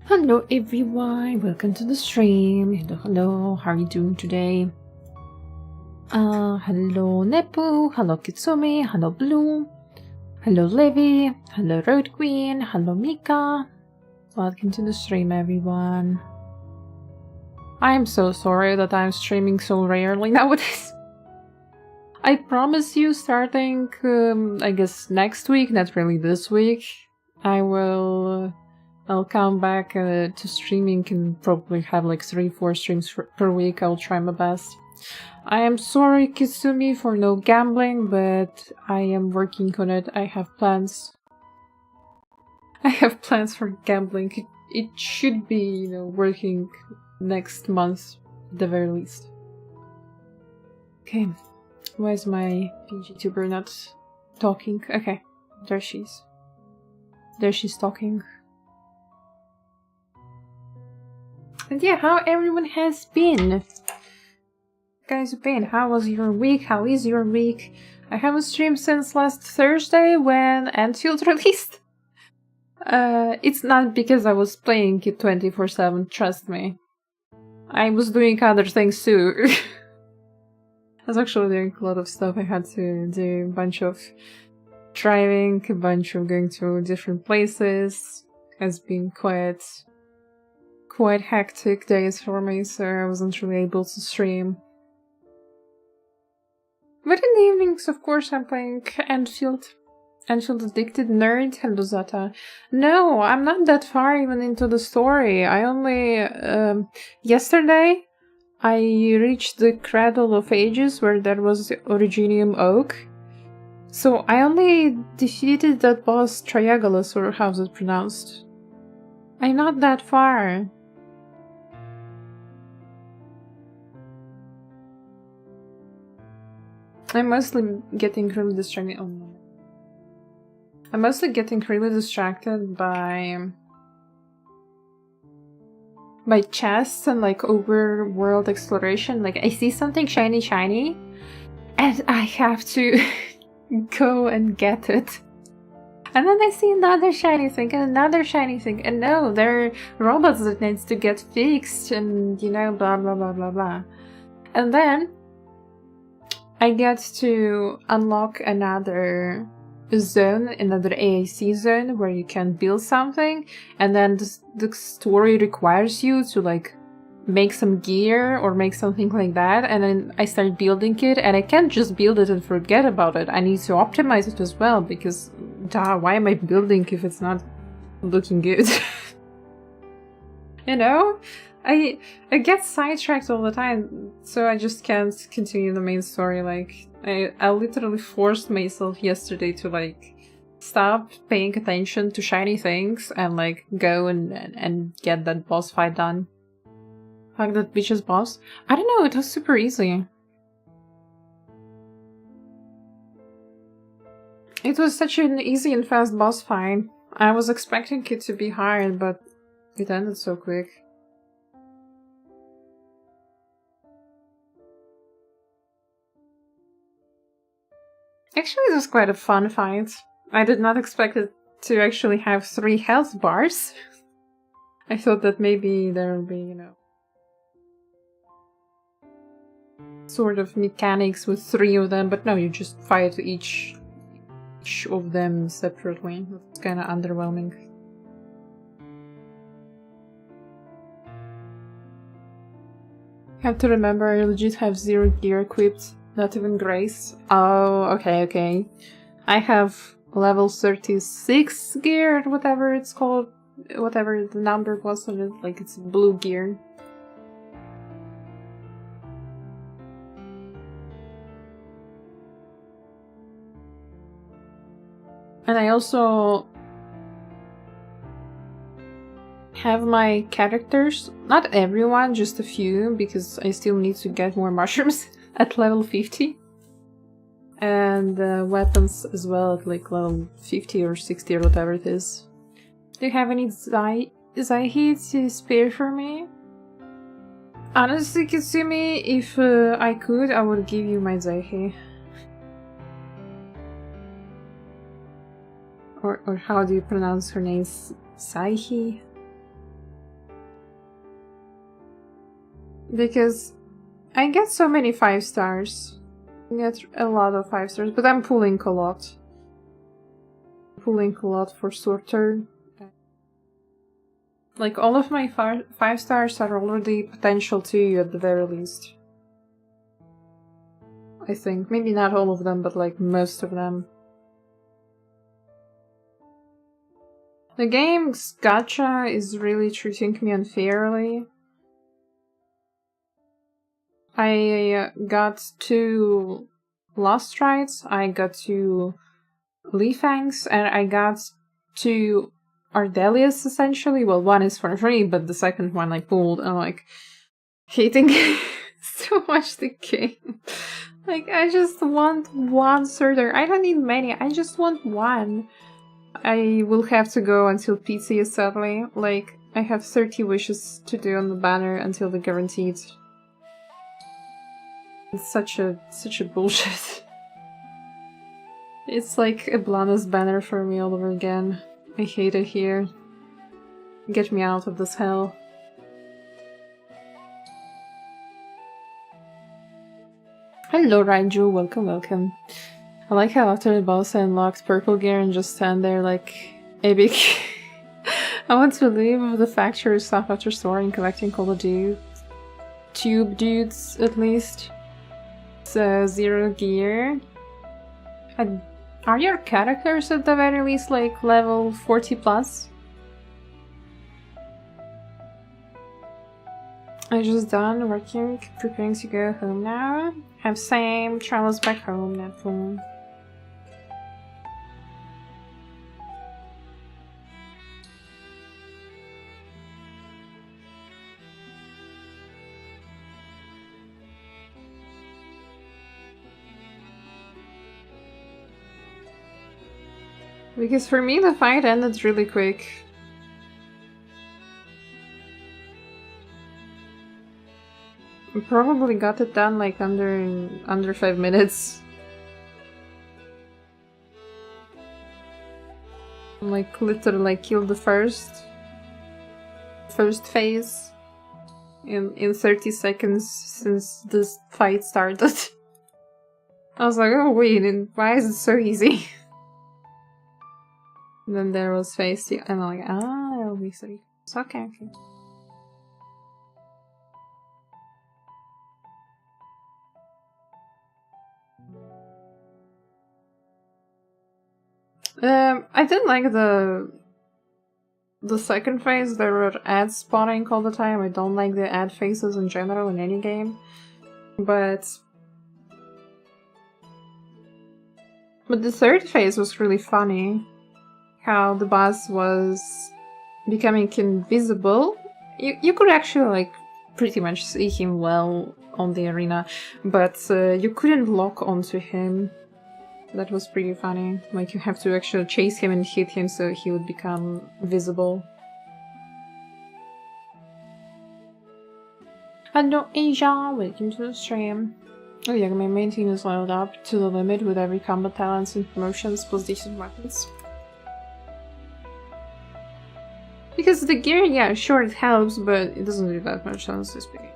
Hello everyone, welcome to the stream. Hello, how are you doing today? Hello Nepu, hello Kitsumi, hello Blue, hello Levi, hello Road Queen, hello Mika. Welcome to the stream everyone. I am so sorry that I'm streaming so rarely nowadays. I promise you starting, I guess next week, not really this week, I'll come back to streaming and probably have like 3-4 streams per week. I'll try my best. I am sorry, Kitsumi, for no gambling, but I am working on it. I have plans. I have plans for gambling. It should be, working next month at the very least. Okay, why is my PGTuber not talking? Okay, there she's. There she's talking. And yeah, how everyone has been. Guys, how was your week? How is your week? I haven't streamed since last Thursday when Anfield released. It's not because I was playing it 24/7, trust me. I was doing other things too. I was actually doing a lot of stuff. I had to do a bunch of driving, a bunch of going to different places. Has been quite hectic days for me, so I wasn't really able to stream. But in the evenings, of course, I'm playing Anfield. Anfield Addicted Nerd. Hello, Zata. No, I'm not that far even into the story. I only... yesterday, I reached the Cradle of Ages, where there was Originium Oak. So I only defeated that boss Triagalus, or how's it pronounced? I'm not that far. I'm mostly getting really distracted. Oh no. I'm mostly getting really distracted by chests and like overworld exploration. Like I see something shiny, and I have to go and get it. And then I see another shiny thing and another shiny thing, and no, there are robots that needs to get fixed, and blah blah blah blah blah. And then I get to unlock another zone, another AAC zone where you can build something, and then the story requires you to like make some gear or make something like that, and then I start building it, and I can't just build it and forget about it. I need to optimize it as well, because why am I building if it's not looking good? I get sidetracked all the time, so I just can't continue the main story. Like, I literally forced myself yesterday to, like, stop paying attention to shiny things and, like, go and get that boss fight done. Fuck that bitch's boss. I don't know, it was super easy. It was such an easy and fast boss fight. I was expecting it to be hard, but it ended so quick. Actually, it was quite a fun fight. I did not expect it to actually have 3 health bars. I thought that maybe there would be, sort of mechanics with 3 of them, but no, you just fight each of them separately. It's kind of underwhelming. Have to remember, I legit have 0 gear equipped. Not even Grace. Oh, okay. I have level 36 gear, whatever it's called. Whatever the number was on it, like it's blue gear. And I also have my characters, not everyone, just a few, because I still need to get more mushrooms. At level 50, and weapons as well at like level 50 or 60 or whatever it is. Do you have any Zaihi to spare for me? Honestly, Kitsumi, if I could, I would give you my Zaihi. Or how do you pronounce her name? Saihi? Because I get so many 5 stars. I get a lot of 5 stars, but I'm pulling a lot. Pulling a lot for sorter. Like, all of my 5 stars are already potential 2 at the very least. I think. Maybe not all of them, but like most of them. The game's gacha is really treating me unfairly. I got 2 Lost Rights, I got 2 Leafangs, and I got 2 Ardelias, essentially. Well, one is for free, but the second one I pulled. I'm like, hating so much the game. Like, I just want one sorter. I don't need many, I just want one. I will have to go until PC, sadly. Like, I have 30 wishes to do on the banner until the guaranteed. It's such a bullshit. It's like a Blanas banner for me all over again. I hate it here. Get me out of this hell. Hello Raiju, welcome. I like how after the boss I unlocked purple gear and just stand there like epic. I want to leave the factory stuff after storing and collecting all the tube dudes at least. So 0 gear. Are your characters at the very least like level 40 plus? I just done working, preparing to go home now. Have same travels back home, not home. Because for me the fight ended really quick. I probably got it done like under 5 minutes. Like literally killed the first phase in 30 seconds since this fight started. I was like, oh wait, why is it so easy? And then there was phase 2, and I'm like, ah, it'll be 3. It's okay. I didn't like the second phase. There were ads spawning all the time. I don't like the ad phases in general in any game. But the third phase was really funny. How the boss was becoming invisible. You could actually like pretty much see him well on the arena, but you couldn't lock onto him. That was pretty funny. Like, you have to actually chase him and hit him so he would become visible. Hello Asia, welcome to the stream. Oh yeah, my main team is leveled up to the limit with every combat talents and promotions plus decent weapons. Because the gear, yeah, sure it helps, but it doesn't do that much, honestly speaking.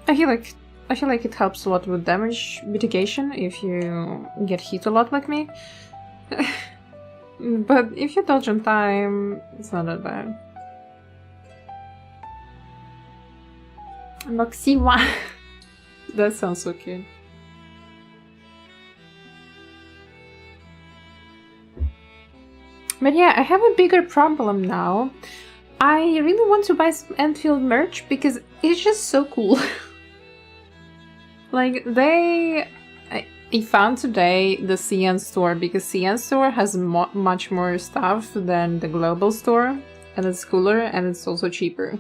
I feel like it helps a lot with damage mitigation if you get hit a lot like me. But if you dodge on time, it's not that bad. Moxiwa. That sounds so cute. But yeah, I have a bigger problem now. I really want to buy some Enfield merch because it's just so cool. Like, I found today the CN store because CN store has much more stuff than the global store, and it's cooler and it's also cheaper.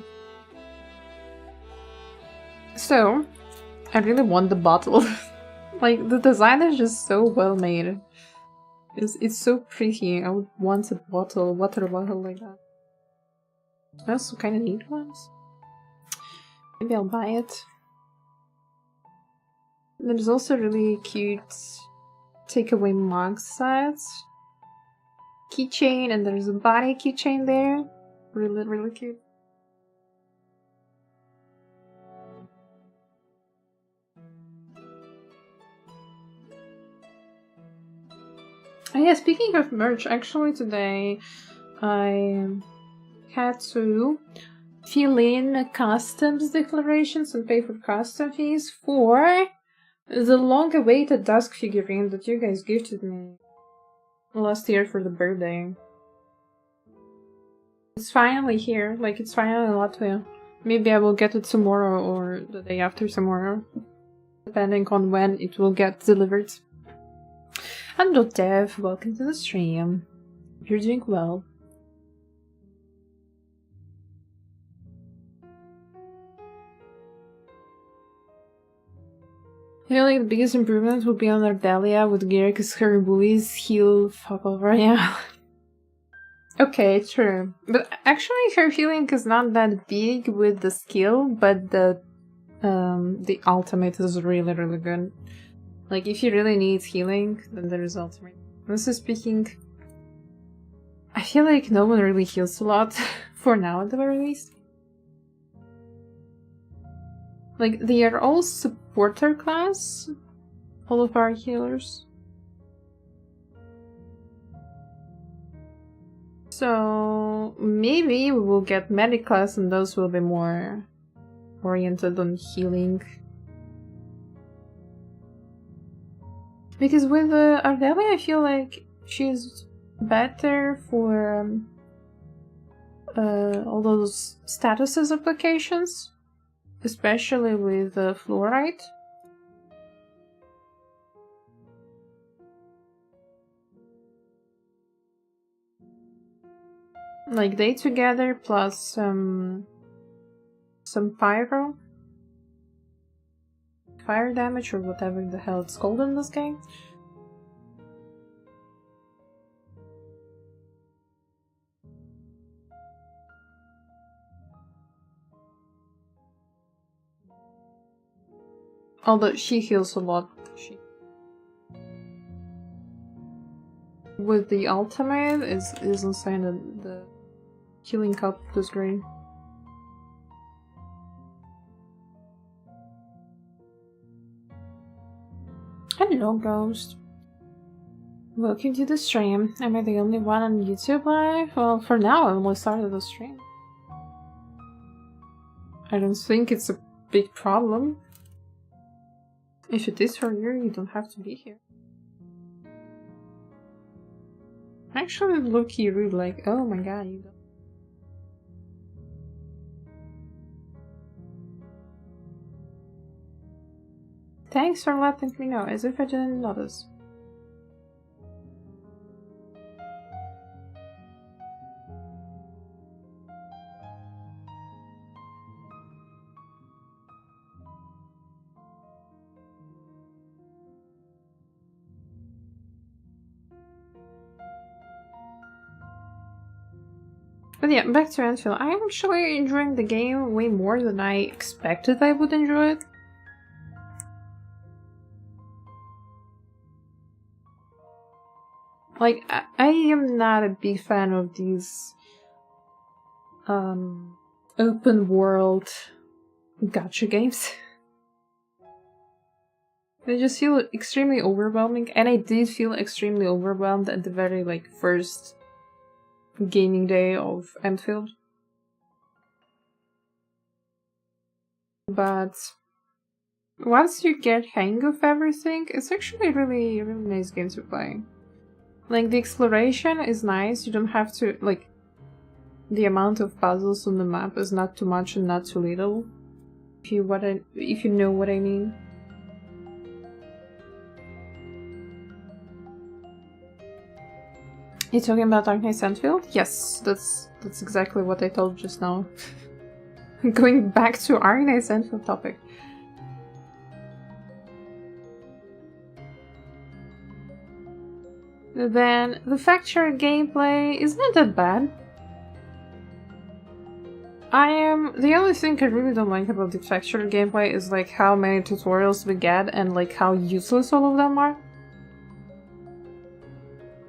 So, I really want the bottle. Like, the design is just so well made. It's so pretty. I would want a bottle, water bottle like that. I also kind of need ones. Maybe I'll buy it. There's also really cute takeaway mug sets. Keychain, and there's a body keychain there. Really, really cute. Oh yeah, speaking of merch, actually today I had to fill in customs declarations and pay for custom fees for the long-awaited Dusk figurine that you guys gifted me last year for the birthday. It's finally here, like it's finally in Latvia. Maybe I will get it tomorrow or the day after tomorrow, depending on when it will get delivered. Hello Dev, welcome to the stream. You're doing well. I feel like the biggest improvement will be on Ardelia with gear because her bullies heal fuck over, yeah. Okay, true. But actually her healing is not that big with the skill, but the ultimate is really, really good. Like, if you really need healing, then there is ultimate. Honestly speaking, I feel like no one really heals a lot, for now at the very least. Like, they are all supporter class, all of our healers. So, maybe we will get medic class and those will be more oriented on healing. Because with Ardelia, I feel like she's better for all those statuses applications, especially with fluorite. Like they together plus some pyro. Fire damage or whatever the hell it's called in this game. Although she heals a lot. With the ultimate, is insane that the healing cup is great. Hello, Ghost. Welcome to the stream. Am I the only one on YouTube Live? Well, for now, I only started the stream. I don't think it's a big problem. If it is for you, you don't have to be here. Actually, low-key rude, like, oh my god, you don't. Thanks for letting me know, as if I didn't notice. But yeah, back to Anfield. I'm actually enjoying the game way more than I expected I would enjoy it. Like, I am not a big fan of these open world gacha games. They just feel extremely overwhelming, and I did feel extremely overwhelmed at the very first gaming day of Enfield. But once you get hang of everything, it's actually a really, really nice game to play. Like, the exploration is nice, you don't have to, the amount of puzzles on the map is not too much and not too little. If you know what I mean. You talking about Dark Knight Enfield? Yes, that's exactly what I told just now. Going back to Dark Knight Enfield topic. Then the factual gameplay is not that bad. The only thing I really don't like about the factual gameplay is how many tutorials we get and how useless all of them are.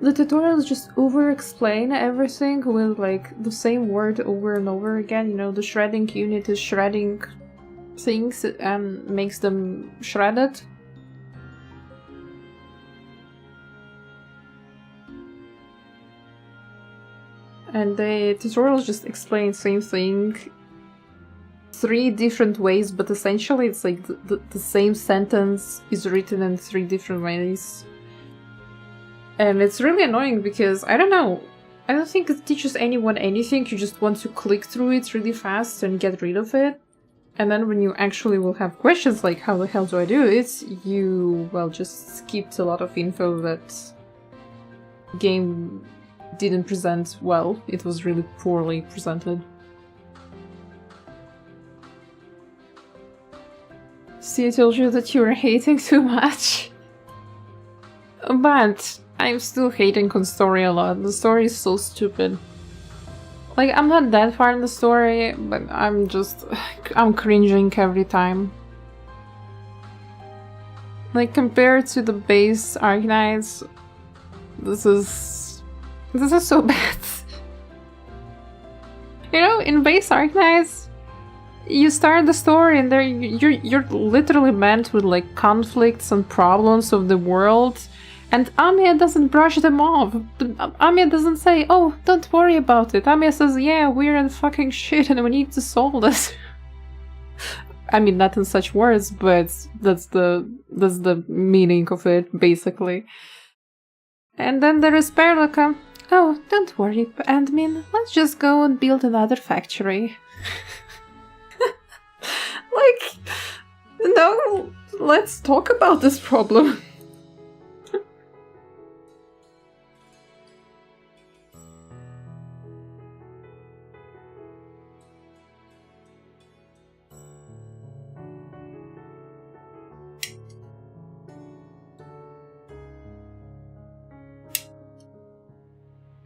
The tutorials just over-explain everything with the same word over and over again. You know, the shredding unit is shredding things and makes them shredded. and the tutorials just explain the same thing 3 different ways, but essentially it's like the same sentence is written in 3 different ways. And it's really annoying because, I don't know, I don't think it teaches anyone anything. You just want to click through it really fast and get rid of it. And then when you actually will have questions like, how the hell do I do it? You, well, just skipped a lot of info that game didn't present well. It was really poorly presented. See, I told you that you were hating too much. But I'm still hating on story a lot. The story is so stupid. Like, I'm not that far in the story, but I'm cringing every time. Like, compared to the base Arknights, this is so bad. You know, in base Arknights, you start the story and there you're literally met with like conflicts and problems of the world, and Amiya doesn't brush them off. Amiya doesn't say, "Oh, don't worry about it." Amiya says, "Yeah, we're in fucking shit and we need to solve this." I mean, not in such words, but that's the meaning of it, basically. And then there is Perlica. "Oh, don't worry, admin. Let's just go and build another factory." Like, no, let's talk about this problem.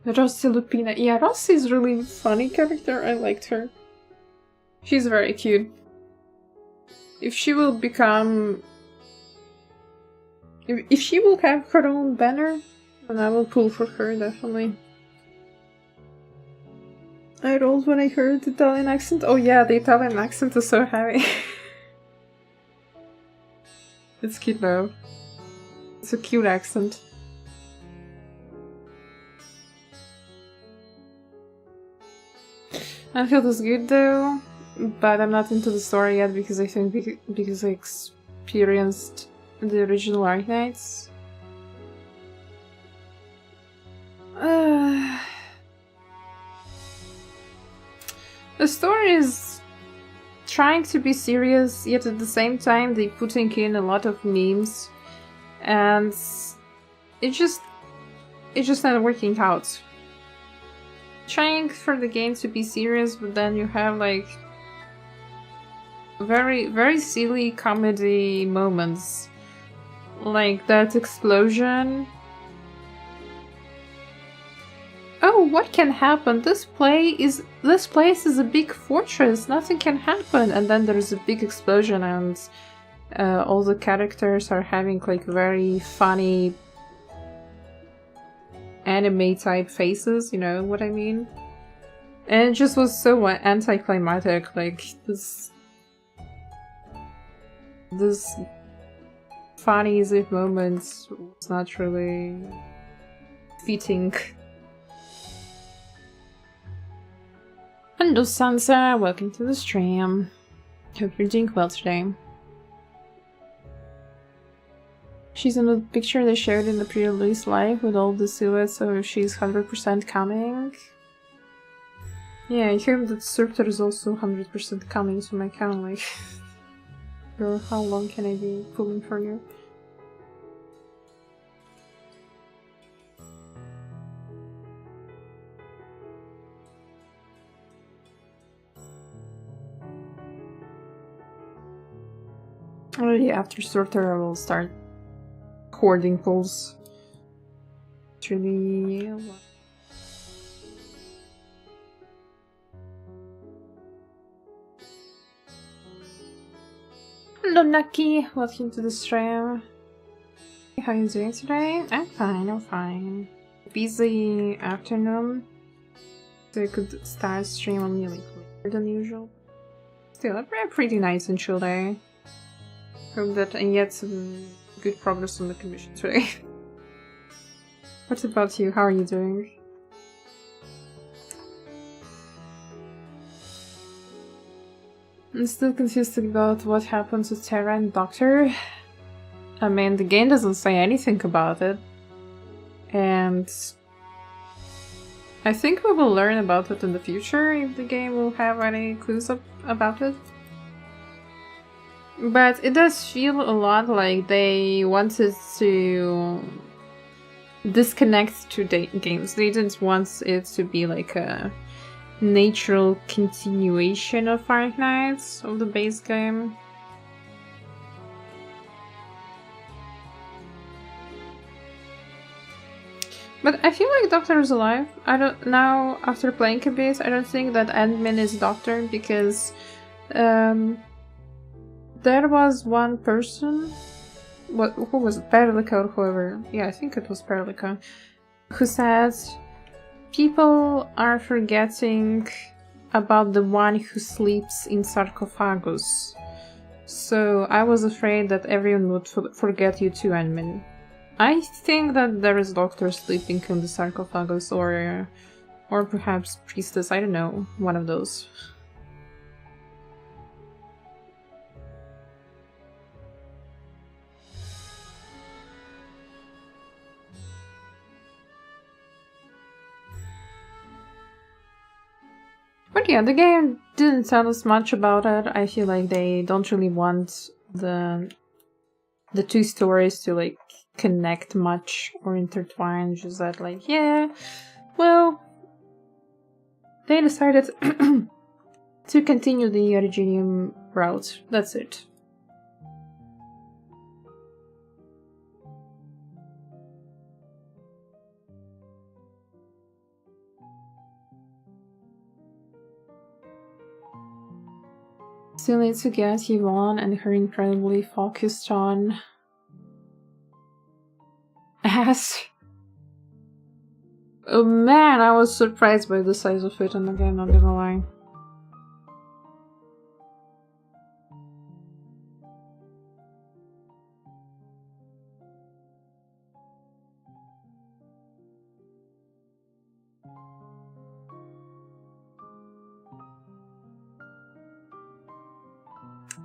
Rossi Lupina. Yeah, Rossi is really a funny character. I liked her. She's very cute. If she will become... If she will have her own banner, then I will pull for her, definitely. I rolled when I heard the Italian accent. Oh yeah, the Italian accent is so heavy. It's cute though. It's a cute accent. I feel this good though, but I'm not into the story yet because I think because I experienced the original Arknights. The story is trying to be serious, yet at the same time they putting in a lot of memes, and it's just not working out. Trying for the game to be serious, but then you have like very, very silly comedy moments. Like that explosion. Oh, what can happen? This place is a big fortress. Nothing can happen. And then there's a big explosion and all the characters are having like very funny anime type faces, you know what I mean? And it just was so anticlimactic, like this funny easy moments was not really fitting. Hello Sansa, welcome to the stream. Hope you're doing well today. She's in the picture they shared in the pre-release live with all the silhouettes, so she's 100% coming. Yeah, I heard that Surtur is also 100% coming to my account, like... Girl, how long can I be pulling for you? Already after Surtur I will start hoarding pulls. It's really... Hello Nucky, welcome to the stream. How are you doing today? I'm fine. Busy afternoon, so I could start stream on really later than usual. Still, a pretty nice and chill day. Hope that I get some good progress on the commission today. What about you? How are you doing? I'm still confused about what happened to Terra and Doctor. I mean, the game doesn't say anything about it. And I think we will learn about it in the future if the game will have any clues about it. But it does feel a lot like they wanted to disconnect two games. They didn't want it to be like a natural continuation of Five Nights of the base game. But I feel like Doctor is alive. I don't now, after playing a bit, I don't think that admin is Doctor because there was one person, who was it? Perlica or whoever? Yeah, I think it was Perlica, who said people are forgetting about the one who sleeps in sarcophagus. So I was afraid that everyone would forget you too, admin. I think that there is Doctor sleeping in the sarcophagus, or perhaps Priestess, I don't know, one of those. But yeah, the game didn't tell us much about it. I feel like they don't really want the two stories to like connect much or intertwine. Just that like, yeah, well, they decided to continue the Originium route. That's it. Still need to get Yvonne and her incredibly focused on ass. Oh man, I was surprised by the size of it, and again, not gonna lie.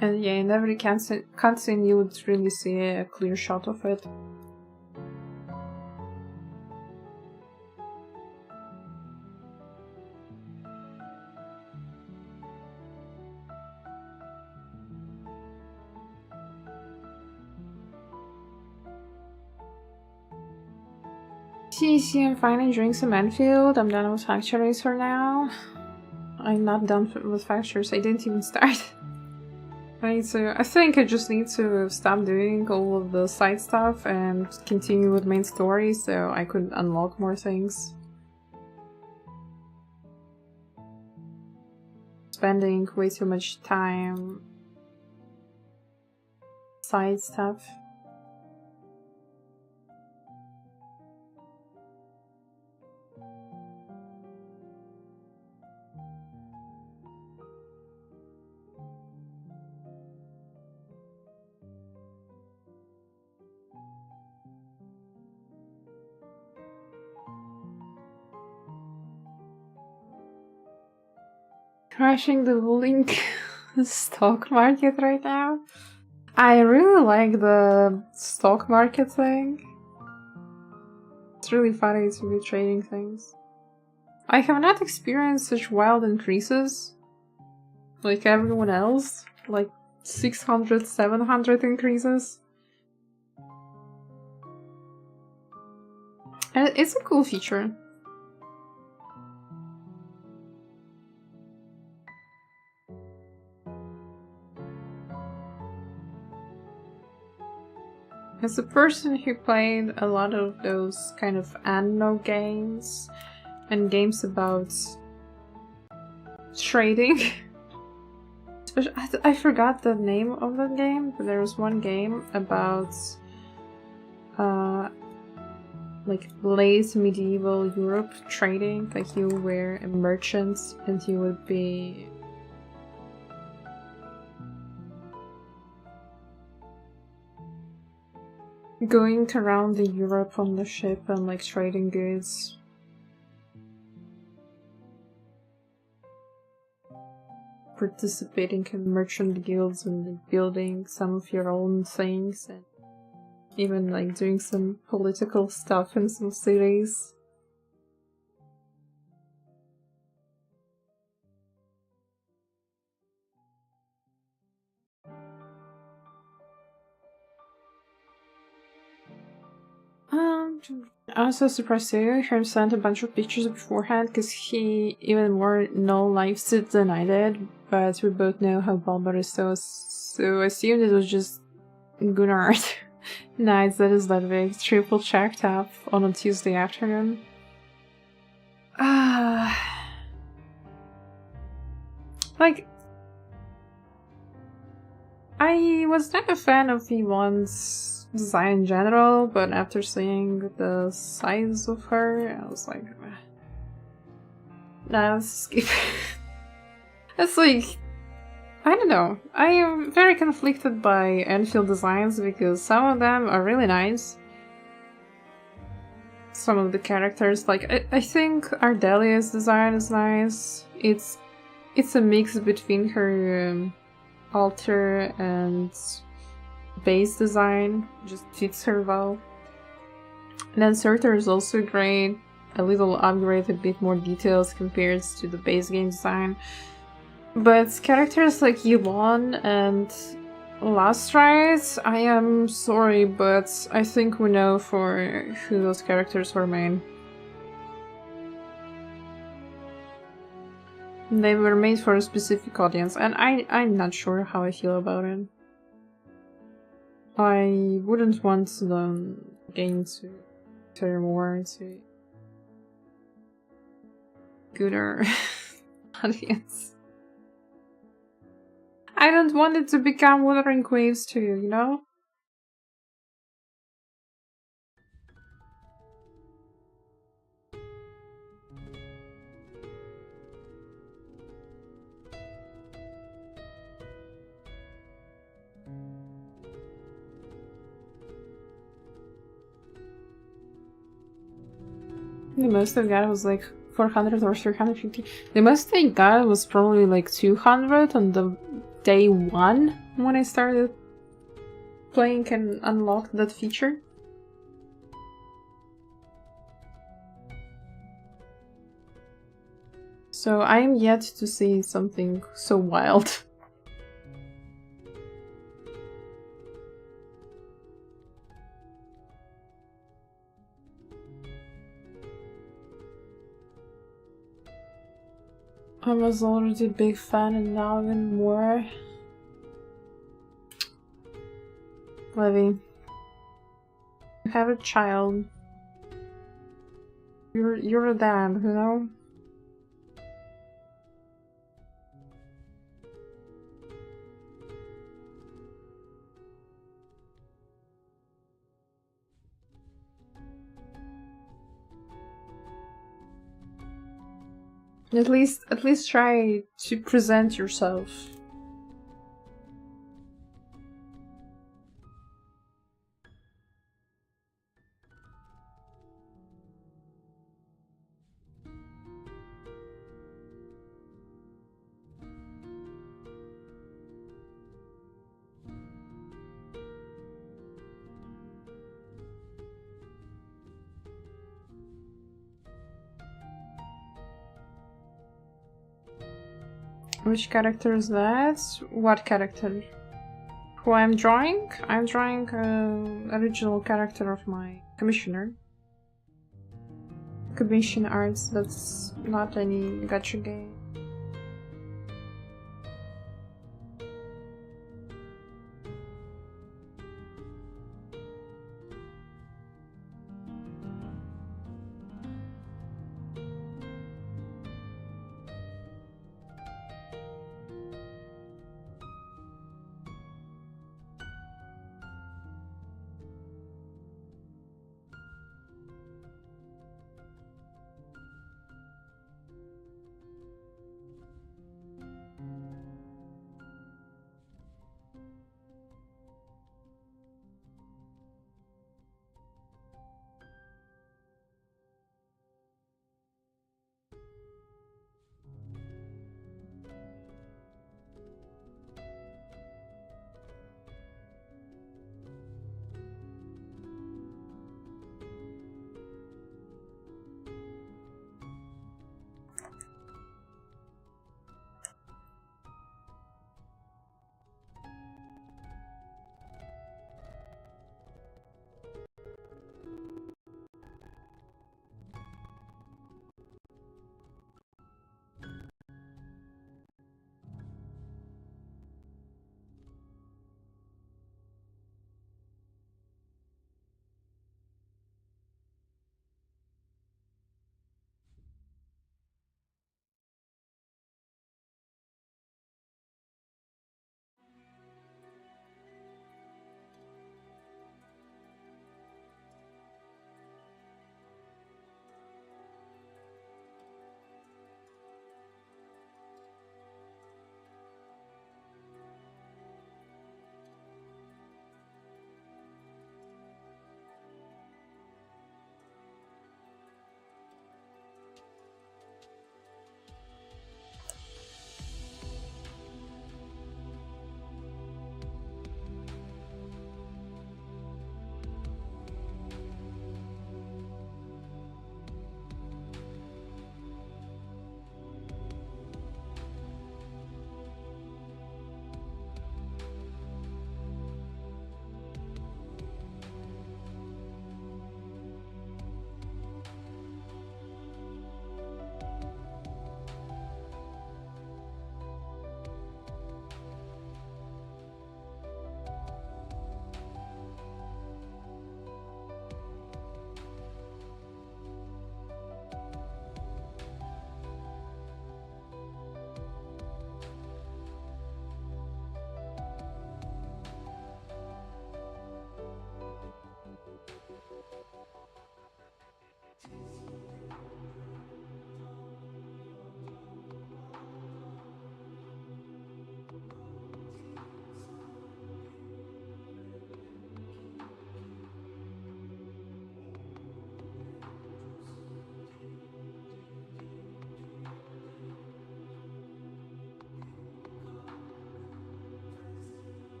And yeah, in every cutscene you would really see a clear shot of it. See, I'm finally doing some Enfield. I'm done with factories for now. I'm not done with factories, I didn't even start. I think I just need to stop doing all of the side stuff and continue with main story so I could unlock more things. Spending way too much time side stuff. Crashing the link stock market right now. I really like the stock market thing. It's really funny to be trading things. I have not experienced such wild increases like everyone else, like 600, 700 increases. And it's a cool feature. As a person who played a lot of those kind of anno games and games about trading, I forgot the name of the game, but there was one game about like late medieval Europe trading, like you were a merchant and you would be going around the Europe on the ship and like trading goods. participating in merchant guilds and like, building some of your own things, and even like doing some political stuff in some cities. I was so surprised to hear him send a bunch of pictures beforehand, because he even wore no live suit than I did, but we both know how Balbar is, so I assumed it was just Gunnar. Nice, that is Ludwig. Triple checked up on a Tuesday afternoon. Like, I was not a fan of V1's design in general, but after seeing the size of her, I was like, nah, let's skip. It's like, I don't know. I am very conflicted by Enfield designs because some of them are really nice. Some of the characters, like, I think Ardelia's design is nice. It's a mix between her altar and base design, just fits her well. And then Surtur is also great, a little upgrade, a bit more details compared to the base game design. But characters like Yulon and Last Rite, I am sorry, but I think we know for who those characters were made. They were made for a specific audience, and I'm not sure how I feel about it. I wouldn't want the game to turn more to gooder audience. I don't want it to become Wuthering Waves too, you know? The most I got was like 400 or 350. The most I got was probably like 200 on the day one when I started playing and unlocked that feature. So I am yet to see something so wild. I was already a big fan and now even more. Levy, you have a child. You're a dad, you know? At least try to present yourself. Which character is that? What character? Who I'm drawing? I'm drawing an original character of my commissioner. Commission arts, that's not any gacha game.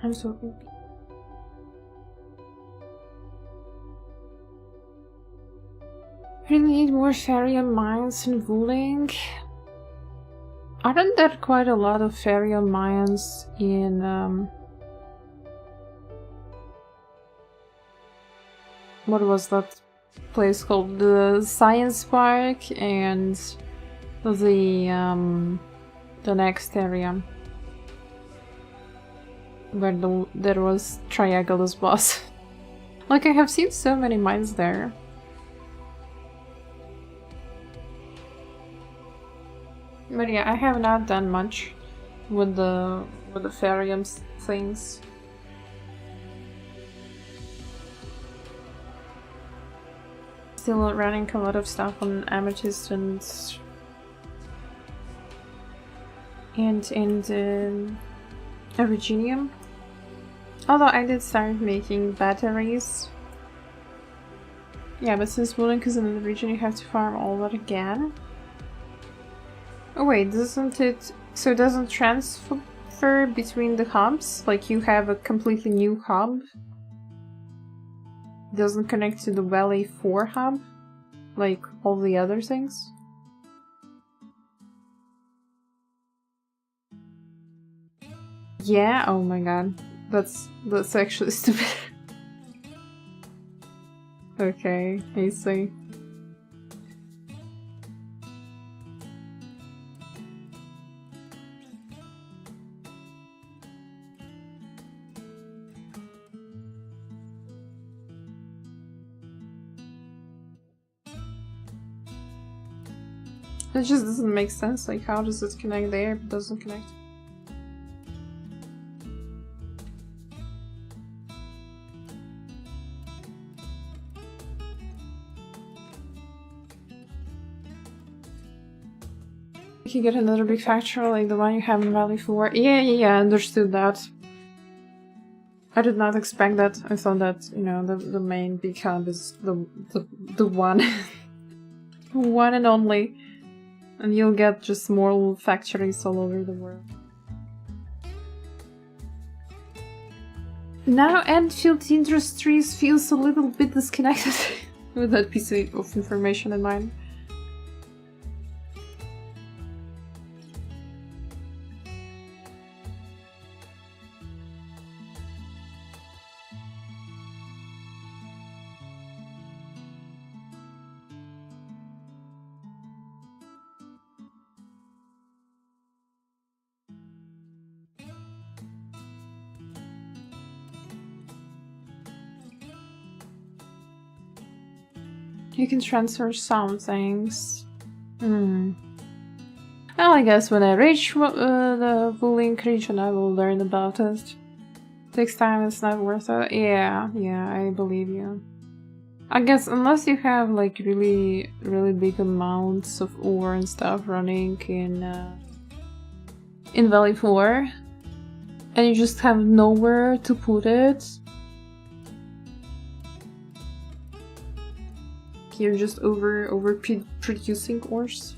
I'm so... Really need more Ferium mines in Wuling. Aren't there quite a lot of Ferium mines in what was that place called? The Science Park and the next area where there was Triangulus boss. Like, I have seen so many mines there. But yeah, I have not done much with the Ferium things. Still running a lot of stuff on Amethyst and Virginium. Although I did start making batteries. Yeah, but since Wuling is in the region, you have to farm all that again. Oh wait, doesn't it... So it doesn't transfer between the hubs? Like you have a completely new hub? Doesn't connect to the Valley 4 hub? Like all the other things? Yeah? Oh my god. That's actually stupid. Okay, I see. It just doesn't make sense, like how does it connect there but doesn't connect? You can get another big factory like the one you have in Valley 4. Yeah, I understood that. I did not expect that. I thought that, you know, the main big hub is the one. One and only. And you'll get just more factories all over the world. Now Enfield Industries feels a little bit disconnected with that piece of information in mind. You can transfer some things. Well, I guess when I reach the Wuling region, I will learn about it. Takes time, it's not worth it. Yeah, I believe you. I guess unless you have like really big amounts of ore and stuff running in Valley 4, and you just have nowhere to put it. You're just over producing ores.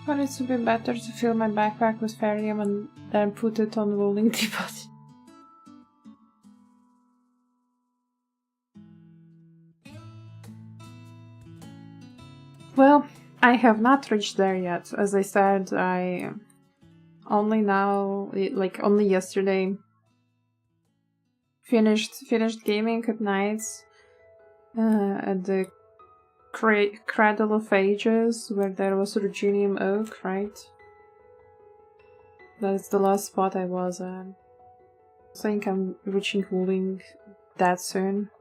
But it would be better to fill my backpack with Ferium and then put it on rolling depot. Well, I have not reached there yet. As I said, I only now, like only yesterday, finished gaming at night at the Cradle of Ages, where there was Ruginium Oak, right? That's the last spot I was at. I think I'm reaching Wuling that soon.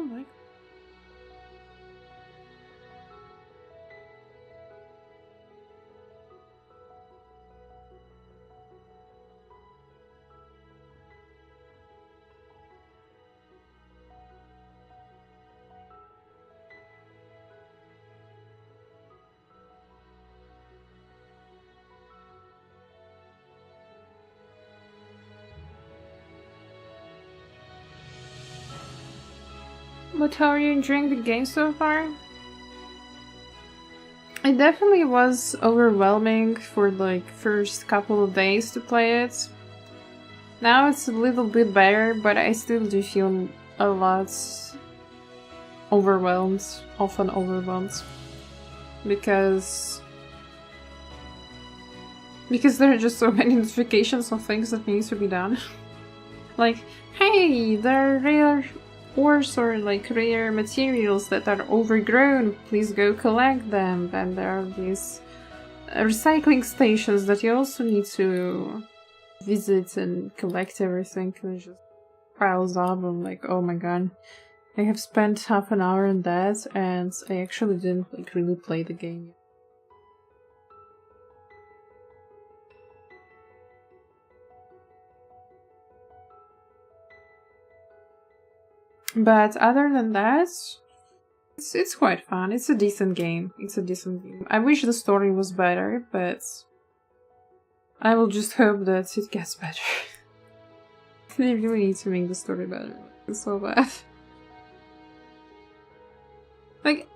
don't like. But how are you enjoying the game so far? It definitely was overwhelming for like first couple of days to play it. Now it's a little bit better, but I still do feel a lot overwhelmed, often overwhelmed. Because there are just so many notifications of things that need to be done. Like, hey, there are rare ores or like rare materials that are overgrown, please go collect them. And there are these recycling stations that you also need to visit and collect everything, and it just piles up. I'm like, oh my god, I have spent half an hour on that and I actually didn't like really play the game yet. But other than that, it's quite fun. It's a decent game. I wish the story was better, but I will just hope that it gets better. They really need to make the story better. It's so bad. Like,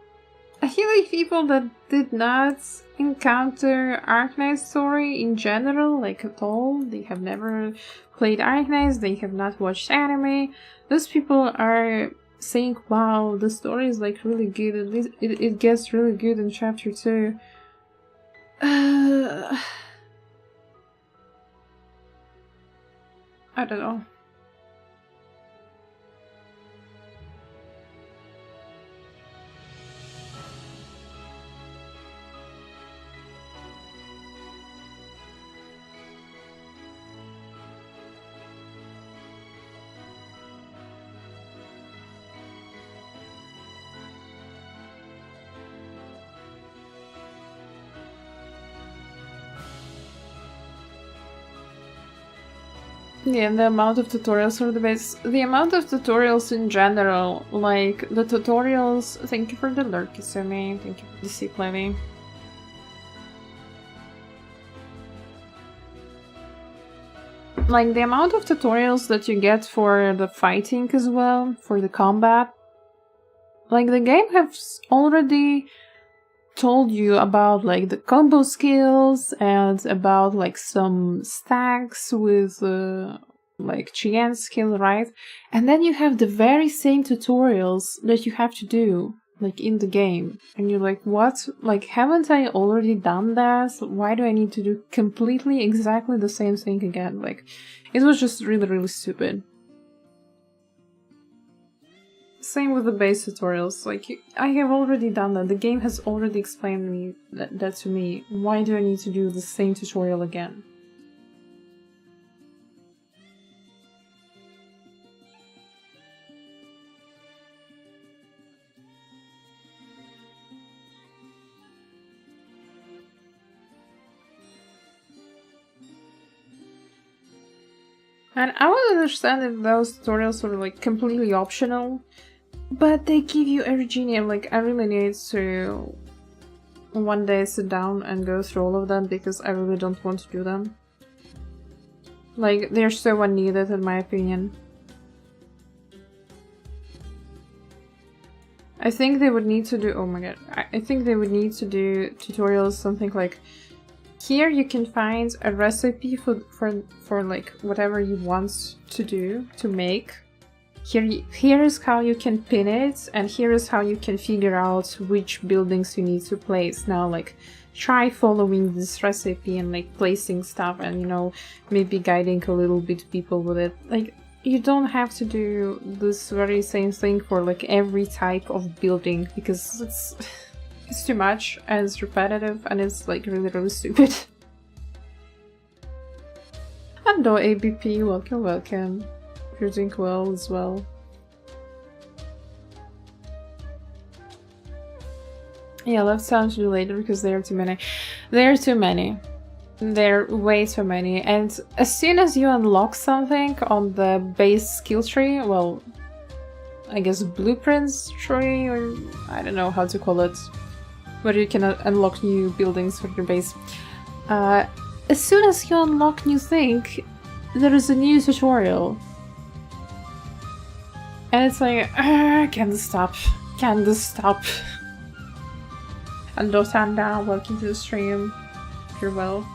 I feel like people that did not encounter Arknight's story in general, like at all, they have never played Arknights, they have not watched anime, those people are saying, wow, the story is like really good, at least it gets really good in chapter 2. I don't know. Yeah, the amount of tutorials for the base. The amount of tutorials in general, like the tutorials. Thank you for the lurk, Isumi. Thank you for the sea levy. Like the amount of tutorials that you get for the fighting as well, for the combat. Like the game has already told you about like the combo skills and about like some stacks with like Chien skill, right? And then you have the very same tutorials that you have to do like in the game, and you're like, what? Like, haven't I already done that? Why do I need to do completely exactly the same thing again? Like, it was just really stupid. Same with the base tutorials, like, I have already done that, the game has already explained me that to me, why do I need to do the same tutorial again? And I would understand if those tutorials were like completely optional, but they give you Erigenia. Like, I really need to one day sit down and go through all of them because I really don't want to do them. Like, they're so unneeded in my opinion. I think they would need to do, oh my god, I think they would need to do tutorials, something like, here you can find a recipe for like whatever you want to do, to make. Here is how you can pin it, and here is how you can figure out which buildings you need to place. Now, like, try following this recipe and like placing stuff and, you know, maybe guiding a little bit people with it. Like, you don't have to do this very same thing for like every type of building, because it's too much and it's repetitive and it's like really stupid. Hello ABP, welcome. You're doing well as well. Yeah, let's sound you later because there are too many. There are too many. There are way too many. And as soon as you unlock something on the base skill tree, well, I guess blueprints tree, or I don't know how to call it, where you can unlock new buildings for your base. As soon as you unlock new thing, there is a new tutorial. And it's like, can this stop? Can this stop? And Dotanda, welcome to the stream. You're well.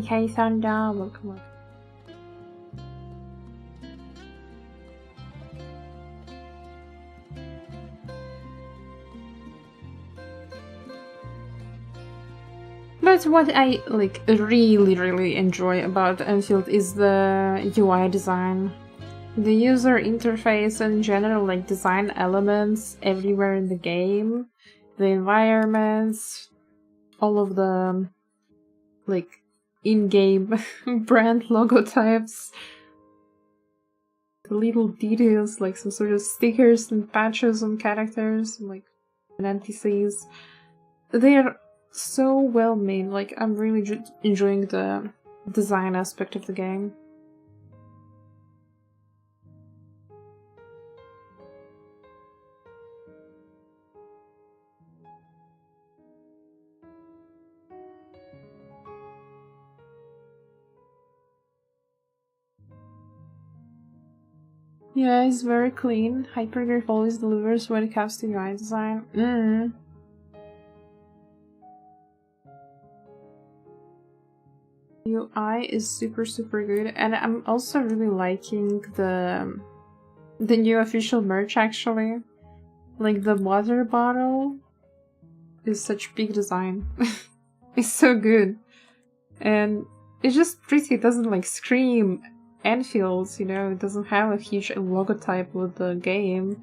Hey, Thunder, welcome. But what I like really enjoy about Enfield is the UI design. The user interface and general like design elements everywhere in the game. The environments, all of the like in-game brand logotypes, the little details like some sort of stickers and patches on characters and like NPCs. They're so well made. Like I'm really enjoying the design aspect of the game. Yeah, it's very clean. Hypergraph always delivers when it comes to UI design. UI is super good, and I'm also really liking the new official merch actually. Like the water bottle is such big design. It's so good. And it's just pretty, it doesn't like scream Enfield, you know, it doesn't have a huge logotype with the game.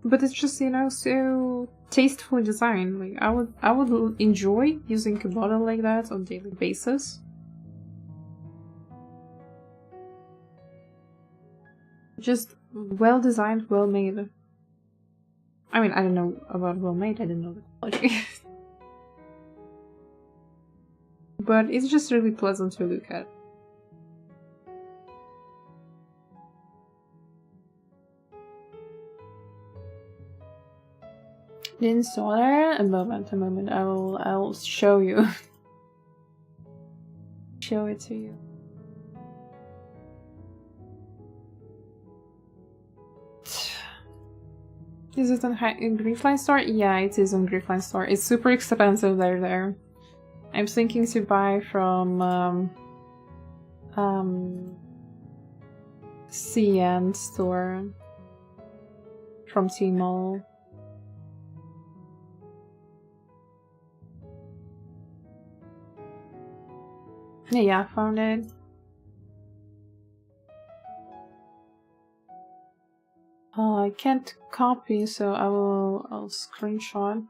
But it's just, you know, so tastefully designed. Like I would enjoy using a bottle like that on a daily basis. Just well designed, well made. I mean, I don't know about well made, I didn't know the quality. But it's just really pleasant to look at. The installer? A moment. I'll show you. Show it to you. Is it on Griefline Store? Yeah, it is on Griefline Store. It's super expensive there. I'm thinking to buy from CN store from Tmall. Yeah, I found it. I can't copy, so I'll screenshot.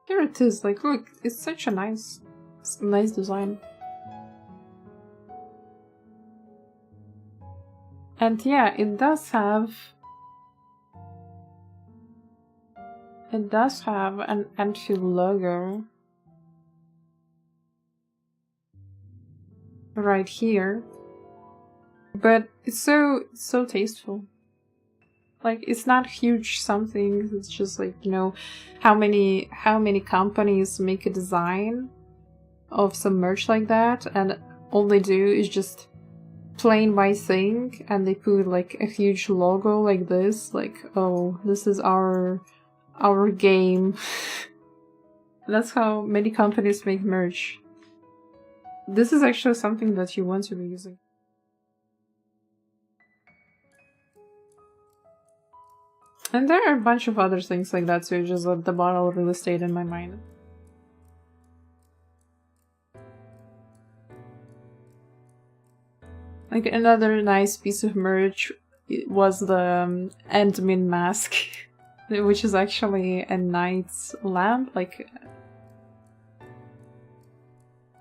Here it is. Like, look, it's such a nice design. And yeah, it does have an Enfield logo right here. But it's so tasteful. Like, it's not huge something, it's just like, you know, how many companies make a design of some merch like that, and all they do is just plain white thing, and they put like a huge logo like this, like, oh, this is our game. That's how many companies make merch. This is actually something that you want to be using. And there are a bunch of other things like that too, just that the bottle really stayed in my mind. Like another nice piece of merch was the Endmin mask, which is actually a night's lamp. Like,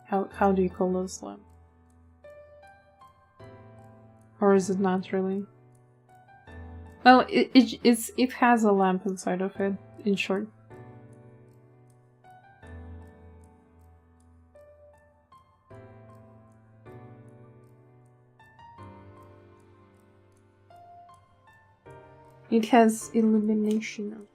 how do you call those lamp? Or is it not really? Well, it has a lamp inside of it, in short. It has illumination.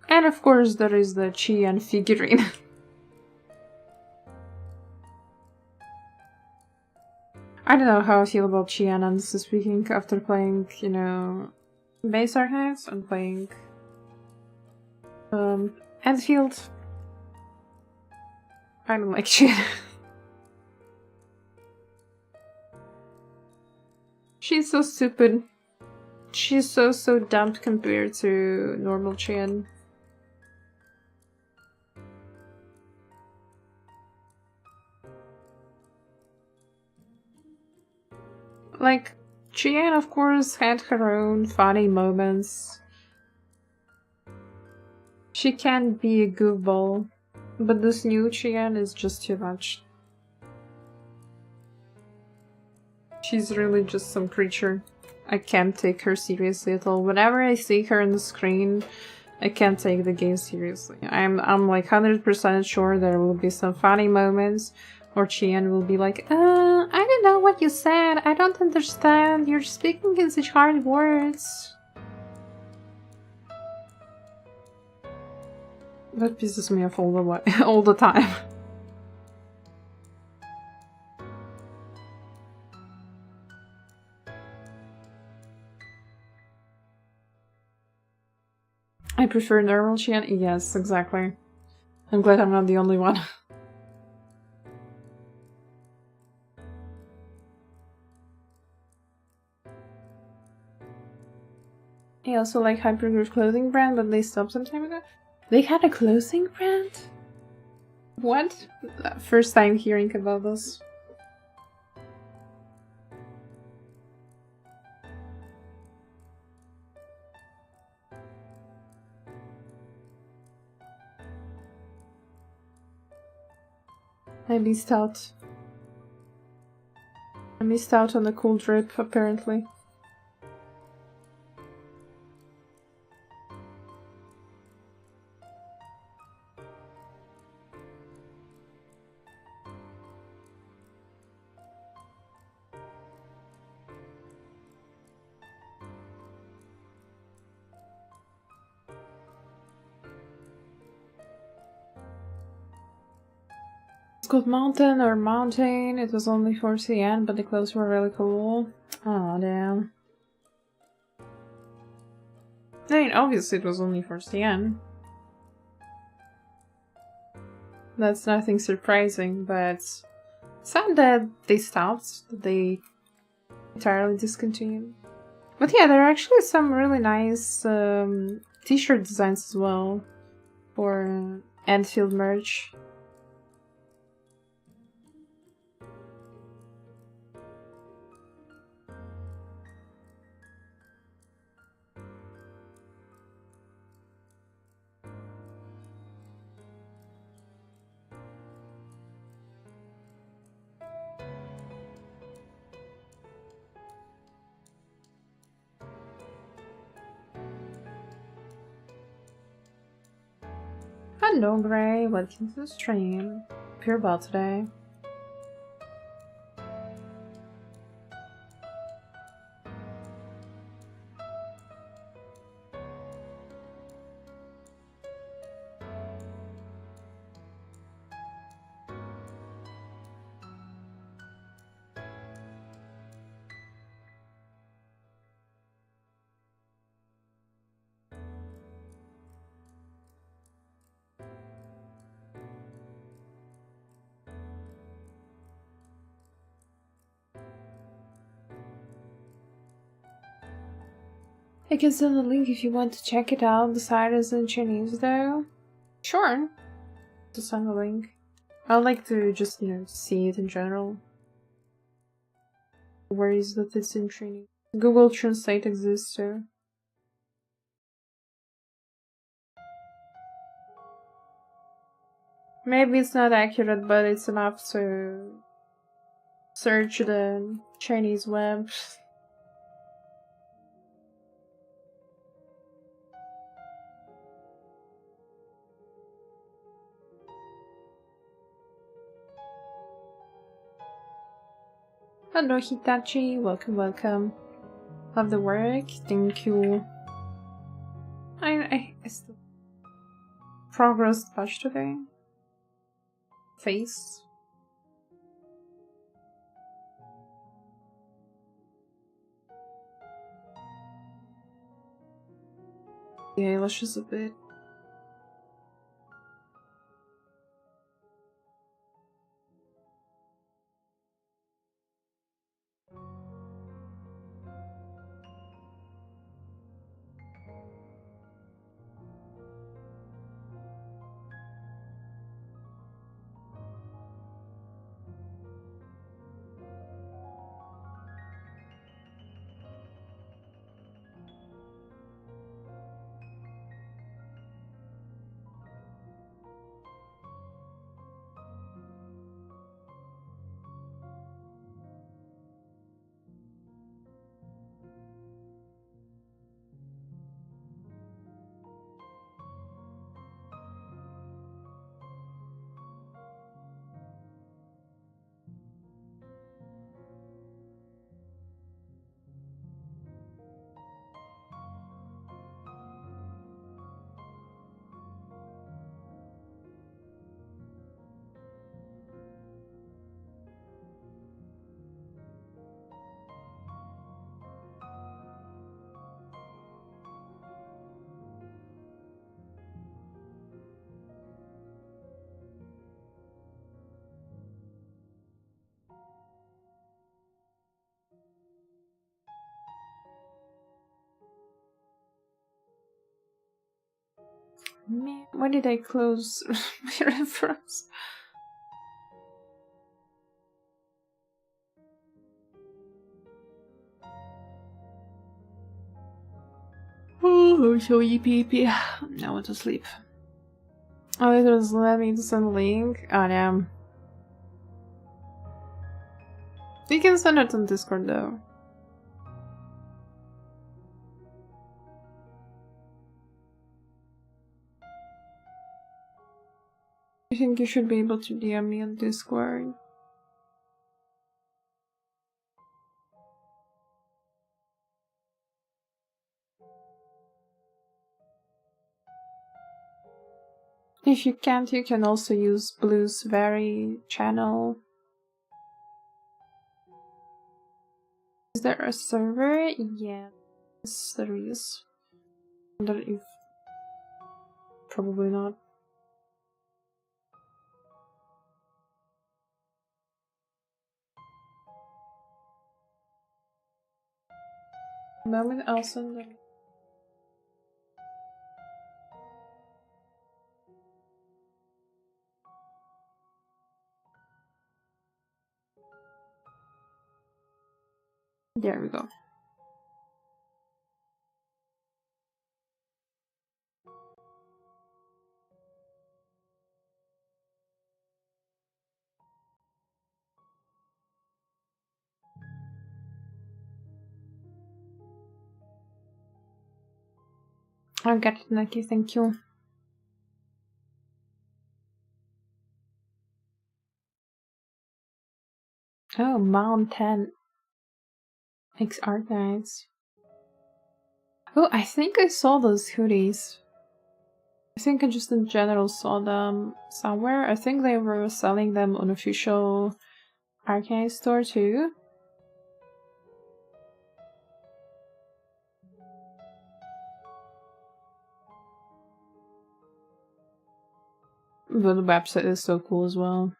And of course there is the Chien figurine. I don't know how I feel about Chien, honestly speaking, after playing, you know, Base Archives and playing Enfield. I don't like Chien. She's so stupid. She's so dumb compared to normal Chien. Like, Chien, of course, had her own funny moments. She can be a goofball, but this new Chien is just too much. She's really just some creature. I can't take her seriously at all. Whenever I see her on the screen, I can't take the game seriously. I'm like 100% sure there will be some funny moments, or Chien will be like, I don't know what you said, I don't understand, you're speaking in such hard words. That pisses me off all the time. I prefer normal Chien? Yes, exactly. I'm glad I'm not the only one. I also like Hypergroove clothing brand, but they stopped some time ago. They had a clothing brand? What? First time hearing about this. I missed out. I missed out on the cool drip, apparently. It's called Mountain or Mountain. It was only for CN, but the clothes were really cool. Oh damn. I mean, obviously it was only for CN. That's nothing surprising, but sad that they stopped, that they entirely discontinued. But yeah, there are actually some really nice t-shirt designs as well for Enfield merch. Hello, Gray. Welcome to the stream. Hope you're well today. I can send a link if you want to check it out. The site is in Chinese though. Sure. To send a link. I like to just, see it in general. Worries that it's in Chinese. Google Translate exists too. Maybe it's not accurate, but it's enough to search the Chinese web. Hello Hitachi, welcome. Love the work, thank you. I still progress touch today. Face. The eyelashes a bit. Man, why did I close my reference? Oh, so yippee. I want to sleep. Oh, it was let me to send a link. Oh, damn. You can send it on Discord though. I think you should be able to DM me on Discord. If you can't, you can also use Blue's Very channel. Is there a server? Yes, there is. I wonder if... Probably not. Moment, I'll send them. There we go. I'll get it, Naki, thank you. Oh, Mount 10. Makes art nights. Oh, I think I saw those hoodies. I think I just in general saw them somewhere. I think they were selling them on official arcade store too. But the website is so cool as well.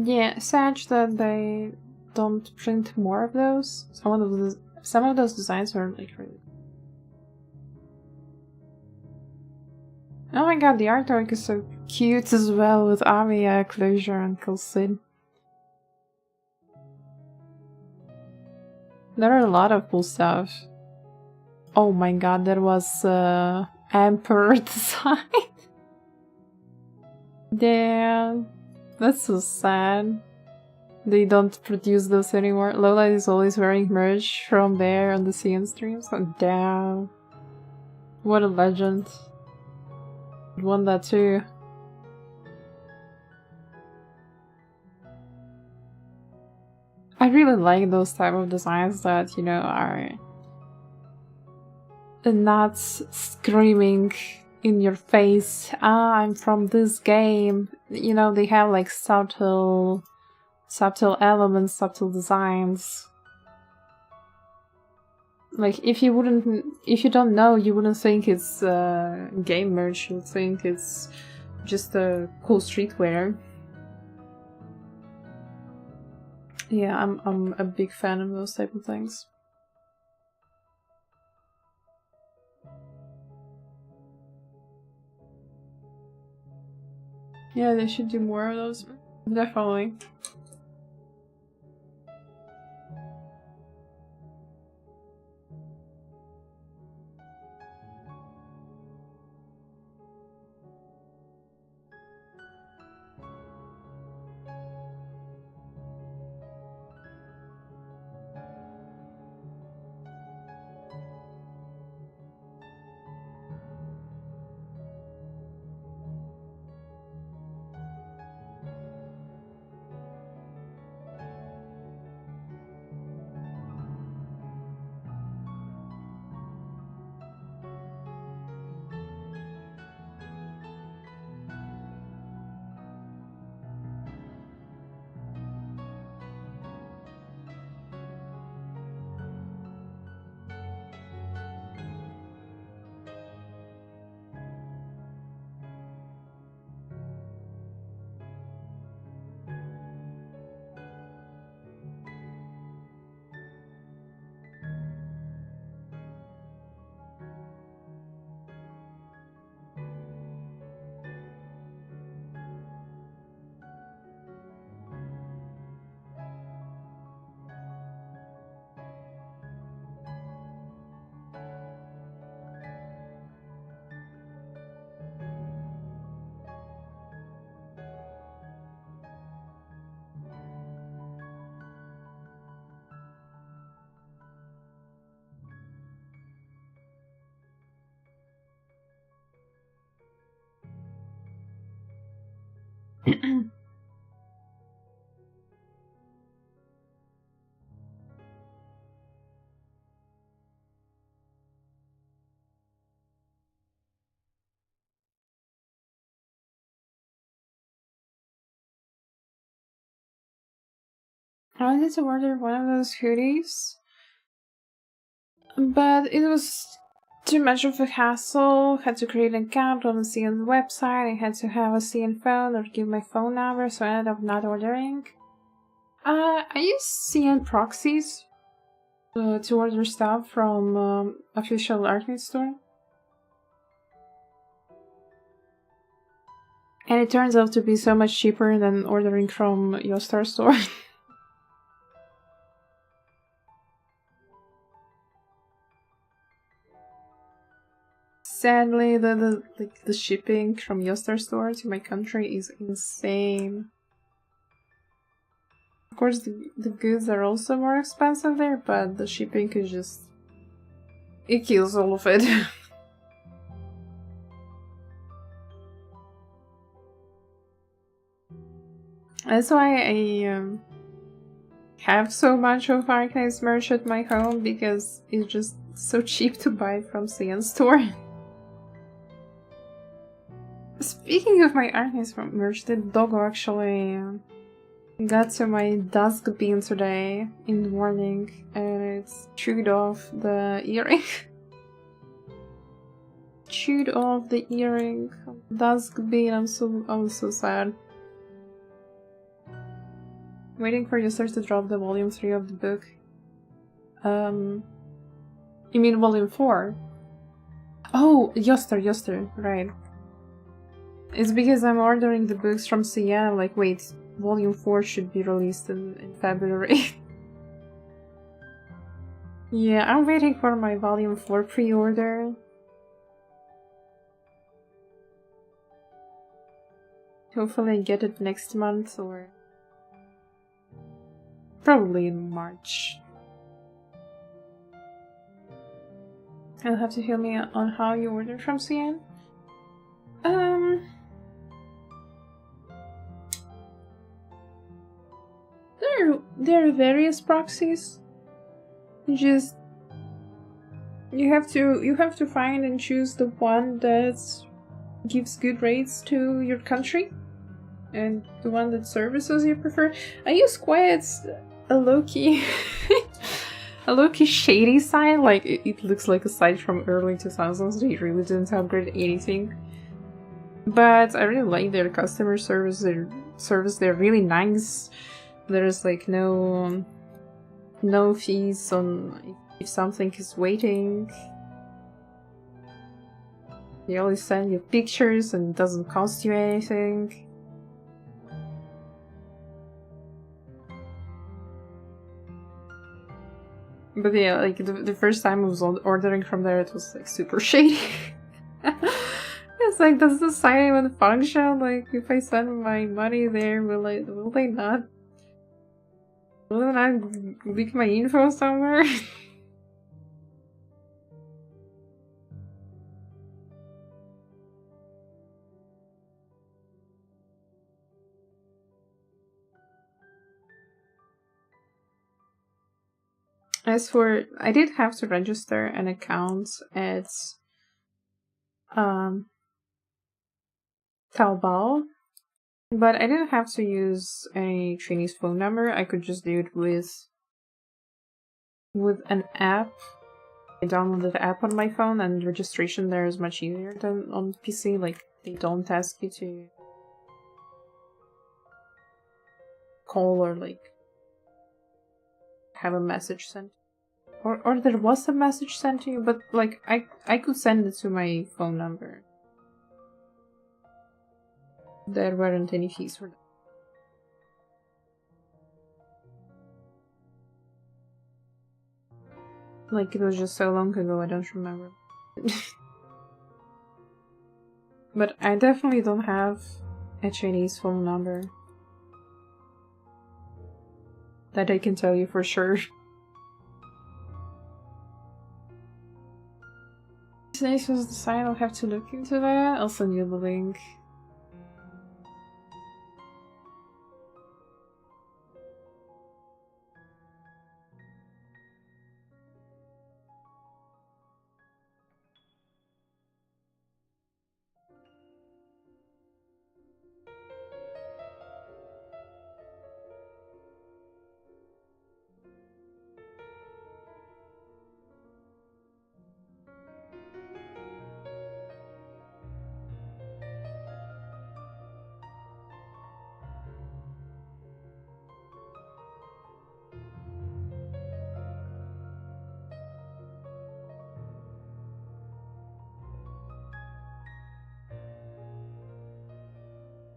Yeah, sad that they don't print more of those. Some of those designs are like really. Oh my god, the artwork is so cute as well with Avia, Closure, and Kulsid. There are a lot of cool stuff. Oh my god, there was Emperor design. Damn, that's so sad. They don't produce those anymore. Lola is always wearing merch from there on the CN streams. Oh, damn. What a legend. Won that too. I really like those type of designs that, you know, are not screaming in your face, ah, I'm from this game. You know, they have like subtle elements, subtle designs. Like, if you don't know, you wouldn't think it's game merch, you'd think it's just a cool streetwear. Yeah, I'm a big fan of those type of things. Yeah, they should do more of those. Definitely. I wanted to order one of those hoodies, but it was too much of a hassle. Had to create an account on the CN website. I had to have a CN phone or give my phone number, so I ended up not ordering. I use CN proxies to order stuff from official arcade store. And it turns out to be so much cheaper than ordering from your store. Sadly, the shipping from Yostar store to my country is insane. Of course, the goods are also more expensive there, but the shipping is just... it kills all of it. That's why I have so much of Arcane's merch at my home, because it's just so cheap to buy from CN store. Speaking of my Arcane's merch, the doggo actually got to my dusk bean today in the morning, and it's chewed off the earring. Chewed off the earring. Dusk bean, I was so sad. Waiting for users to drop the volume 3 of the book. You mean volume 4? Oh, Yoster, right. It's because I'm ordering the books from CN, like, wait, volume 4 should be released in February. Yeah, I'm waiting for my volume 4 pre-order. Hopefully I get it next month, or probably in March. You'll have to hear me on how you order from CN. There are various proxies. Just you have to find and choose the one that gives good rates to your country, and the one that services you prefer. I use quite a low-key a low-key shady site. Like it looks like a site from early 2000s. They really didn't upgrade anything, but I really like their customer service. They're really nice. There's like no fees on if something is waiting. They always send you pictures and it doesn't cost you anything. But yeah, like the first time I was ordering from there, it was like super shady. It's like, does the site even function? Like, if I send my money there, will they not leak my info somewhere? As for, I did have to register an account at Taobao, but I didn't have to use a Chinese phone number. I could just do it with an app. I downloaded the app on my phone, and registration there is much easier than on PC. Like, they don't ask you to call or like have a message sent. Or there was a message sent to you, but like I could send it to my phone number. There weren't any fees for that. Like, it was just so long ago, I don't remember. But I definitely don't have a Chinese phone number. That I can tell you for sure. Today's was the site, I'll have to look into that. I'll send you the link.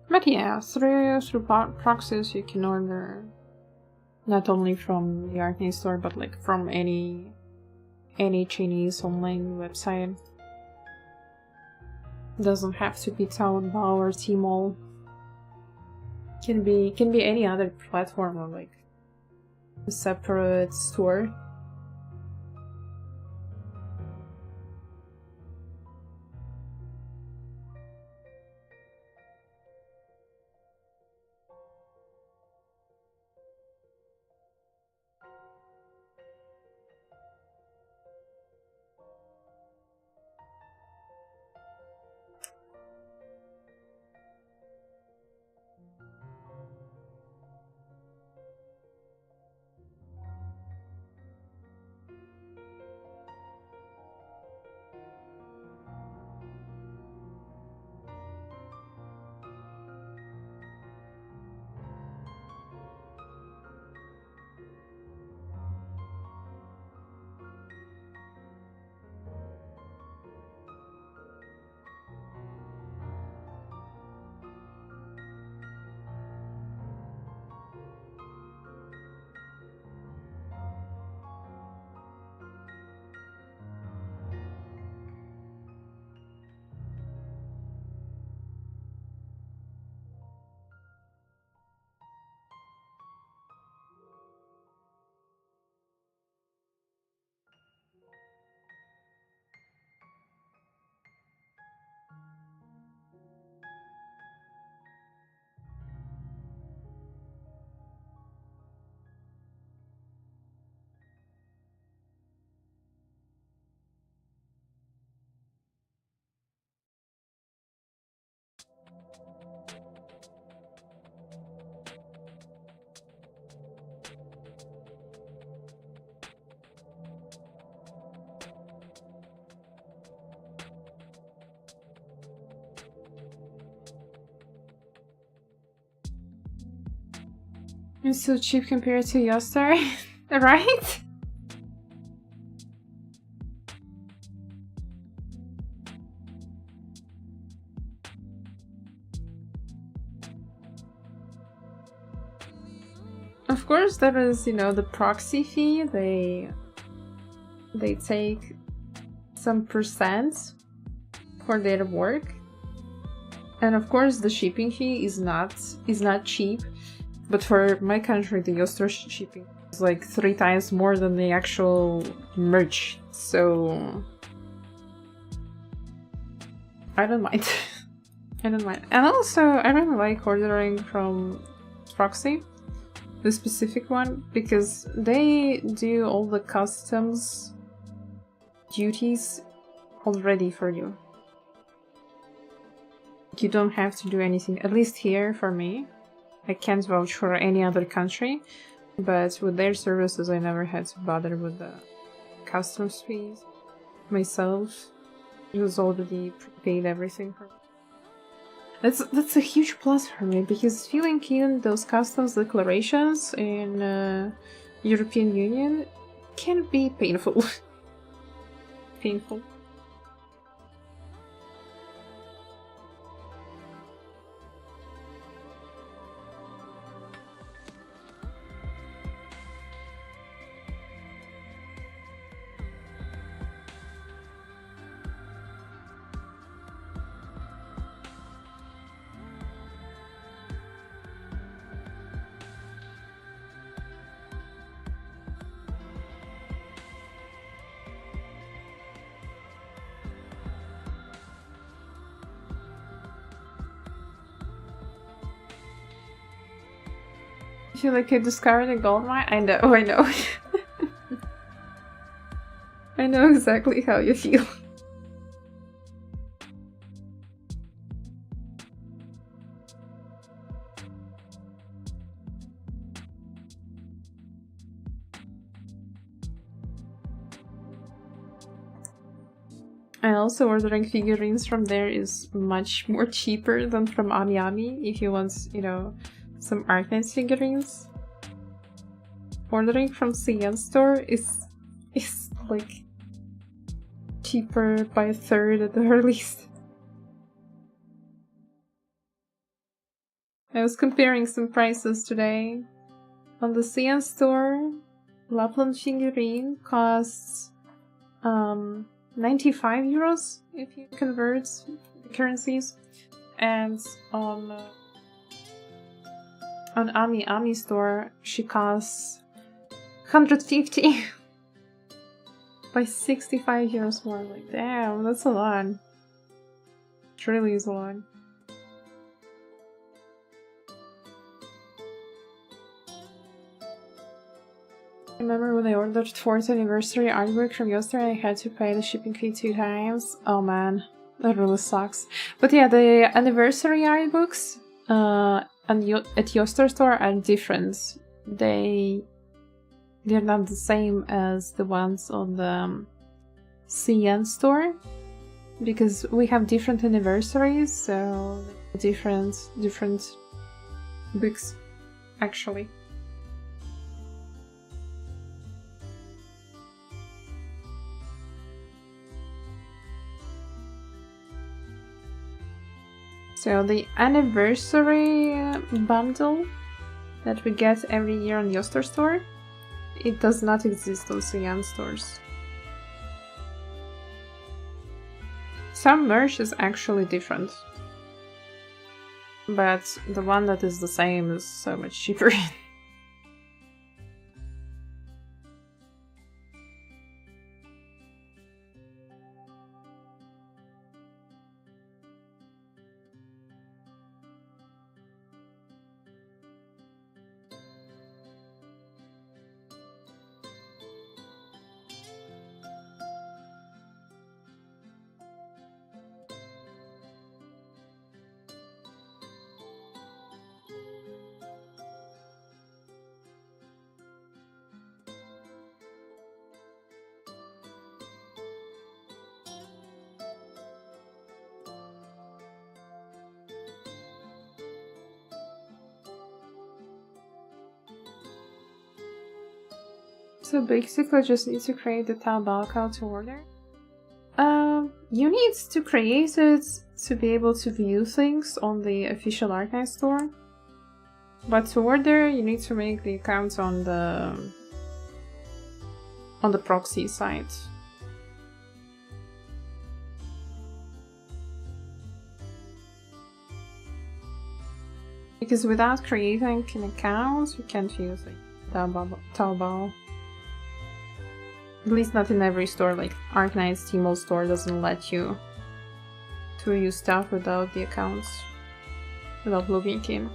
But yeah, through proxies you can order not only from the arcade store, but like from any Chinese online website. Doesn't have to be Taobao or Tmall. Can be any other platform or like a separate store. It's so cheap compared to Yoster, right? Of course, there is, the proxy fee. They take some percent for their work, and of course, the shipping fee is not cheap. But for my country, the Yoster shipping is like 3 times more than the actual merch. So I don't mind. I don't mind. And also, I really like ordering from Proxy, the specific one, because they do all the customs duties already for you. You don't have to do anything, at least here for me. I can't vouch for any other country, but with their services I never had to bother with the customs fees myself. It was already prepaid everything for me. That's a huge plus for me, because filling in those customs declarations in European Union can be painful. Painful. I feel like I discovered a gold mine. I know. I know exactly how you feel. And also ordering figurines from there is much more cheaper than from AmiAmi if you want, some Artnets figurines. Ordering from CN store is like cheaper by a third at the very least. I was comparing some prices today. On the CN store, Lapland figurine costs 95 euros if you convert currencies, and on AmiAmi store she costs 150 by 65 euros more. Like, damn, that's a lot. It really is a lot. I remember when I ordered 4th anniversary artwork from Yoster, I had to pay the shipping fee 2 times. Oh man, that really sucks. But yeah, the anniversary art books at Yoster store are different. They're not the same as the ones on the CN store, because we have different anniversaries, so different books actually. So the anniversary bundle that we get every year on Yoster store, it does not exist on CN stores. Some merch is actually different, but the one that is the same is so much cheaper. So basically just need to create the Taobao account to order. You need to create it to be able to view things on the official Arcane store. But to order, you need to make the account on the proxy site. Because without creating an account, you can't use it. Taobao. At least not in every store, like Arknight's Tmall store doesn't let you to use stuff without the accounts, without logging in.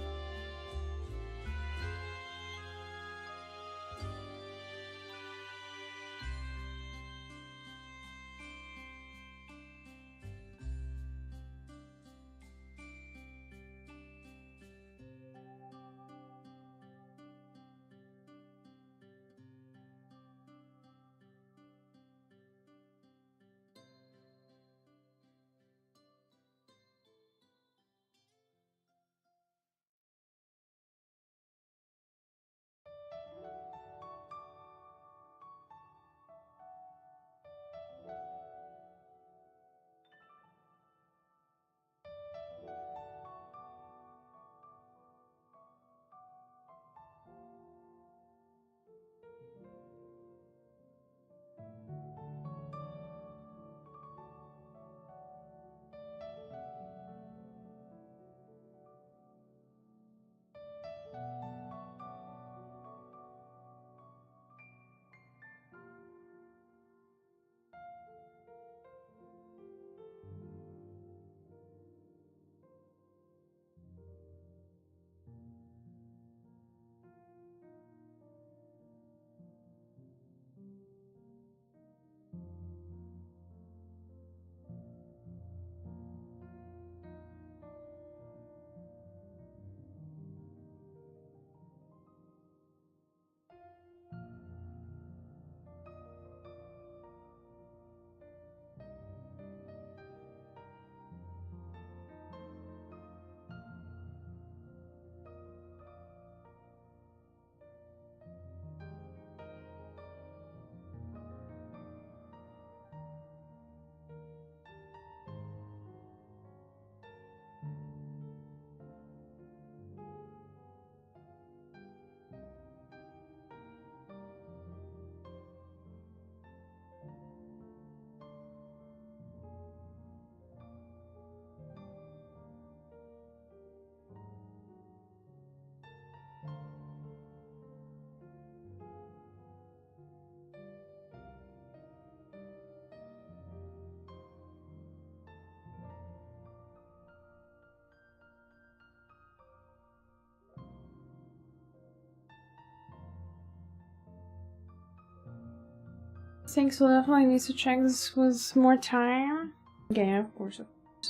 Thanks, we'll definitely need to check this with more time. Yeah, of course.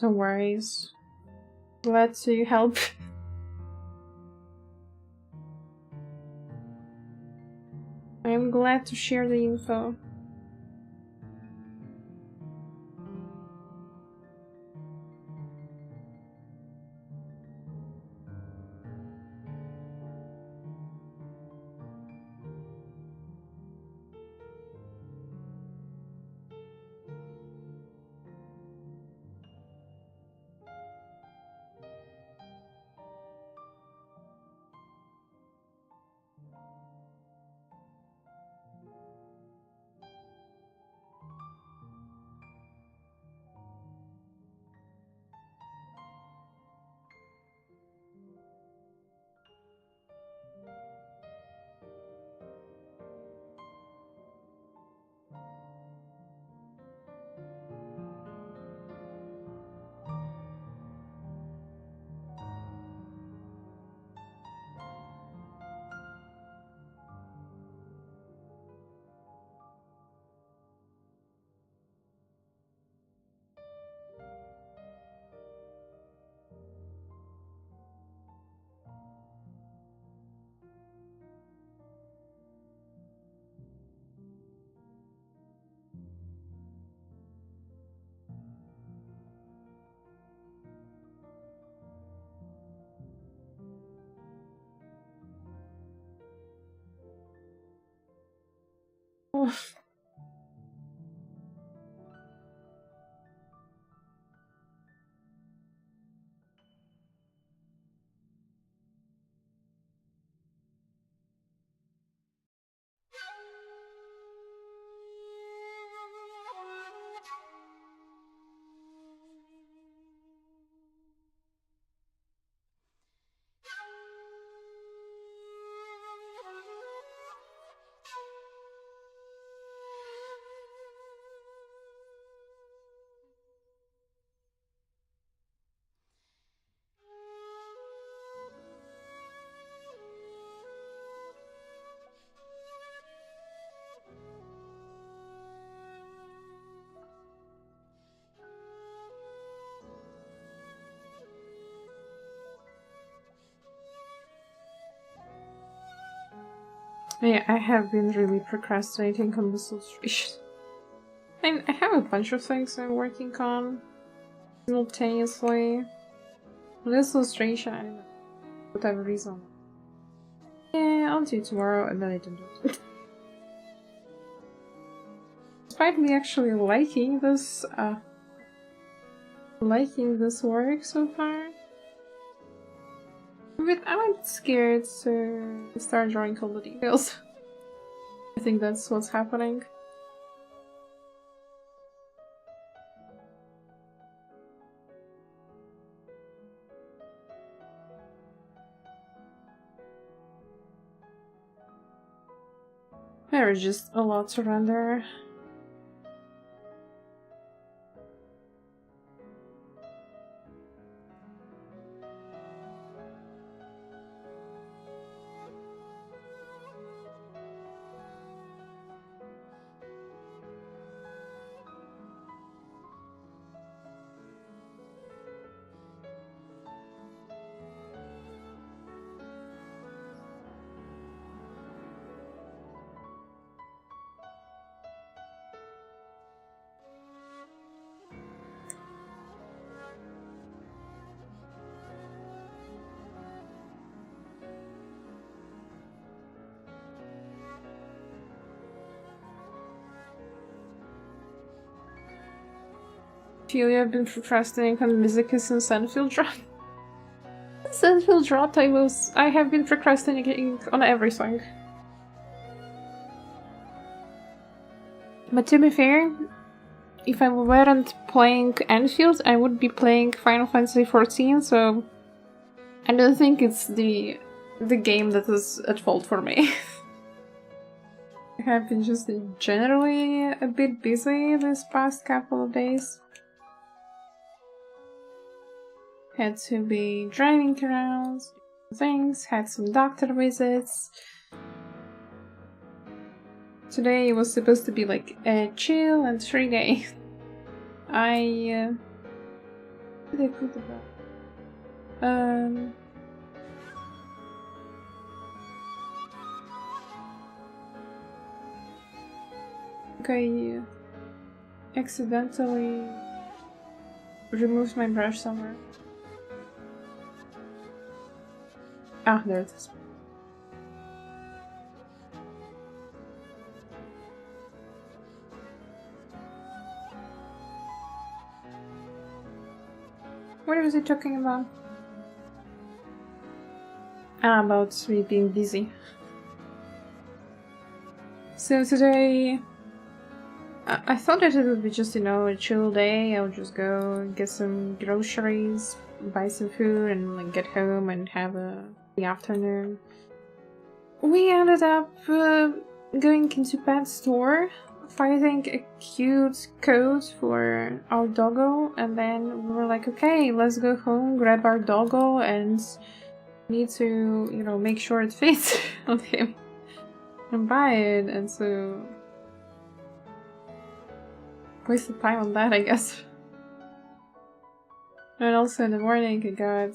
No worries. Glad to help. I'm glad to share the info. Yeah, I have been really procrastinating on this illustration. And I have a bunch of things I'm working on simultaneously. This illustration, I don't know, for whatever reason. Yeah, I'll do it tomorrow, and then I don't do it. Despite me actually liking this work so far. But I'm a bit scared to start drawing all the details. I think that's what's happening. There is just a lot to render. Feel you have been procrastinating on Mizuki since Senfield dropped. Since Senfield dropped, I have been procrastinating on everything. But to be fair, if I weren't playing Enfield, I would be playing Final Fantasy XIV, so I don't think it's the game that is at fault for me. I have been just generally a bit busy this past couple of days. Had to be driving around, things, had some doctor visits. Today was supposed to be like a chill and free day. Where did I put the bag? I accidentally removed my brush somewhere. Ah, there it is. What was he talking about? Ah, about me being busy. So today, I thought that it would be just, a chill day. I would just go get some groceries, buy some food, and like get home and have the afternoon. We ended up going into pet store, finding a cute coat for our doggo, and then we were like, okay, let's go home, grab our doggo, and need to, make sure it fits on him and buy it. And so wasted time on that, I guess. And also in the morning I got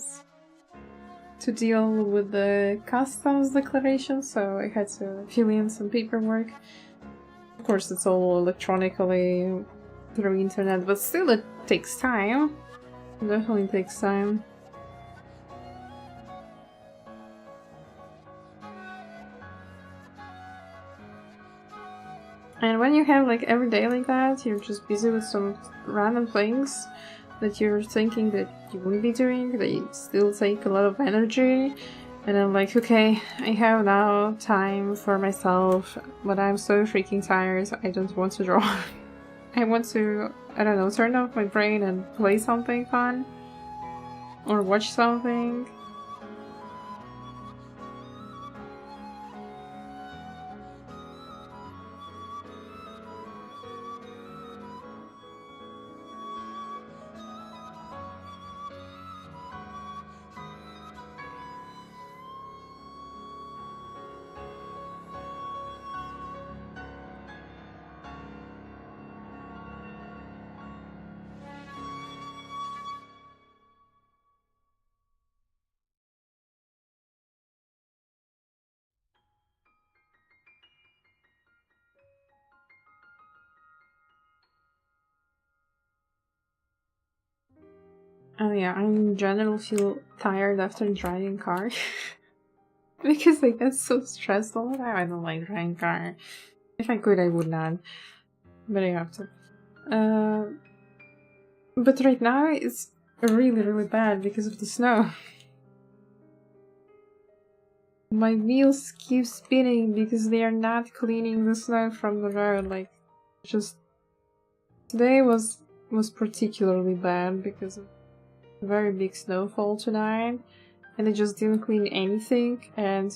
to deal with the customs declaration, so I had to fill in some paperwork. Of course, it's all electronically through internet, but still it takes time. It definitely takes time. And when you have like every day like that, you're just busy with some random things that you're thinking that you wouldn't be doing, they still take a lot of energy. And I'm like, okay, I have now time for myself, but I'm so freaking tired, I don't want to draw. I want to, I don't know, turn off my brain and play something fun. Or watch something. Oh yeah, I in general feel tired after driving car. Because I get so stressed all the time. I don't like driving car. If I could, I would not. But I have to. But right now, it's really, really bad because of the snow. My wheels keep spinning because they are not cleaning the snow from the road. Like, just... Today was particularly bad because of very big snowfall tonight, and they just didn't clean anything. And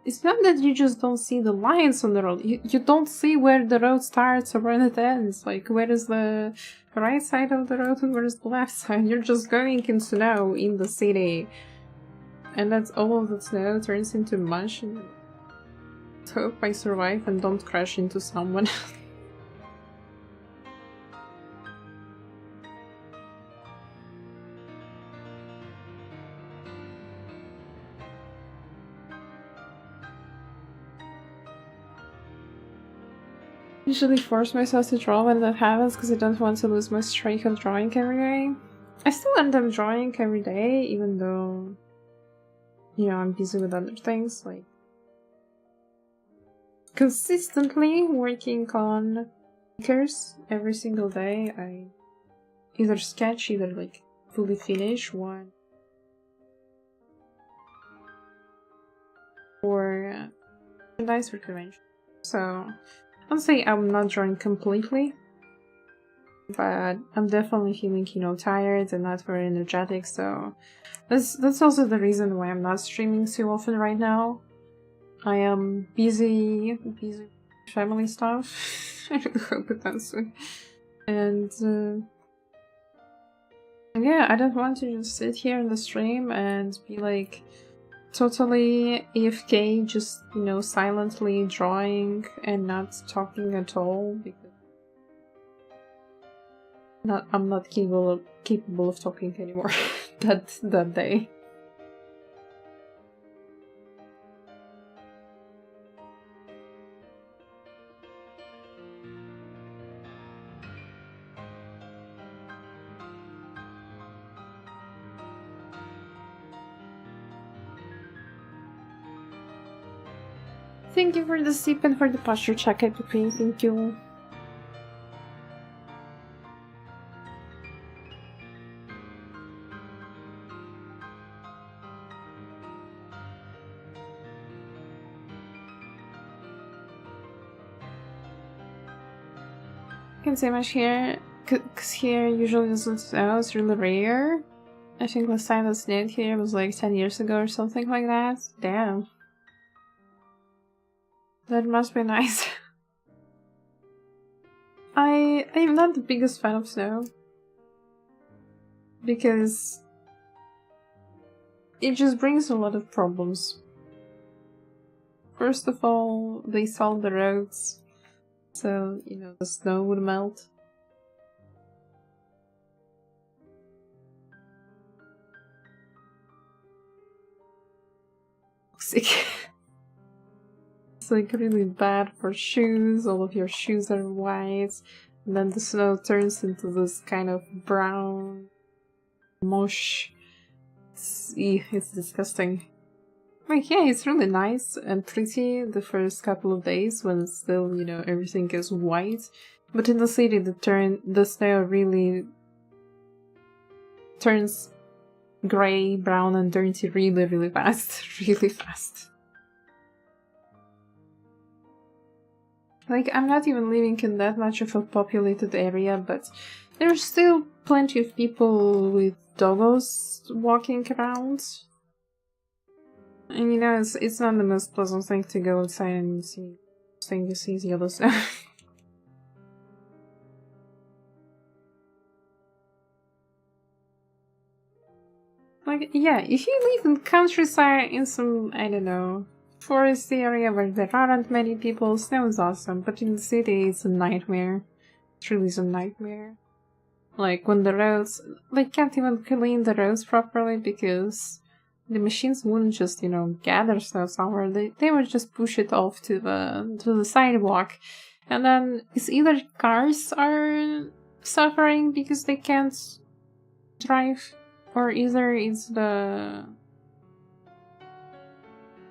it's not that you just don't see the lines on the road, you don't see where the road starts or where it ends. Like, where is the right side of the road and where is the left side? You're just going in snow in the city, and that's all of the snow turns into mush. And I hope I survive and don't crash into someone. Usually force myself to draw when that happens because I don't want to lose my streak of drawing every day. I still end up drawing every day, even though, you know, I'm busy with other things, like consistently working on stickers every single day. I either sketch, either like fully finish one, or merchandise for convention. So I'll say I'm not drawing completely, but I'm definitely feeling, you know, tired and not very energetic, so that's also the reason why I'm not streaming too often right now. I am busy with family stuff. I really hope it ends soon. And yeah, I don't want to just sit here in the stream and be like totally AFK, just, you know, silently drawing and not talking at all, because I'm not capable of talking anymore that day. Thank you for the sip and for the posture check, Epic. Thank you. Can't say much here, because here usually doesn't snow, it's really rare. I think last time that snowed here was like 10 years ago or something like that. Damn. That must be nice. I'm not the biggest fan of snow, because it just brings a lot of problems. First of all, they salt the roads, so, you know, the snow would melt. Toxic. It's like really bad for shoes, all of your shoes are white, and then the snow turns into this kind of brown mush. It's disgusting. Like, yeah, it's really nice and pretty the first couple of days when still, everything is white. But in the city, the snow really turns gray, brown, and dirty really, really fast. Really fast. Like, I'm not even living in that much of a populated area, but there's still plenty of people with doggos walking around. And it's not the most pleasant thing to go outside and see. Thing you see is yellow snow. Like, yeah, if you live in countryside in some, I don't know, forest area where there aren't many people, snow is awesome, but in the city it's a nightmare. It really is a nightmare. Like, when the roads, can't even clean the roads properly because the machines wouldn't just, gather snow somewhere. They would just push it off to the sidewalk. And then it's either cars are suffering because they can't drive, or either it's the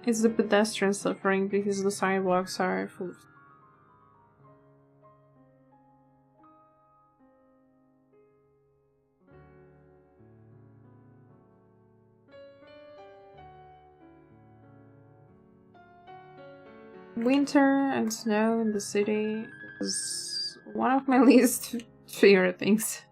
pedestrians suffering because the sidewalks are full. Winter and snow in the city is one of my least favorite things.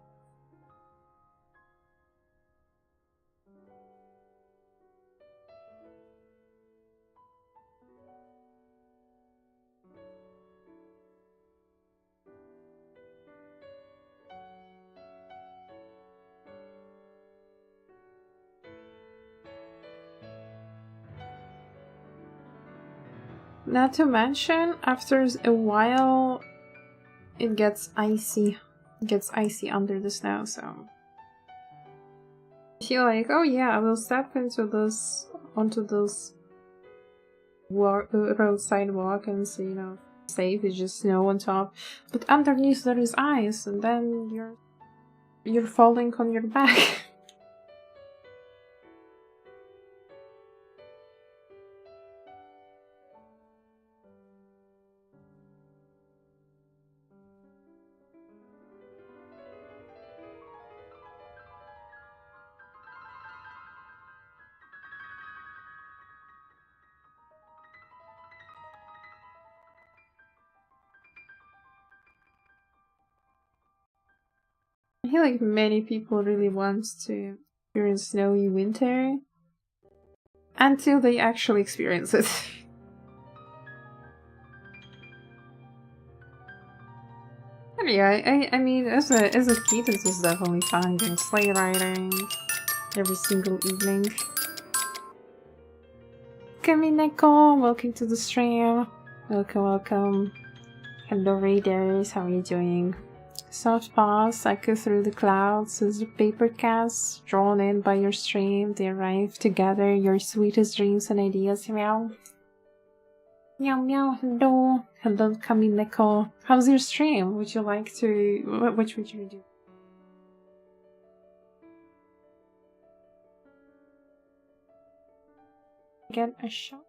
Not to mention, after a while, it gets icy. It gets icy under the snow, so I feel like, oh yeah, I will step onto this roadside walk and see, safe. It's just snow on top, but underneath there is ice, and then you're falling on your back. I feel like many people really want to experience snowy winter until they actually experience it. Yeah, I mean, as a kid, it was definitely fun going sleigh riding every single evening. Neko, welcome to the stream. Welcome. Hello, Raiders, how are you doing? Soft paws echo through the clouds as the paper casts drawn in by your stream. They arrive together, your sweetest dreams and ideas. Meow. Meow meow, hello. Hello, Neko. How's your stream? Would you like to... Which would you do? Get a shot?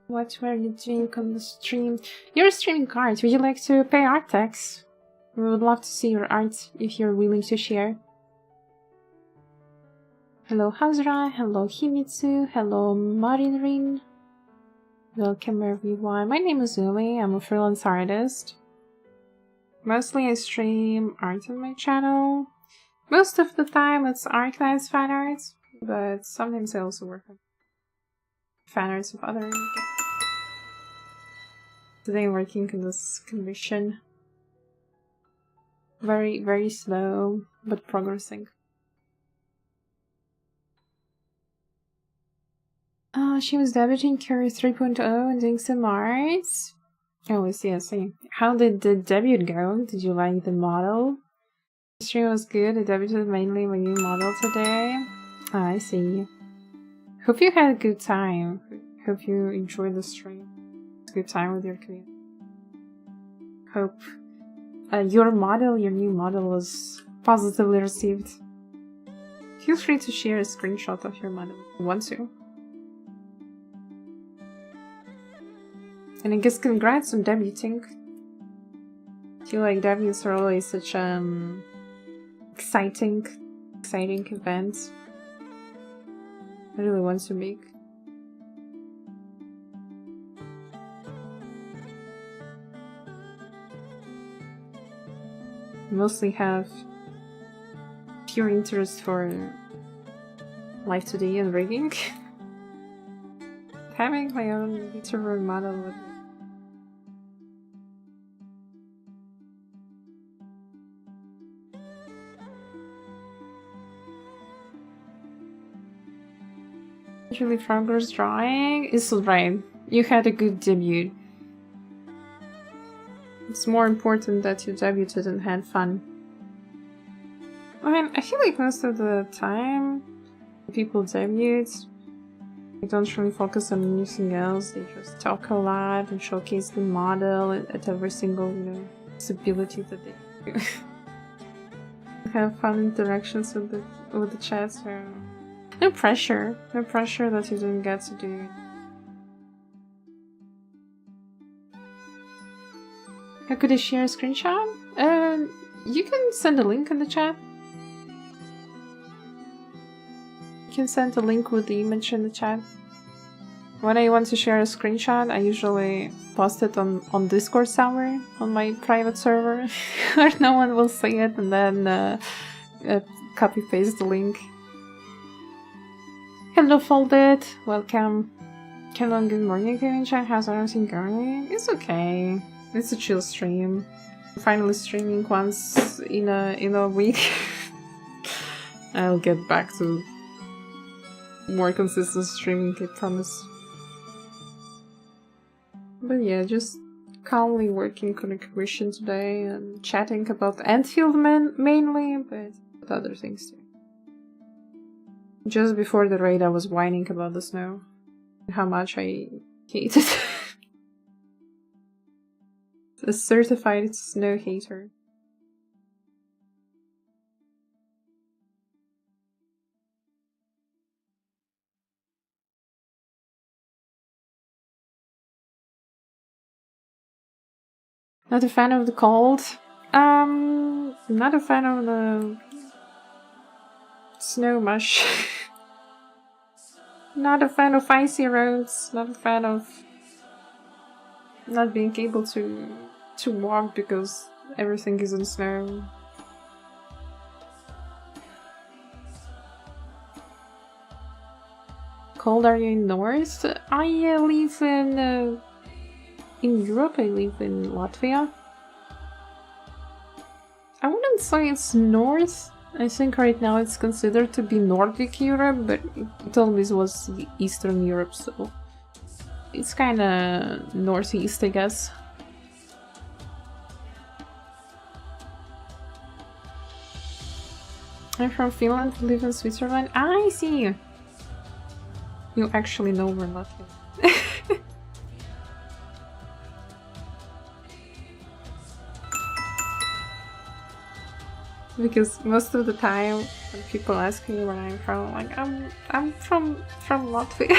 What were you doing on the stream? You're streaming cards. Would you like to pay art tax? We would love to see your art if you're willing to share. Hello Hazra, hello Himitsu, hello Marinrin. Welcome everyone. My name is Umi, I'm a freelance artist. Mostly I stream art on my channel. Most of the time it's art-class fan art, but sometimes I also work on fan arts of other. Today I'm working on this commission. Very, very slow, but progressing. She was debuting Cure 3.0 and doing some arts. Oh, I see. How did the debut go? Did you like the model? The stream was good. I debuted mainly my new model today. I see. Hope you had a good time. Hope you enjoyed the stream. It's a good time with your community. Hope your new model was positively received. Feel free to share a screenshot of your model if you want to. And I guess congrats on debuting. I feel like debuts are always such exciting events. I really want to make. I mostly have pure interest for live today and rigging. Having my own server model would actually progress drawing is right. You had a good debut. It's more important that you debuted and had fun. I mean, I feel like most of the time people debut, they don't really focus on anything else. They just talk a lot and showcase the model at every single, possibility that they do. Have fun interactions with the chat, so no pressure that you didn't get to do. How could I share a screenshot? You can send a link in the chat. You can send a link with the image in the chat. When I want to share a screenshot, I usually post it on Discord somewhere, on my private server, where no one will see it, and then copy-paste the link. Hello, Folded! Welcome. Hello, good morning, Chat. How's everything going? It's okay. It's a chill stream. I'm finally streaming once in a week. I'll get back to more consistent streaming, I promise. But yeah, just calmly working on a commission today and chatting about Enfield mainly, but other things too. Just before the raid I was whining about the snow. How much I hate it. A certified snow hater. Not a fan of the cold. Not a fan of the snow mush. Not a fan of icy roads. Not a fan of not being able to walk because everything is in snow. Cold are you in North? I live in Europe. I live in Latvia. I wouldn't say it's North. I think right now it's considered to be Nordic Europe, but it always was Eastern Europe, so it's kinda northeast, I guess. I'm from Finland, live in Switzerland. I see you. You actually know we're Latvia. Because most of the time when people ask me where I'm from, like I'm from Latvia.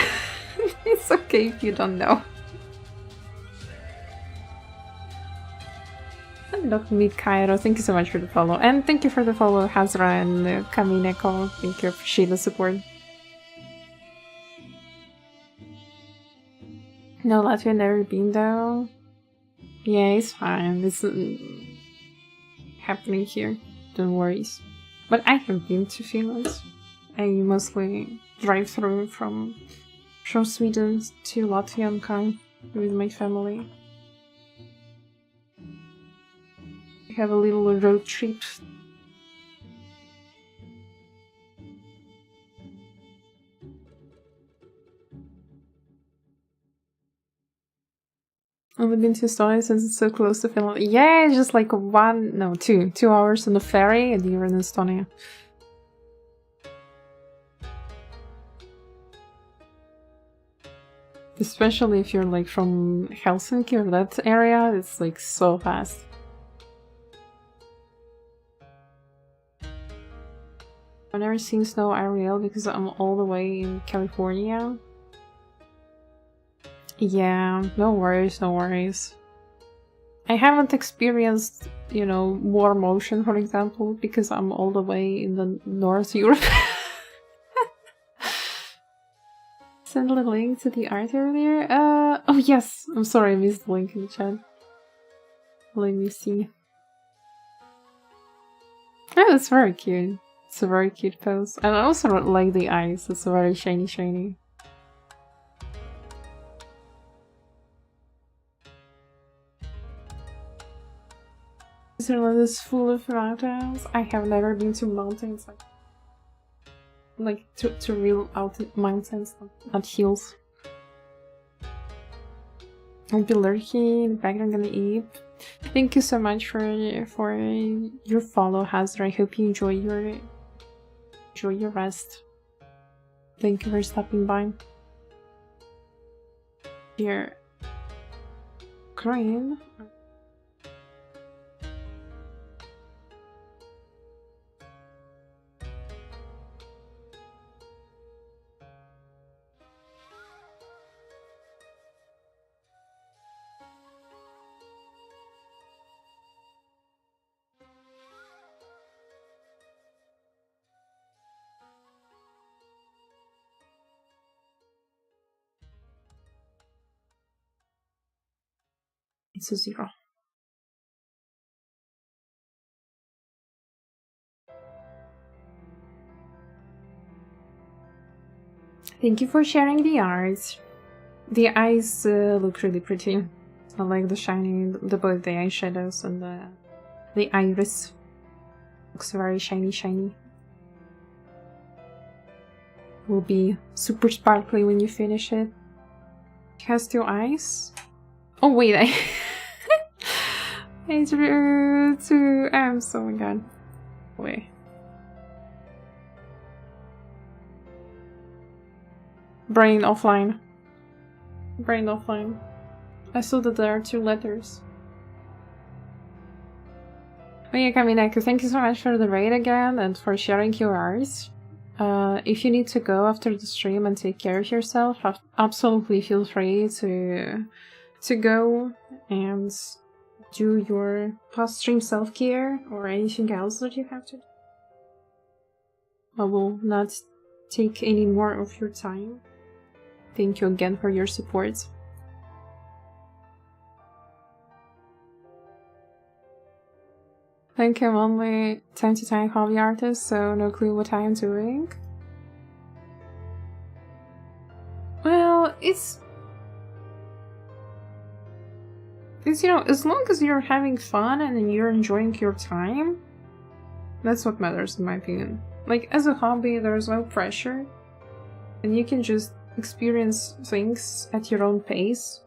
It's okay if you don't know. Hello, Meet Cairo. Thank you so much for the follow. And thank you for the follow, Hazra and Kamineko. Thank you, appreciate the support. No, Latvia never been though. Yeah, it's fine. It's happening here. Don't worry. But I have been to Finland. I mostly drive through from Sweden to Latvia and come with my family. We have a little road trip. Only been to Estonia since it's so close to Finland. Yeah, it's just like 2 hours on the ferry and you're in Estonia. Especially if you're like from Helsinki or that area, it's like so fast. I've never seen snow IRL because I'm all the way in California. Yeah, no worries, no worries. I haven't experienced, you know, warm ocean, for example, because I'm all the way in the North Europe. Send a link to the art earlier. Oh yes, I'm sorry, I missed the link in the chat. Let me see. Oh, that's very cute. It's a very cute pose. And I also like the eyes, it's very shiny shiny. Switzerland is full of mountains. I have never been to mountains like to real mountains, not hills. I'll be lurking in the background, gonna eat. Thank you so much for your follow, Hazra. I hope you enjoy your rest. Thank you for stopping by. Dear Green. It's a 0. Thank you for sharing the art. The eyes look really pretty. I like the shiny, both the eyeshadows and the iris. Looks very shiny, shiny. Will be super sparkly when you finish it. It has 2 eyes. Oh wait, I drew 2 M's. Oh my god. Wait. Brain offline. Brain offline. I saw that there are 2 letters. Oh yeah, Kamineko, thank you so much for the raid again and for sharing your art. If you need to go after the stream and take care of yourself, absolutely feel free to go and do your post-stream self-care or anything else that you have to do. I will not take any more of your time. Thank you again for your support. I think I'm only time to time hobby artist, so no clue what I am doing. Well, it's you know, as long as you're having fun and you're enjoying your time, that's what matters in my opinion. Like, as a hobby, there's no pressure, and you can just experience things at your own pace.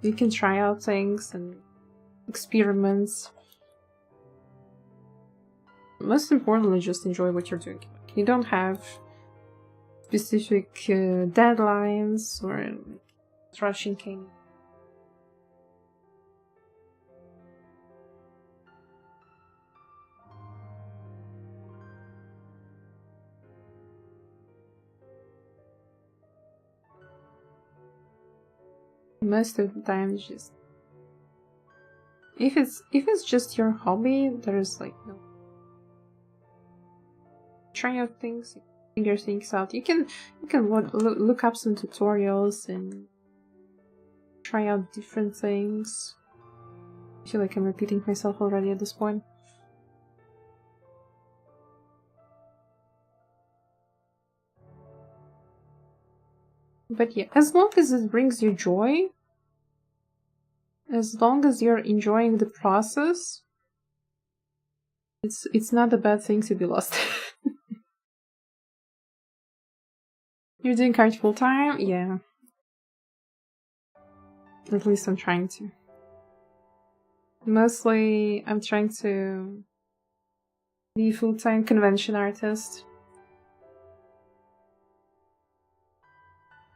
You can try out things and experiments. Most importantly, just enjoy what you're doing. You don't have specific deadlines or rushing things. Most of the time, it's just if it's just your hobby, there's like no try out things, figure things out. You can look up some tutorials and try out different things. I feel like I'm repeating myself already at this point. But yeah, as long as it brings you joy, as long as you're enjoying the process, it's not a bad thing to be lost. You're doing art full time? Yeah. At least I'm trying to. Mostly, I'm trying to be a full-time convention artist.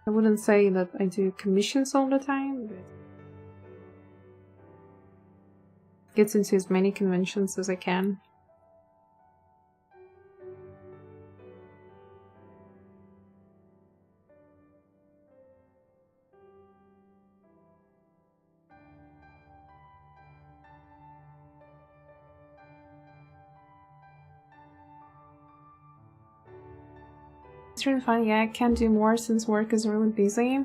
I wouldn't say that I do commissions all the time, but get into as many conventions as I can. it's really funny. Yeah, I can't do more since work is really busy.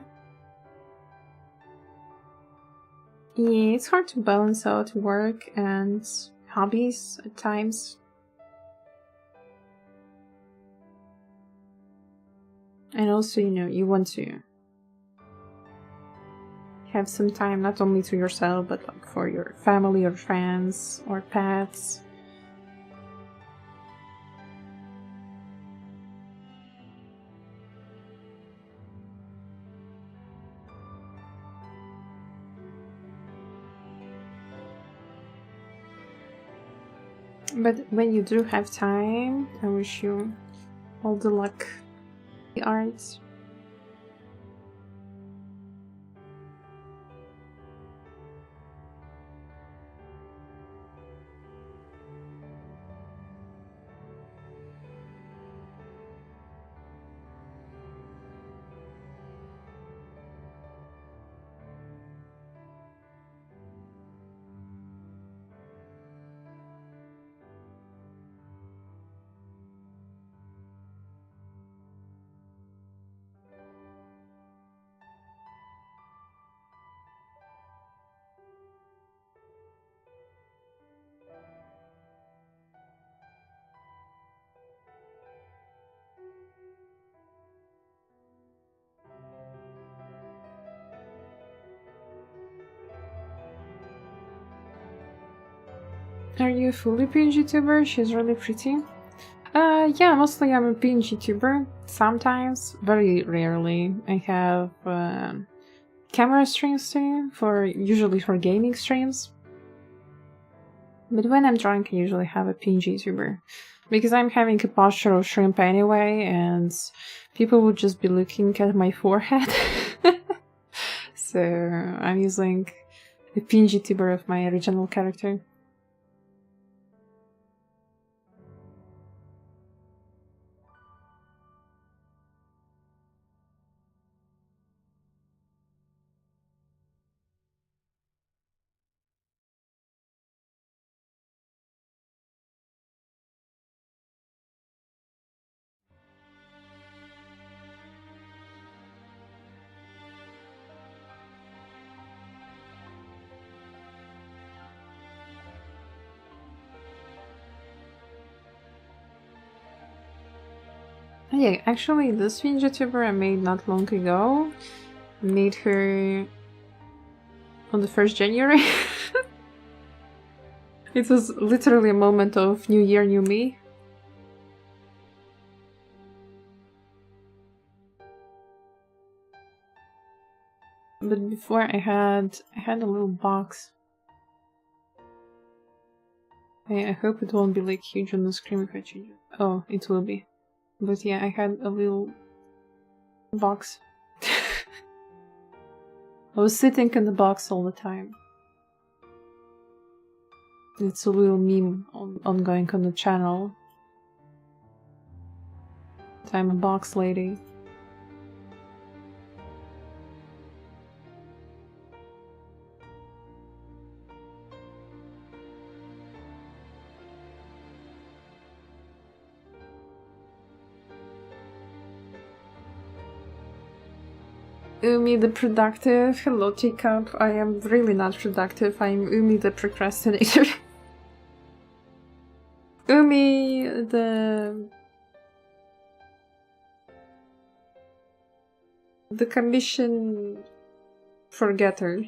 Yeah, it's hard to balance out work and hobbies at times. And also, you want to have some time not only to yourself, but like for your family or friends or pets. But when you do have time, I wish you all the luck. The arts. Are you a fully PNG tuber? She's really pretty. Yeah, mostly I'm a PNG tuber. Sometimes, very rarely, I have camera streams too, usually for gaming streams. But when I'm drunk, I usually have a PNG tuber. Because I'm having a posture of shrimp anyway, and people would just be looking at my forehead. So I'm using a PNG tuber of my original character. Yeah, actually, this PNG tuber I made not long ago. Made her on the 1st January. It was literally a moment of New Year, New Me. But before I had a little box. I hope it won't be like huge on the screen if I change it. Oh, it will be. But yeah, I had a little box. I was sitting in the box all the time. It's a little meme ongoing on the channel. I'm a box lady. Umi the productive. Hello, Teacup. I am really not productive. I'm Umi the procrastinator. Umi the commission forgetter.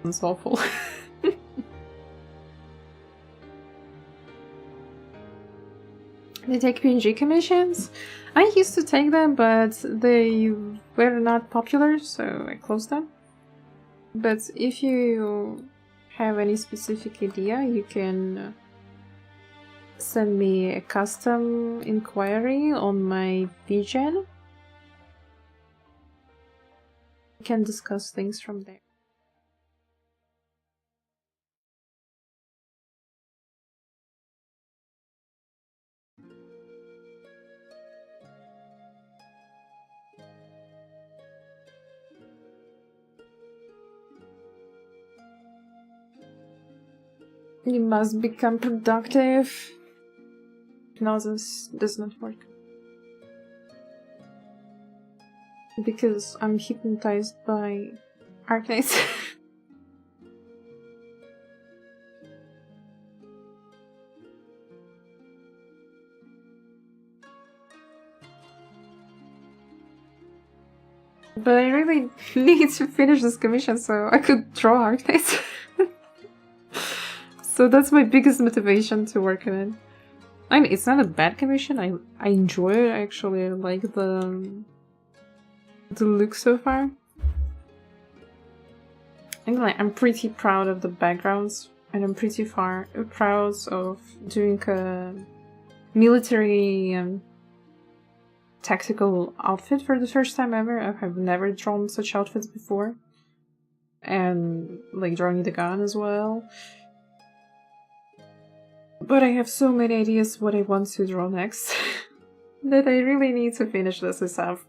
It's awful. They take PNG commissions? I used to take them, but they were not popular, so I closed them. But if you have any specific idea, you can send me a custom inquiry on my VGen. We can discuss things from there. You must become productive. No, this does not work. Because I'm hypnotized by Arknights. But I really need to finish this commission so I could draw Arknights. So that's my biggest motivation to work on it. I mean, it's not a bad commission. I enjoy it. I actually like the look so far. I think like I'm pretty proud of the backgrounds, and I'm pretty proud of doing a military tactical outfit for the first time ever. I have never drawn such outfits before, and like drawing the gun as well. But I have so many ideas what I want to draw next that I really need to finish this ASAP.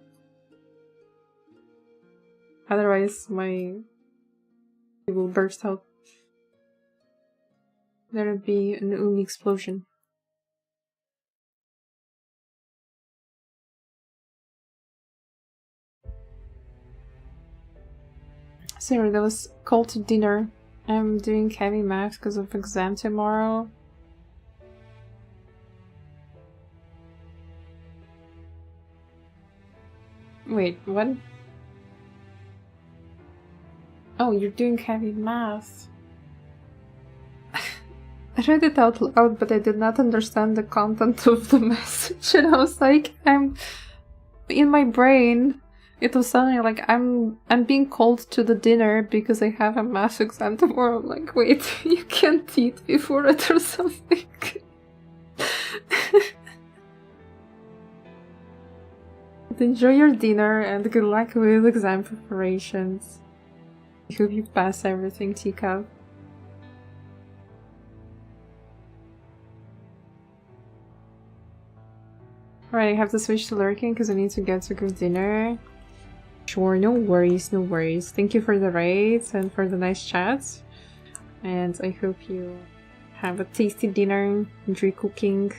Otherwise, it will burst out. There'll be an Umi explosion. Sorry, that was call to dinner. I'm doing heavy math because of exam tomorrow. Wait, what? Oh, you're doing heavy math. I read it out loud, but I did not understand the content of the message, and I was like, in my brain, it was something like I'm being called to the dinner because I have a math exam tomorrow. I'm like, wait, you can't eat before it or something. Enjoy your dinner and good luck with exam preparations. I hope you pass everything, Teacup. Alright, I have to switch to lurking because I need to get to good dinner. Sure, no worries, no worries. Thank you for the raids and for the nice chats. And I hope you have a tasty dinner, enjoy cooking.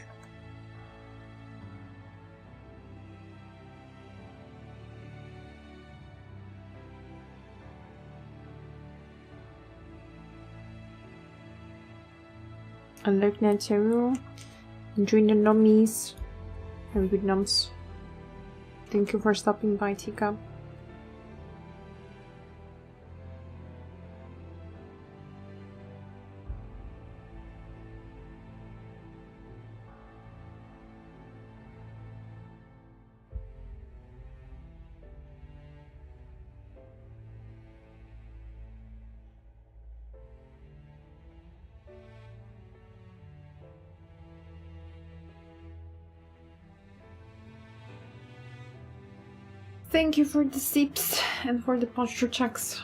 And Lieutenant Teru, enjoy the nummies. Have good nums. Thank you for stopping by, Tika. Thank you for the sips and for the posture checks.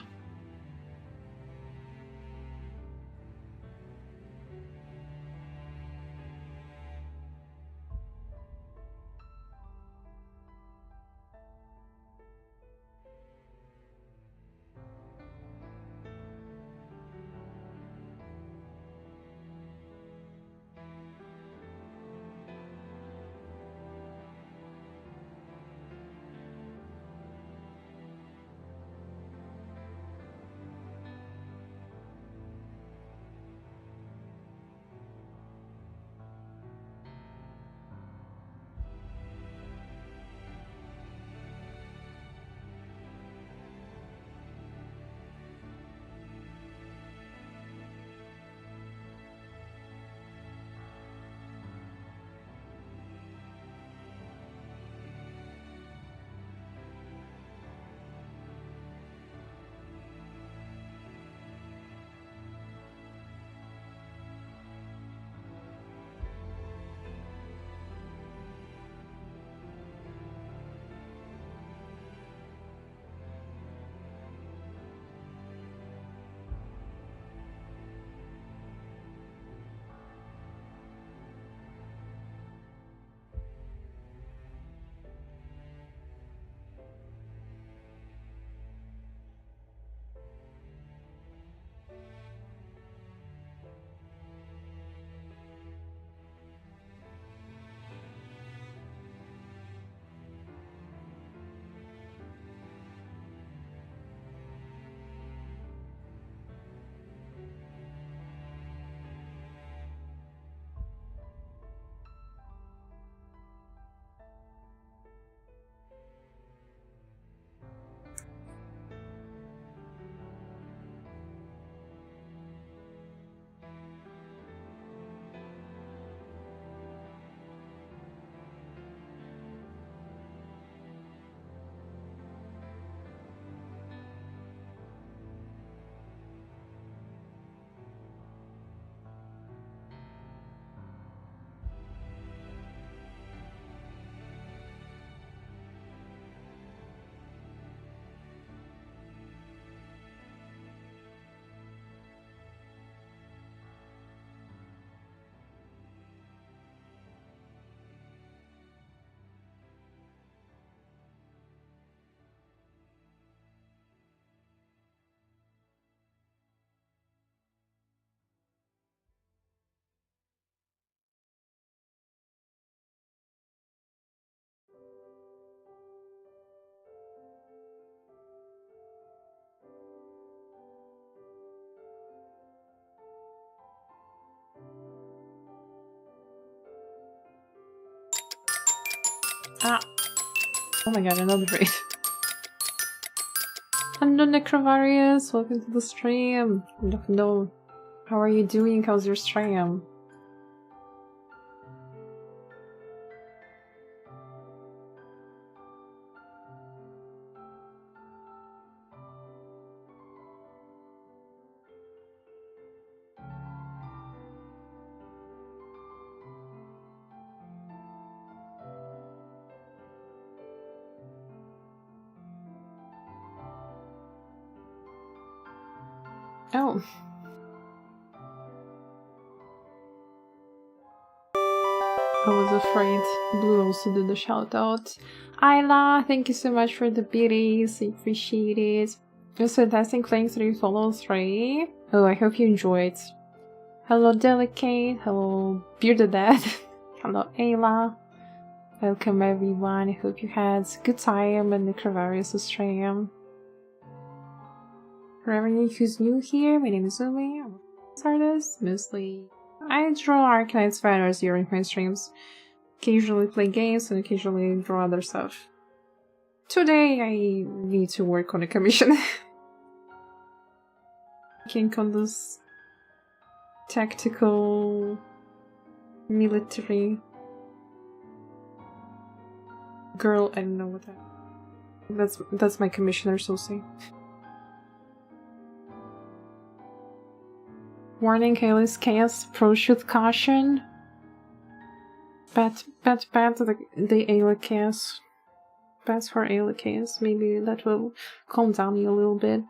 Ah! Oh my god, another raid. Hello Necrovarius, welcome to the stream. No, how are you doing? How's your stream? Oh. I was afraid. Blue also did the shout out. Ayla, thank you so much for the beauties. I appreciate it. Just fantastic playing 3 follow 3. Oh, I hope you enjoyed. Hello Delicate. Hello Bearded Dad. Hello Ayla. Welcome everyone. I hope you had a good time in the Necrovarius stream. For everyone who's new here, my name is Umi. I'm an artist, mostly. I draw Arcanite banners during my streams. Occasionally play games and occasionally draw other stuff. Today I need to work on a commission. Working on this tactical military girl. I don't know what that's my commissioner, so say. Warning, Kayla's chaos. Approach with caution. Bad, the Ayla chaos. Bad for Ayla chaos. Maybe that will calm down you a little bit.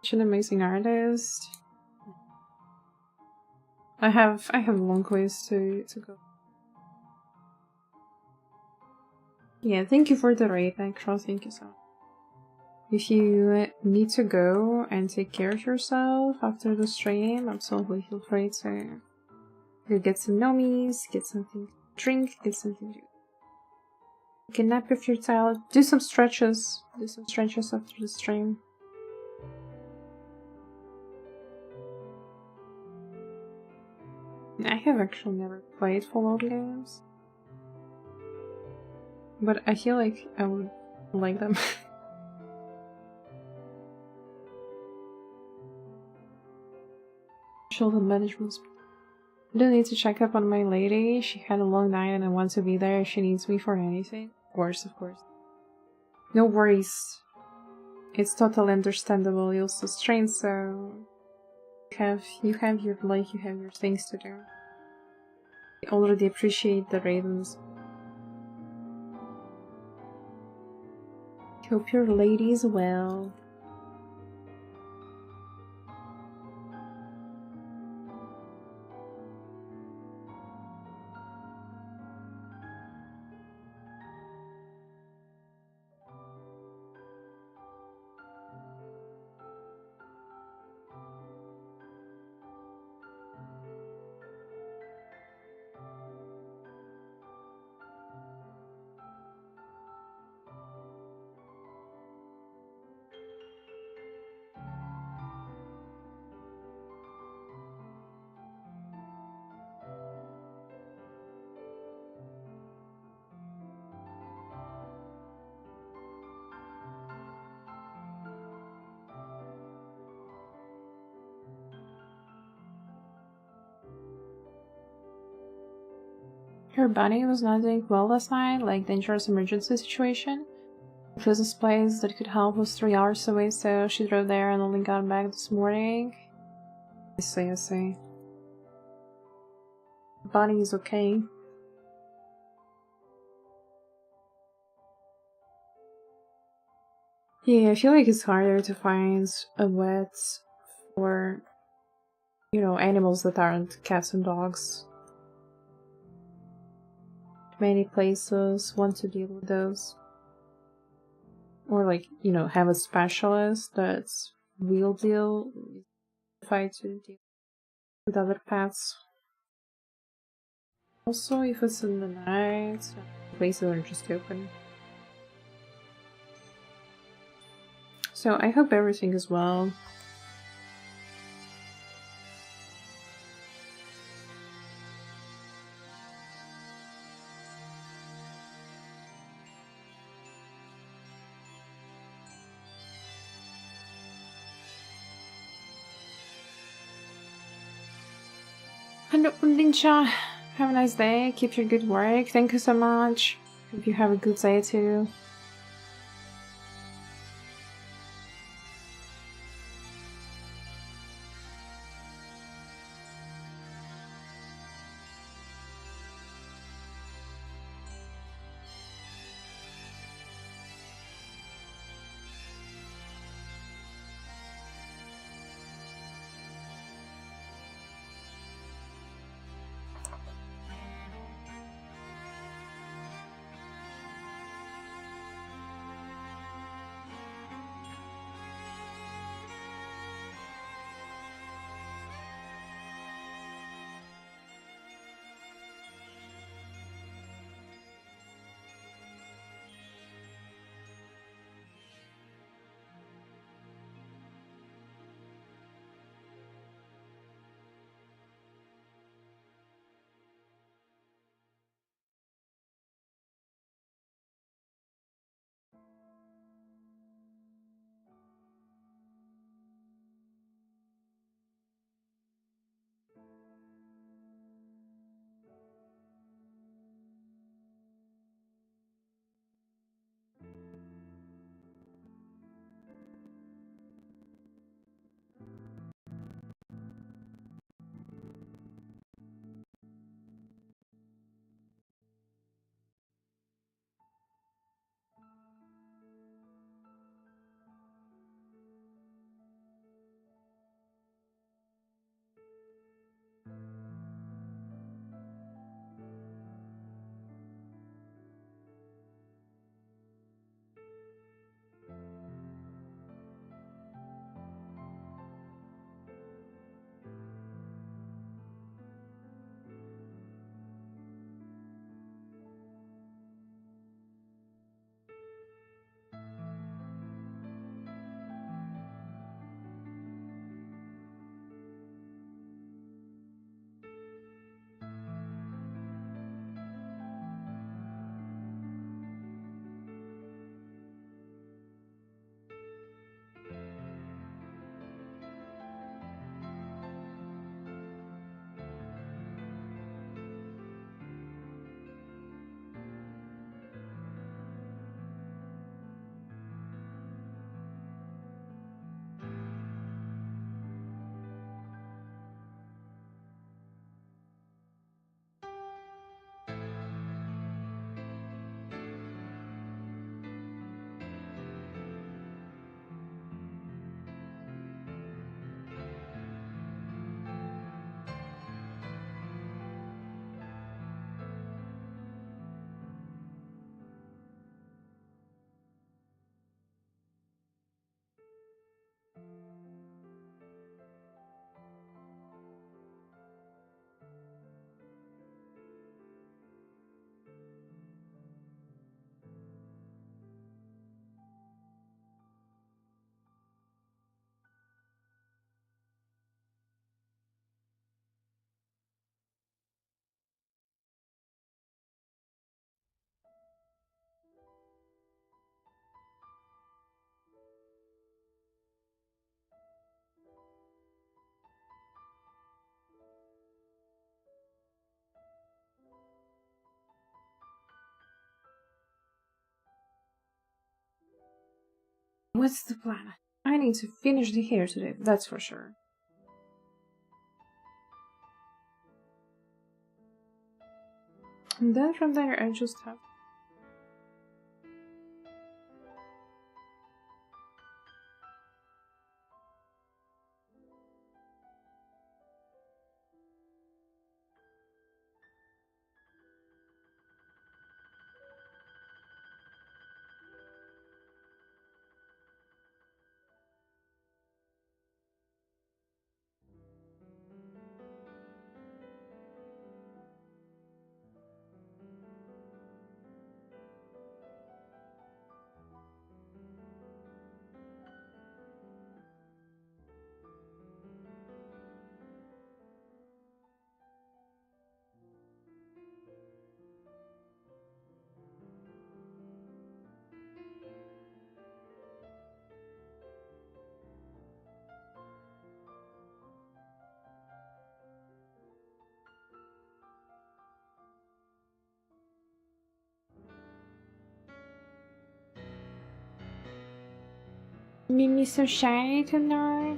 Such an amazing artist. I have a long ways to go. Yeah, thank you for the raid, Necro. Thank you so much. If you need to go and take care of yourself after the stream, absolutely feel free to get some nummies, get something to drink, get something to take a nap if you're tired, do some stretches after the stream. I have actually never played Fallout games, but I feel like I would like them. Shoulder management. I do need to check up on my lady. She had a long night and I want to be there if she needs me for anything. Of course. No worries. It's totally understandable. You're so strained, so you have your life, you have your things to do. I already appreciate the ravens. Hope your lady's well. Her bunny was not doing well last night, like dangerous emergency situation. The closest place that could help was 3 hours away, so she drove there and only got back this morning. I see. Bunny is okay. Yeah, I feel like it's harder to find a vet for, animals that aren't cats and dogs. Many places want to deal with those. Or have a specialist that's real deal qualified to deal with other pets. Also, if it's in the night, places are just open. So I hope everything is well. And Ninja, have a nice day. Keep your good work. Thank you so much. Hope you have a good day too. What's the plan? I need to finish the hair today, that's for sure. And then from there I just have Mimi so shiny tonight.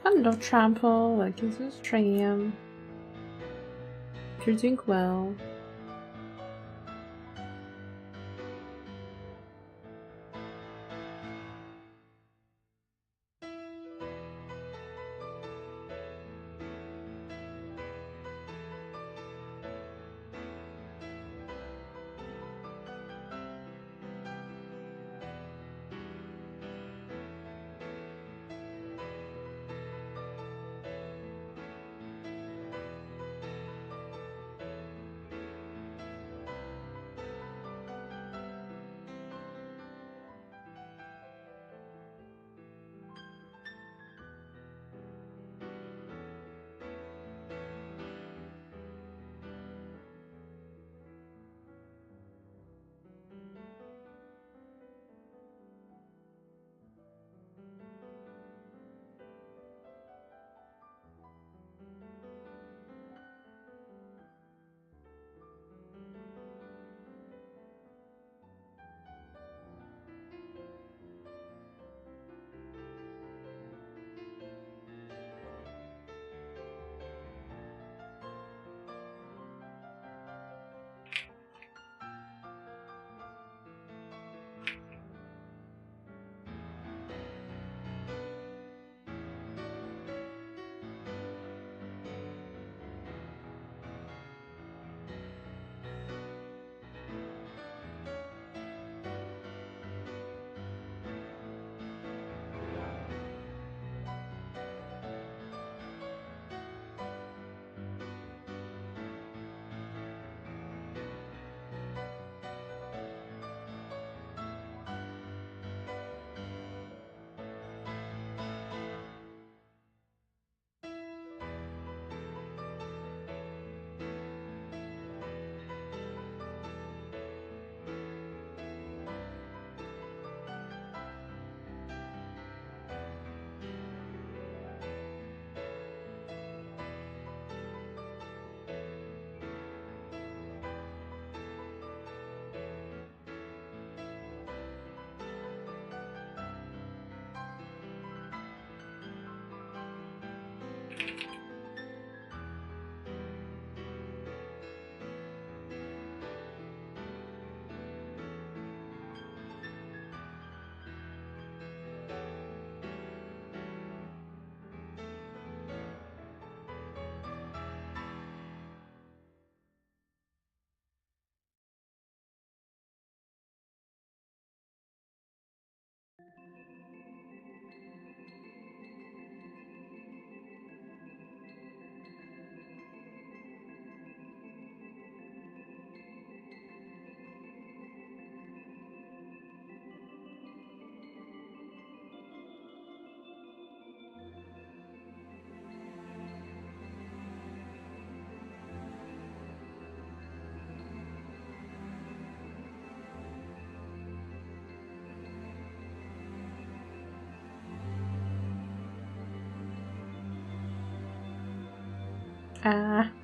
Hello, Trample. Welcome to the stream. If you're doing well.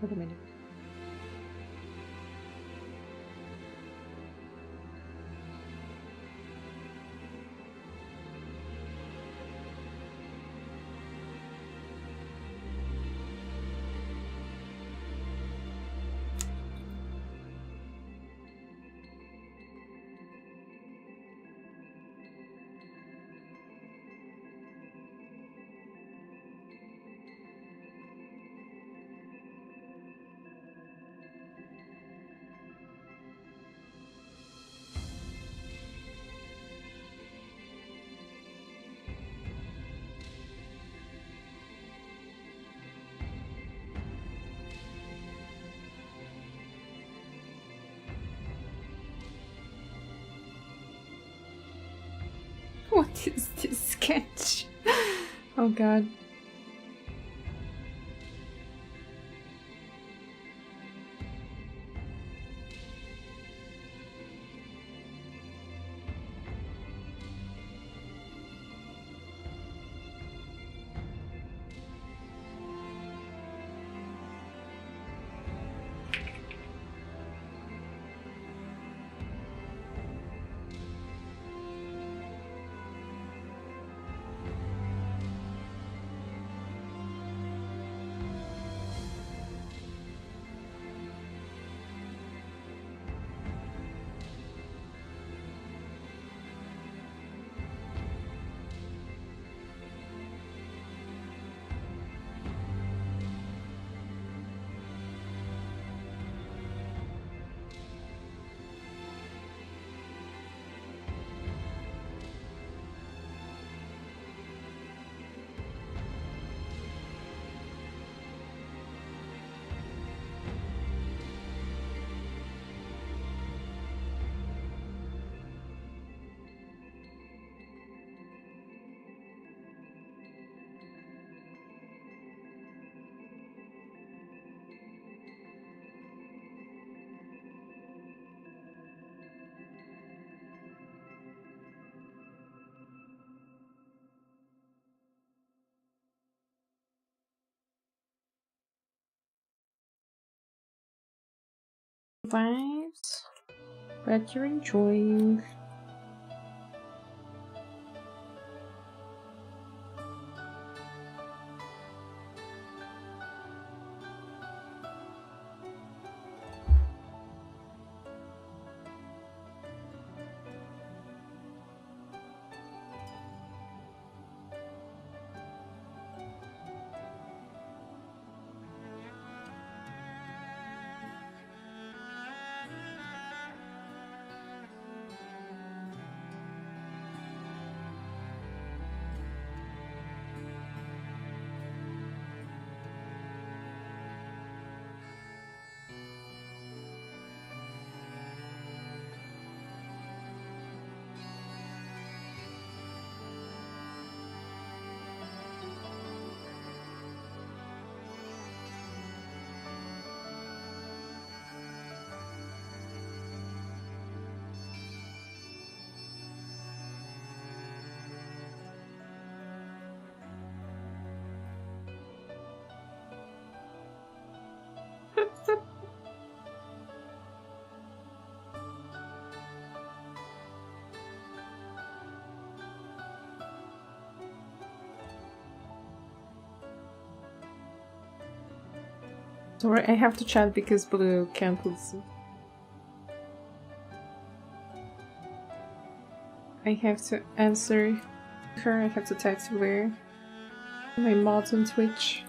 Wait a minute. What is this sketch? Oh god. vibes, but you're enjoying. Sorry, I have to chat because Blue can't listen. I have to answer her, I have to text Blue. My mods on Twitch.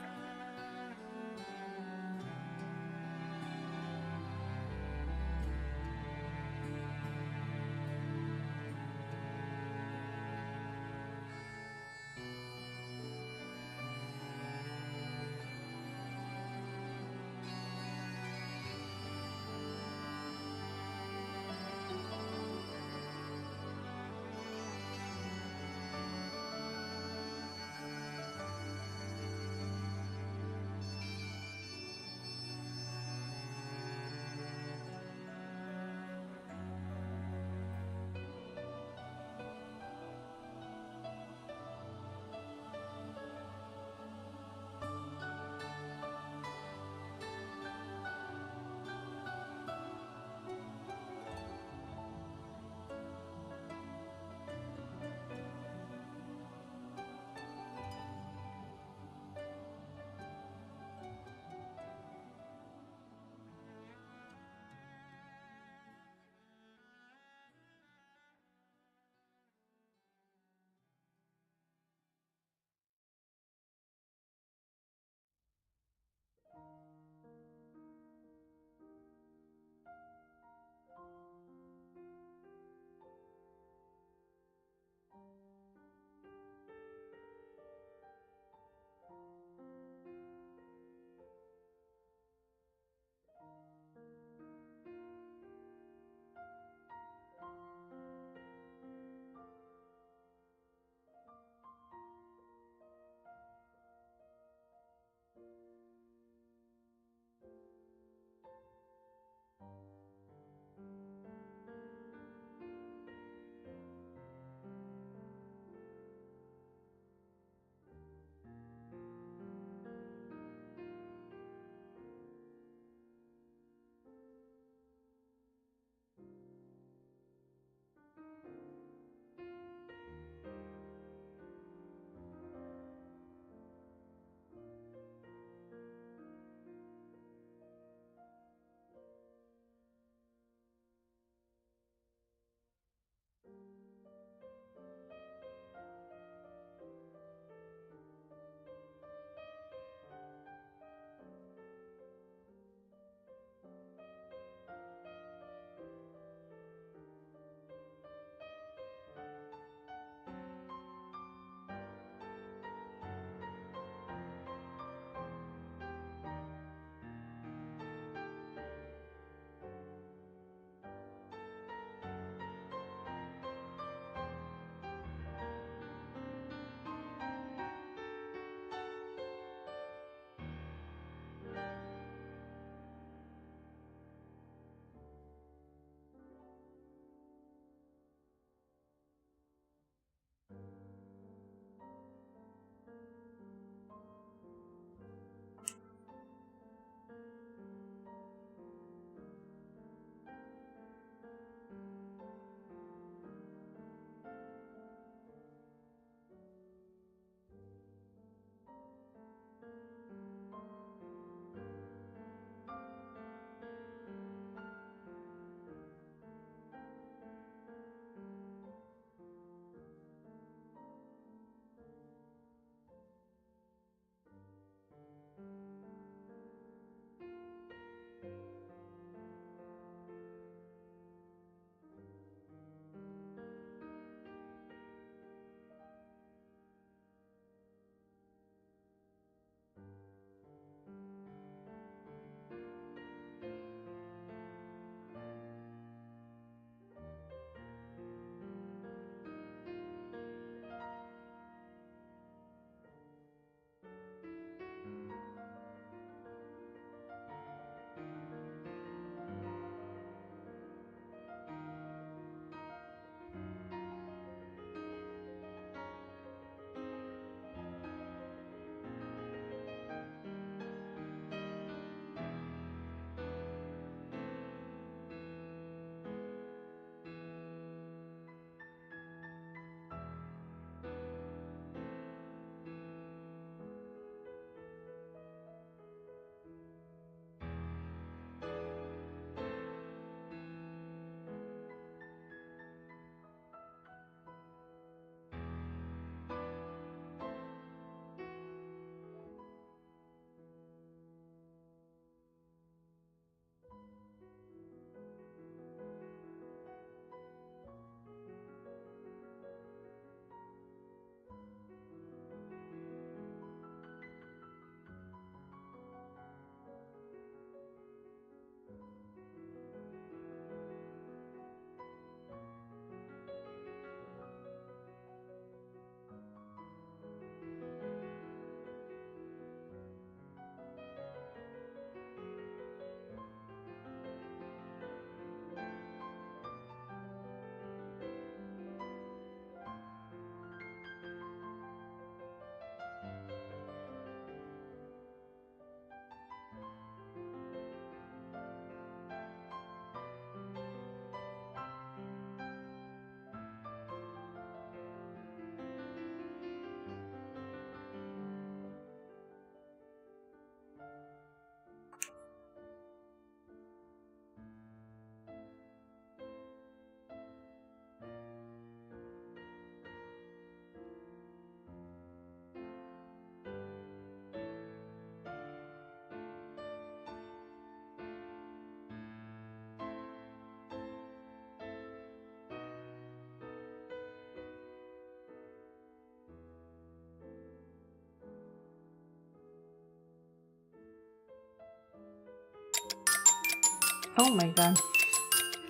Oh my god.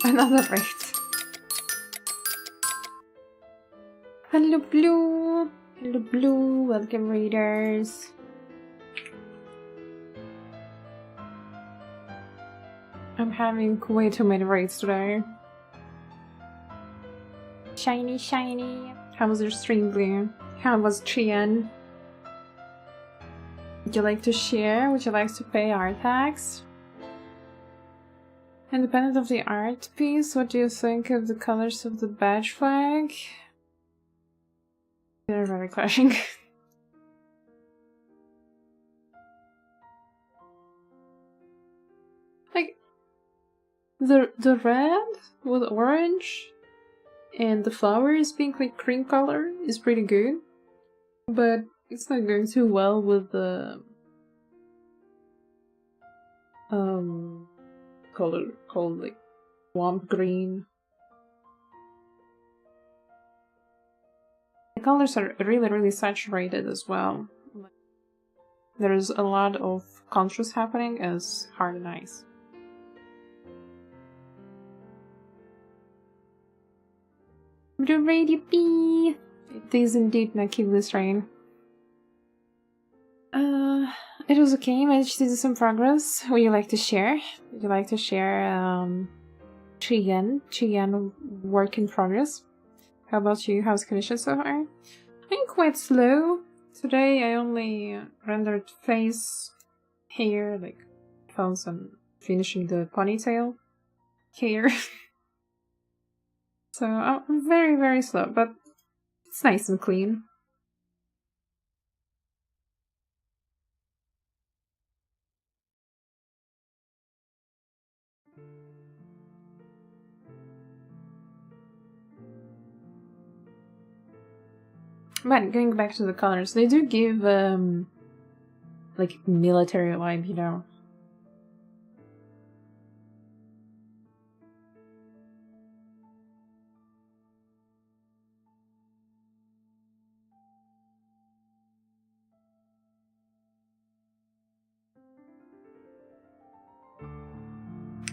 Another raid. Hello, Blue. Hello, Blue. Welcome, raiders. I'm having way too many raids today. Shiny, shiny. How was your stream, Blue? How was Trian? Would you like to share? Would you like to pay art tax? Independent of the art piece, what do you think of the colors of the badge flag? They're very clashing. Like, the red with orange and the flowers being like cream color is pretty good, but it's not going too well with the color called like swamp green. The colors are really saturated as well. There's a lot of contrast happening as hard and ice. The radio bee. It is indeed Nakilis rain. It was okay. Managed to do some progress. Would you like to share? Would you like to share Chien work in progress? How about you? How's conditions so far? I'm quite slow. Today I only rendered face, hair, like phones and finishing the ponytail hair. So I'm very slow, but it's nice and clean. But going back to the colors, they do give like military vibe, you know.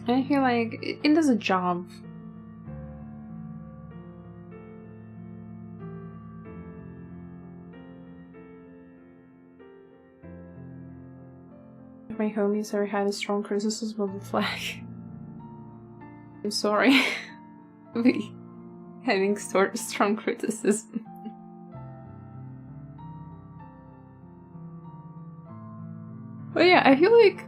I feel like it does a job. My homies ever had a strong criticism of the flag. I'm sorry. We having strong criticism. But yeah, I feel like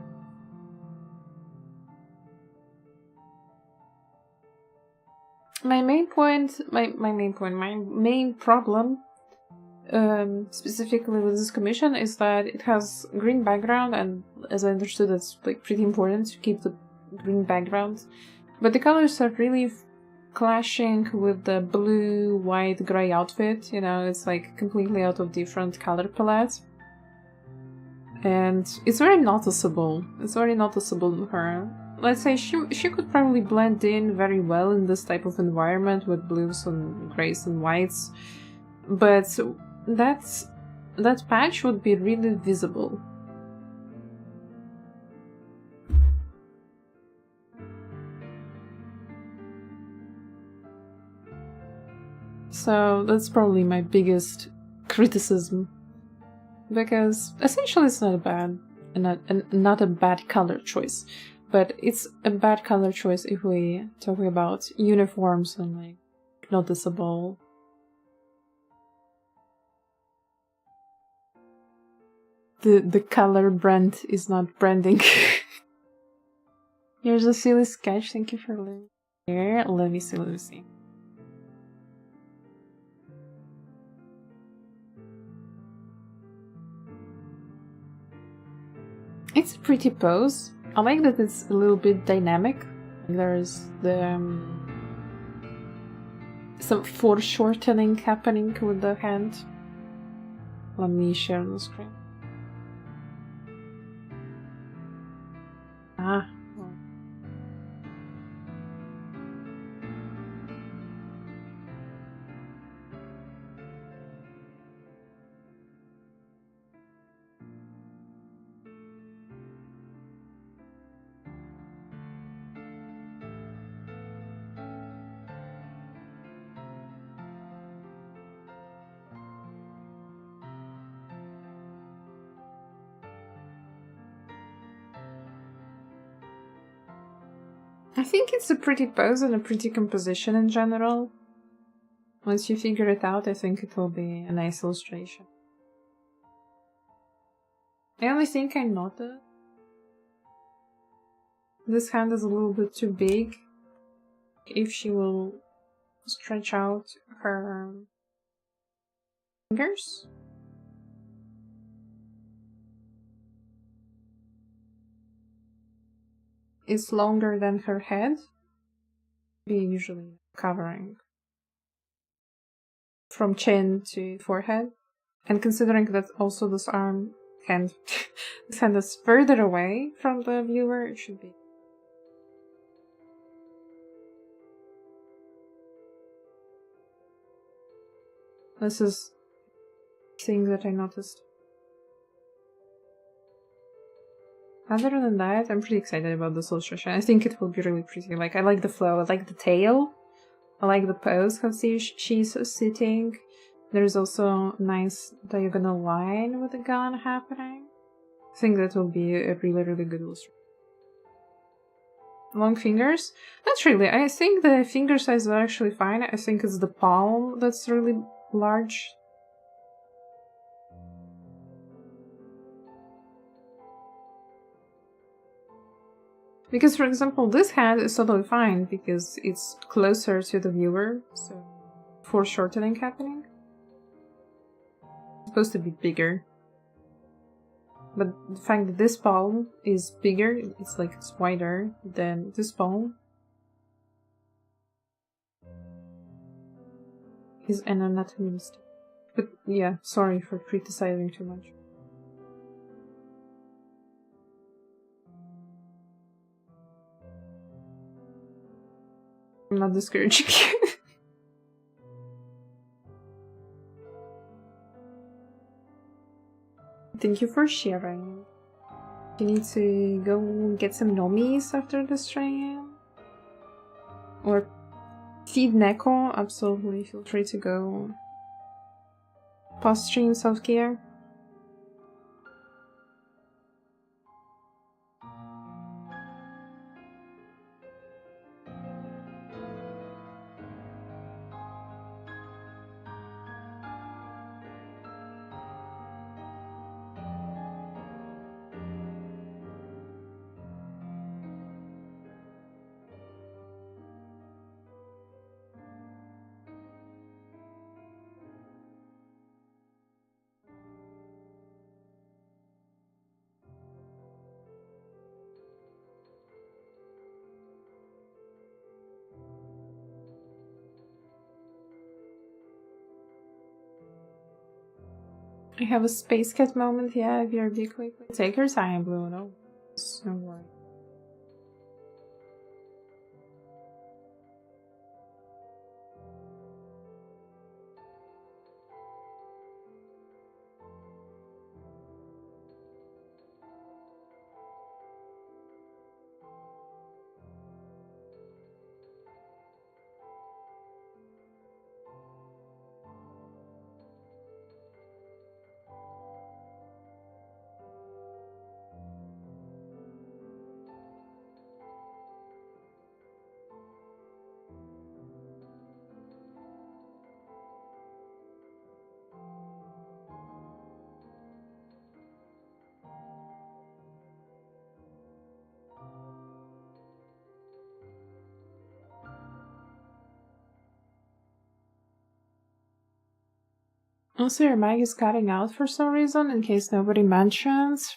my main problem specifically with this commission is that it has green background, and as I understood it's like pretty important to keep the green background, but the colors are really clashing with the blue, white, grey outfit, you know, it's like completely out of different color palette. And it's very noticeable. It's very noticeable in her. Let's say she could probably blend in very well in this type of environment with blues and greys and whites, but that patch would be really visible. So that's probably my biggest criticism, because essentially it's not a bad color choice, but it's a bad color choice if we talk about uniforms and like noticeable. The color brand is not branding. Here's a silly sketch. Thank you for leaving here. Let me see, Lucy. It's a pretty pose. I like that it's a little bit dynamic. There's the some foreshortening happening with the hand. Let me share the screen. Ah. I think it's a pretty pose and a pretty composition in general. Once you figure it out, I think it will be a nice illustration. I only think I noticed this hand is a little bit too big. If she will stretch out her fingers. It's longer than her head. We usually covering from chin to forehead. And considering that also this hand is further away from the viewer, it should be. This is thing that I noticed. Other than that, I'm pretty excited about this illustration. I think it will be really pretty. Like, I like the flow, I like the tail, I like the pose, how she's sitting. There's also a nice diagonal line with the gun happening. I think that will be a really, really good illustration. Long fingers? Not really. I think the finger size is actually fine. I think it's the palm that's really large. Because, for example, this hand is totally fine because it's closer to the viewer, so foreshortening happening. It's supposed to be bigger. But the fact that this palm is bigger, it's like it's wider than this palm, is an anatomy mistake. But yeah, sorry for criticizing too much. I'm not discouraging you. Thank you for sharing. You need to go get some nomies after the stream. Or feed Neko, absolutely feel free to go. Post-stream self-care. I have a space cat moment, yeah, BRB quickly. Take your time, Blue, no worry. Also, your mic is cutting out for some reason, in case nobody mentions.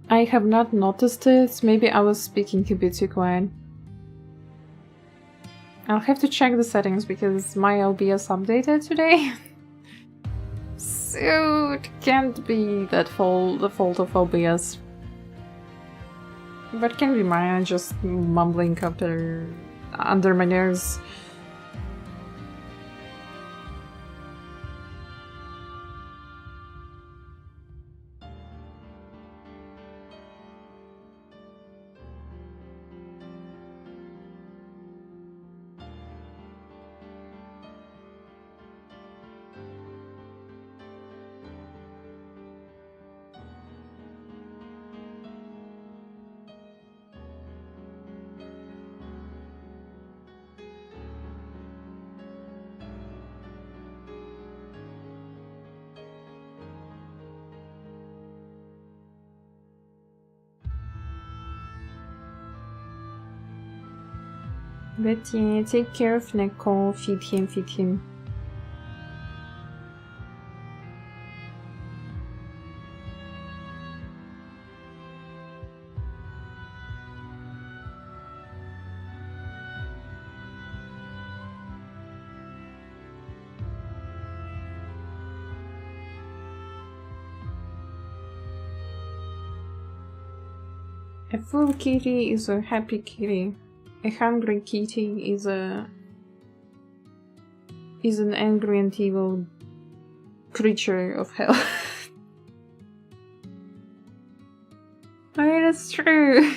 I have not noticed it. Maybe I was speaking a bit too quiet. I'll have to check the settings because my OBS updated today. So it can't be the fault of OBS. But can be mine, just mumbling under my nose. But yeah, take care of Neko, feed him, feed him. A full kitty is a happy kitty. A hungry kitty is an angry and evil creature of hell. I mean, it's true.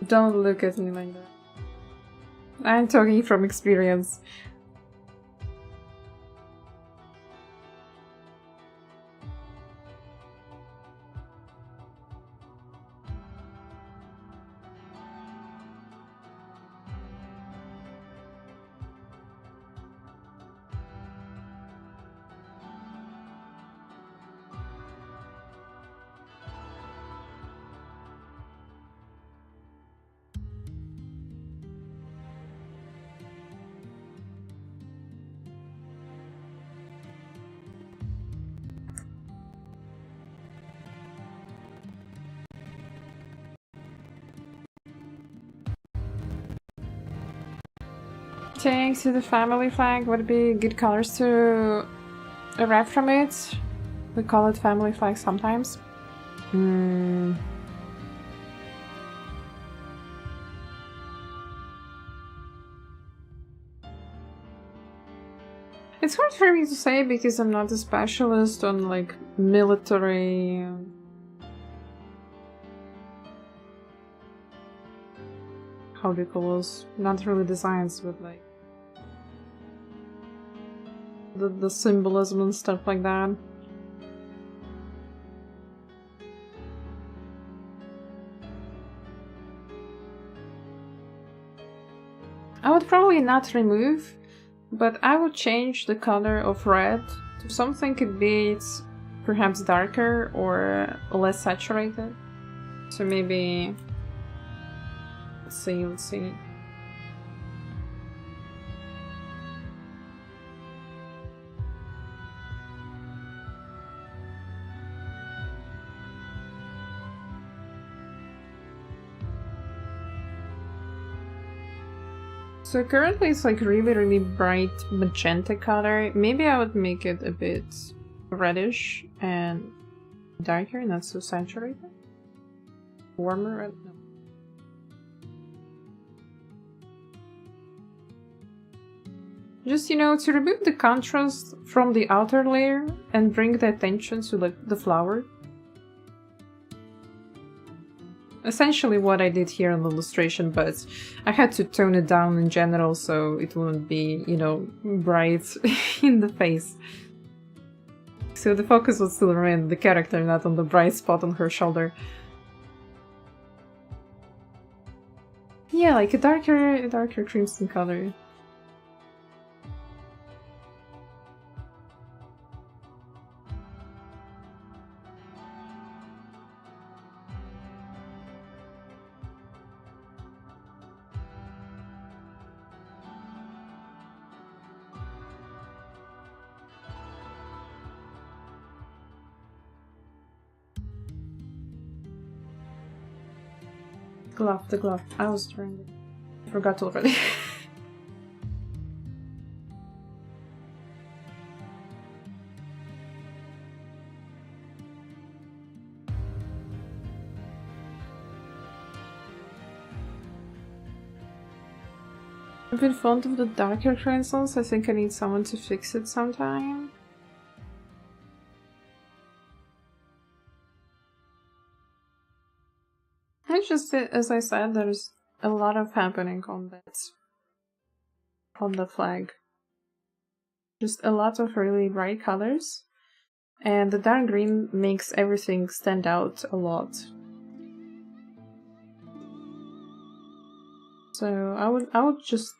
Don't look at me like that. I'm talking from experience. Thanks to the family flag. Would it be good colors to wrap from it? We call it family flag sometimes. It's hard for me to say because I'm not a specialist on like military how do you call those? Not really designs, but like the symbolism and stuff like that. I would probably not remove, but I would change the color of red to something could be it's perhaps darker or less saturated. So maybe let's see. So currently it's like really bright magenta color. Maybe I would make it a bit reddish and darker, not so saturated. Warmer red? No. Just, you know, to remove the contrast from the outer layer and bring the attention to like the flower. Essentially what I did here in the illustration, but I had to tone it down in general so it wouldn't be, you know, bright in the face. So the focus was still on the character, not on the bright spot on her shoulder. Yeah, like a darker crimson color. The glove. I was trying to... I forgot already. I've been fond of the darker crimsons. I think I need someone to fix it sometime. It's just, as I said, there's a lot of happening on the flag. Just a lot of really bright colors, and the dark green makes everything stand out a lot. So I would just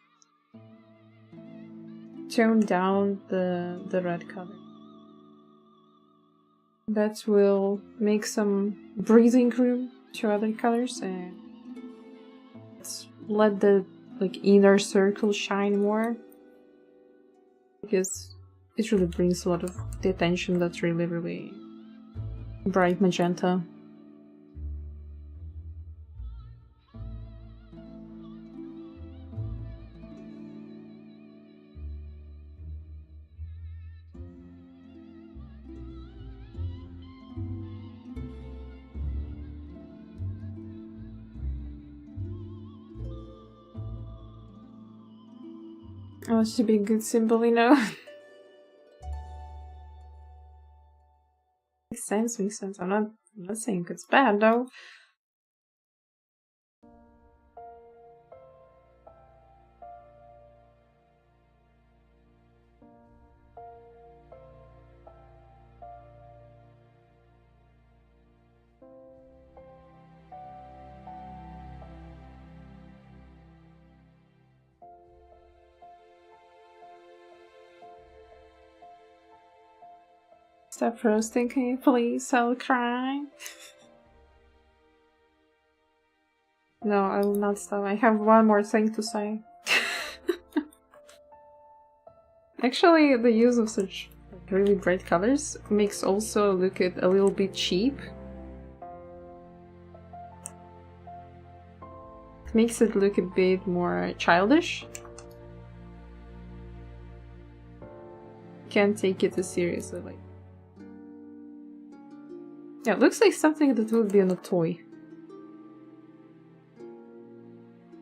tone down the red color. That will make some breathing room to other colors and let the inner circle shine more, because it really brings a lot of the attention. That's really bright magenta. Oh, it should be a good symbol, you know? Makes sense. I'm not saying it's bad, though. Stop roasting, can you please? I'll cry. No, I will not stop. I have one more thing to say. Actually, the use of such really bright colors makes also look a little bit cheap. It makes it look a bit more childish. Can't take it as seriously, like. Yeah, it looks like something that would be on a toy.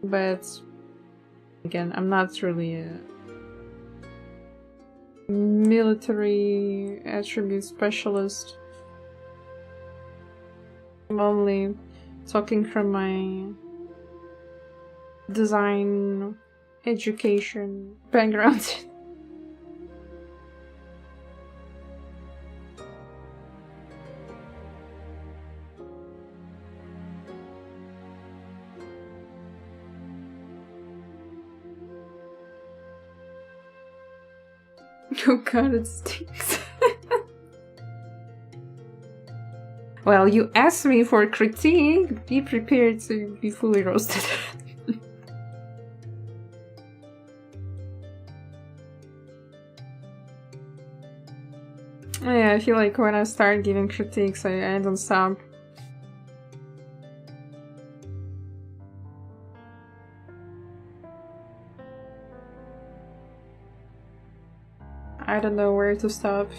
But again, I'm not really a military attribute specialist. I'm only talking from my design education background. Oh god, it stinks. Well, you asked me for critique. Be prepared to be fully roasted. Yeah, I feel like when I start giving critiques, I don't stop. I don't know where to stop.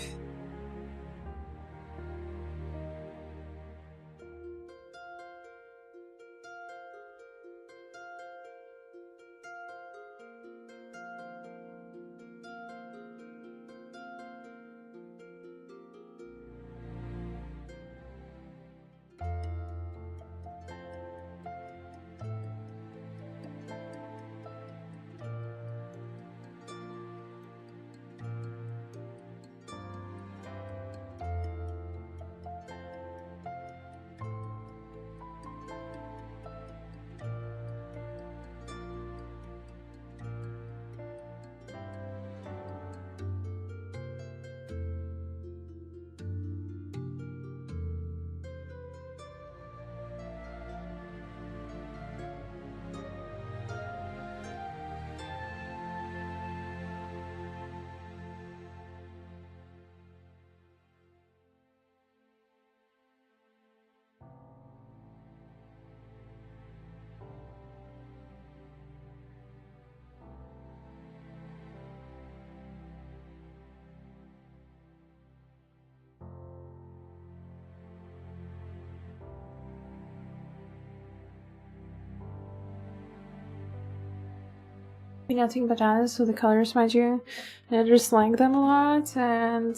Nothing but honest with the colors, mind you. I just like them a lot and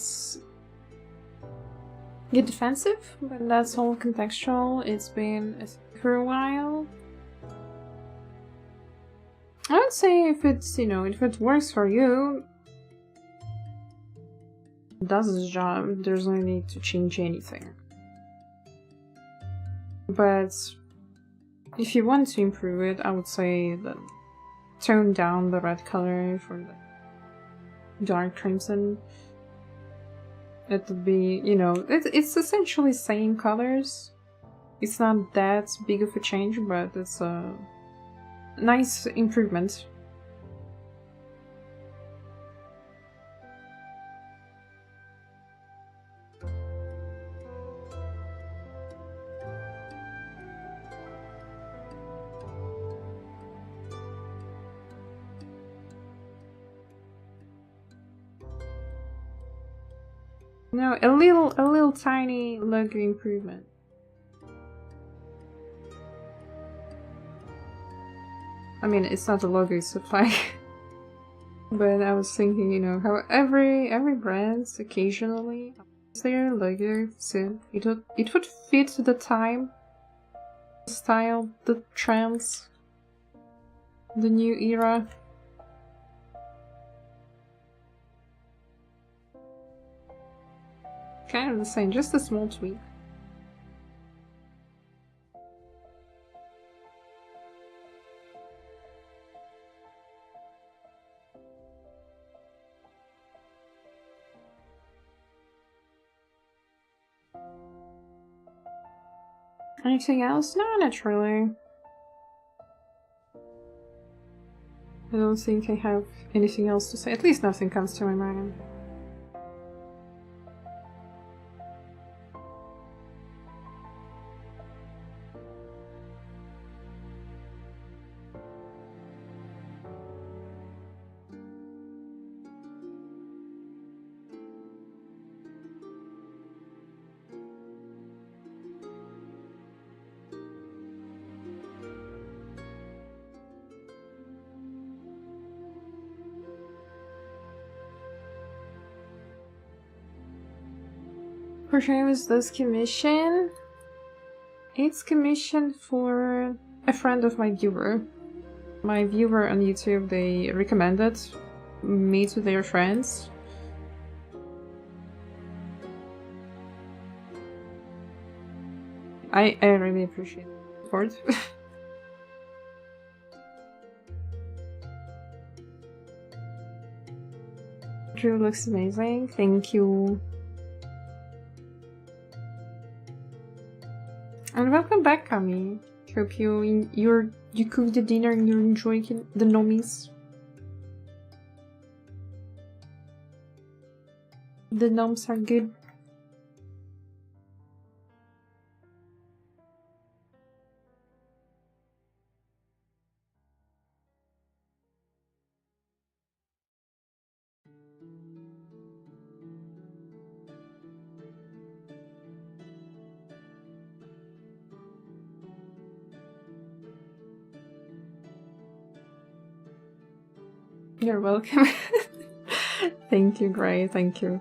get defensive, but that's all contextual. It's been for a while. I would say if it's, if it works for you, it does its job, there's no need to change anything. But If you want to improve it, I would say that tone down the red color for the dark crimson. It would be, you know, it's essentially same colors. It's not that big of a change, but it's a nice improvement. No, a little tiny logo improvement. I mean, it's not a logo, it's a flag. But I was thinking, you know, how every brand occasionally has their logo, so it would fit the time, the style, the trends, the new era. Kind of the same, just a small tweak. Anything else? No, not really. I don't think I have anything else to say. At least nothing comes to my mind. For sure, was this commission? It's commissioned for a friend of my viewer. My viewer on YouTube, they recommended me to their friends. I really appreciate the support. Drew looks amazing. Thank you. And welcome back, Kami. Hope you cooked the dinner and you're enjoying the nomis. The gnomes are good. You're welcome. Thank you, Gray. Thank you.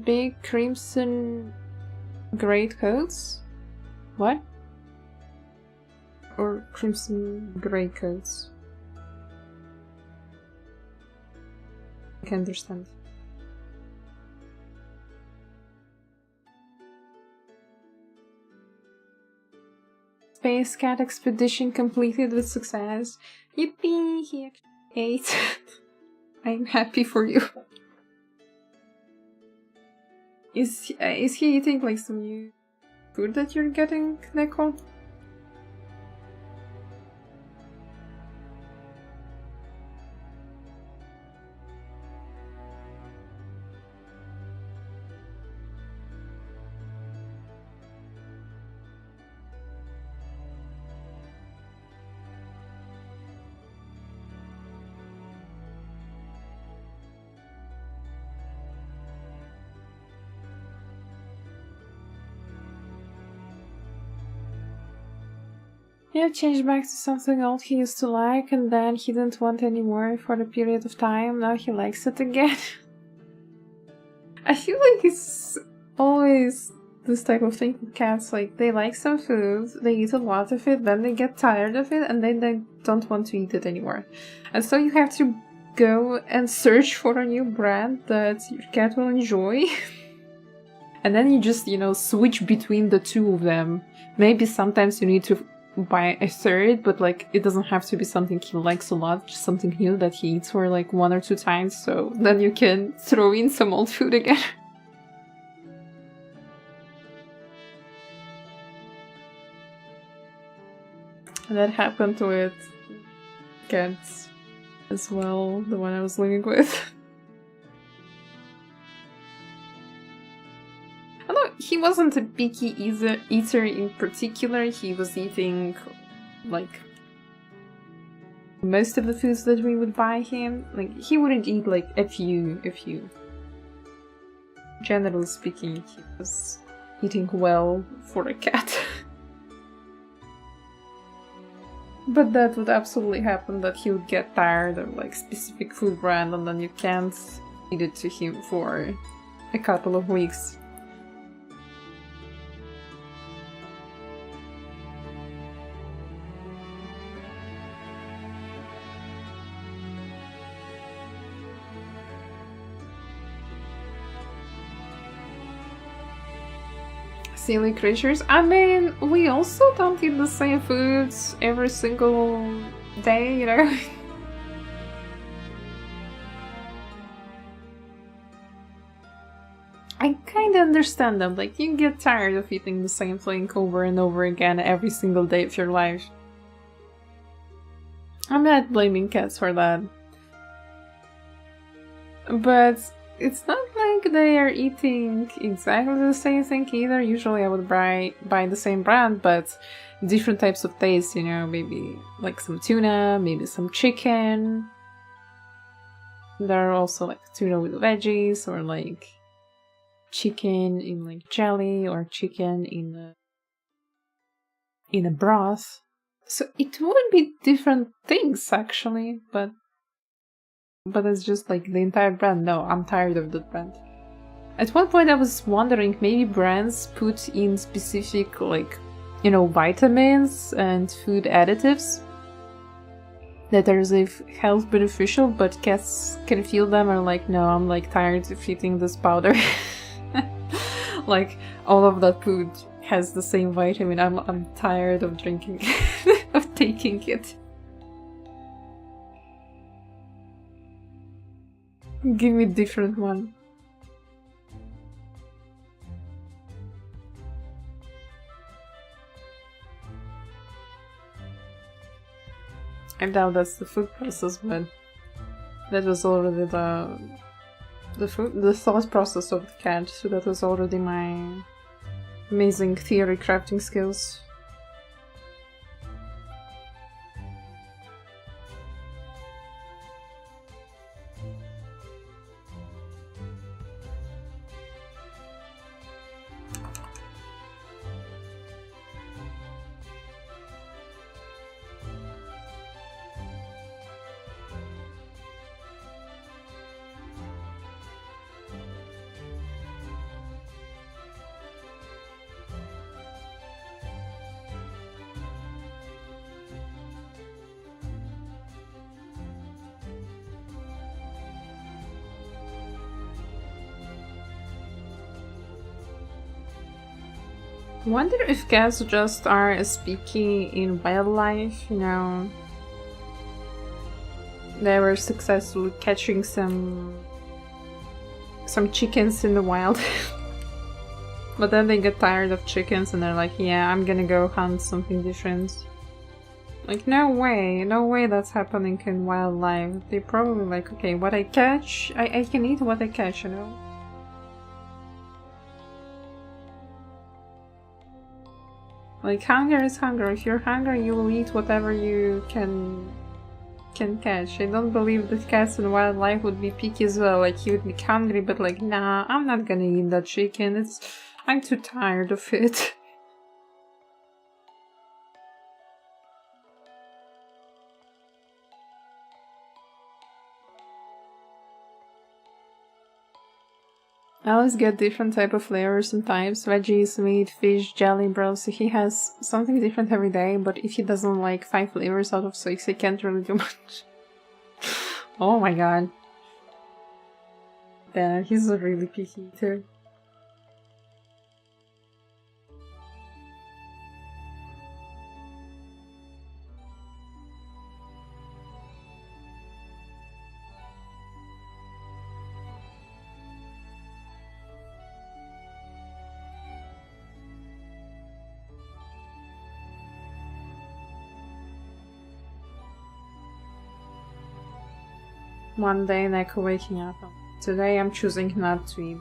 Big crimson great coats? What? Or crimson grey coats? I can understand. Space Cat expedition completed with success. Yippee! He actually ate. I'm happy for you. Is he eating like some new food that you're getting, Neko? Yeah, changed back to something old he used to like, and then he didn't want anymore for a period of time. Now he likes it again. I feel like it's always this type of thing with cats. Like, they like some food, they eat a lot of it, then they get tired of it, and then they don't want to eat it anymore. And so you have to go and search for a new brand that your cat will enjoy. And then you just, switch between the two of them. Maybe sometimes you need to buy a third, but like it doesn't have to be something he likes a lot, just something new that he eats for like 1 or 2 times, so then you can throw in some old food again. And that happened with cats as well, the one I was living with. Although he wasn't a picky eater in particular, he was eating like most of the foods that we would buy him. Like, he wouldn't eat like a few. Generally speaking, he was eating well for a cat. But that would absolutely happen, that he would get tired of like specific food brand and then you can't feed it to him for a couple of weeks. Silly creatures. I mean, we also don't eat the same foods every single day, I kinda understand them, like, you get tired of eating the same thing over and over again every single day of your life. I'm not blaming cats for that. But it's not like they are eating exactly the same thing either. Usually I would buy the same brand, but different types of taste, maybe like some tuna, maybe some chicken. There are also like tuna with veggies, or like chicken in like jelly, or chicken in a broth. So it would be different things actually, but it's just like the entire brand. No, I'm tired of that brand. At one point I was wondering, maybe brands put in specific like, vitamins and food additives that are as if health beneficial, but cats can feel them and are like, no, I'm like tired of eating this powder. Like, all of that food has the same vitamin. I'm tired of drinking of taking it. Give me a different one. I doubt that's the food process, but that was already the thought process of the cat, so that was already my amazing theory crafting skills. I wonder if cats just are as picky in wildlife, you know. They were successful catching some chickens in the wild. But then they get tired of chickens and they're like, yeah, I'm gonna go hunt something different. Like, no way that's happening in wildlife. They're probably like, okay, what I catch, I can eat what I catch, you know? Like, hunger is hunger. If you're hungry, you will eat whatever you can catch. I don't believe that cats in wildlife would be picky as well. Like, he would be hungry, but like, nah, I'm not gonna eat that chicken. I'm too tired of it. I always get different type of flavors and types. Veggies, meat, fish, jelly, bro. So he has something different every day, but if he doesn't like 5 flavors out of 6, he can't really do much. Oh my god. Yeah, he's a really picky eater. One day, like waking up. Today I'm choosing not to eat.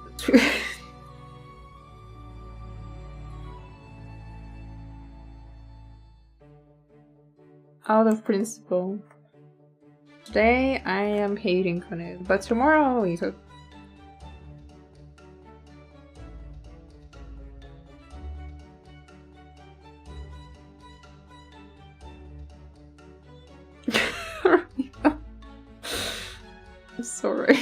Out of principle. Today I am hating on it, but tomorrow I'll eat it. Sorry.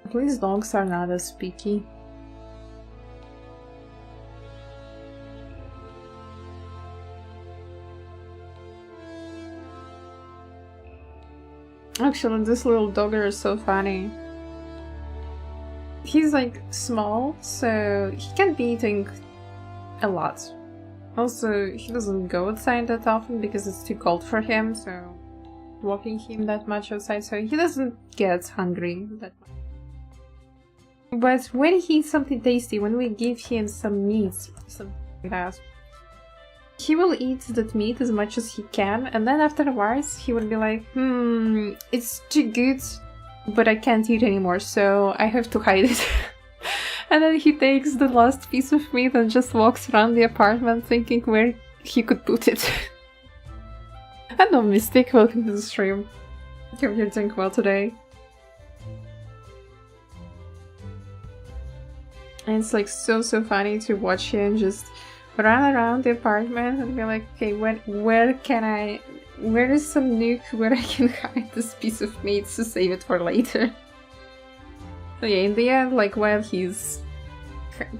At least dogs are not as picky. Actually, this little dogger is so funny. He's like small, so he can't be eating a lot. Also, he doesn't go outside that often because it's too cold for him, so walking him that much outside, so he doesn't get hungry that much. But when he eats something tasty, when we give him some meat, something like that, he will eat that meat as much as he can, and then afterwards he will be like, it's too good, but I can't eat anymore, so I have to hide it. And then he takes the last piece of meat and just walks around the apartment thinking where he could put it. Hello Mystic, welcome to the stream. Hope you're doing well today. And it's like so funny to watch him just run around the apartment and be like, okay, where is some nook where I can hide this piece of meat to save it for later? So yeah, in the end, like while he's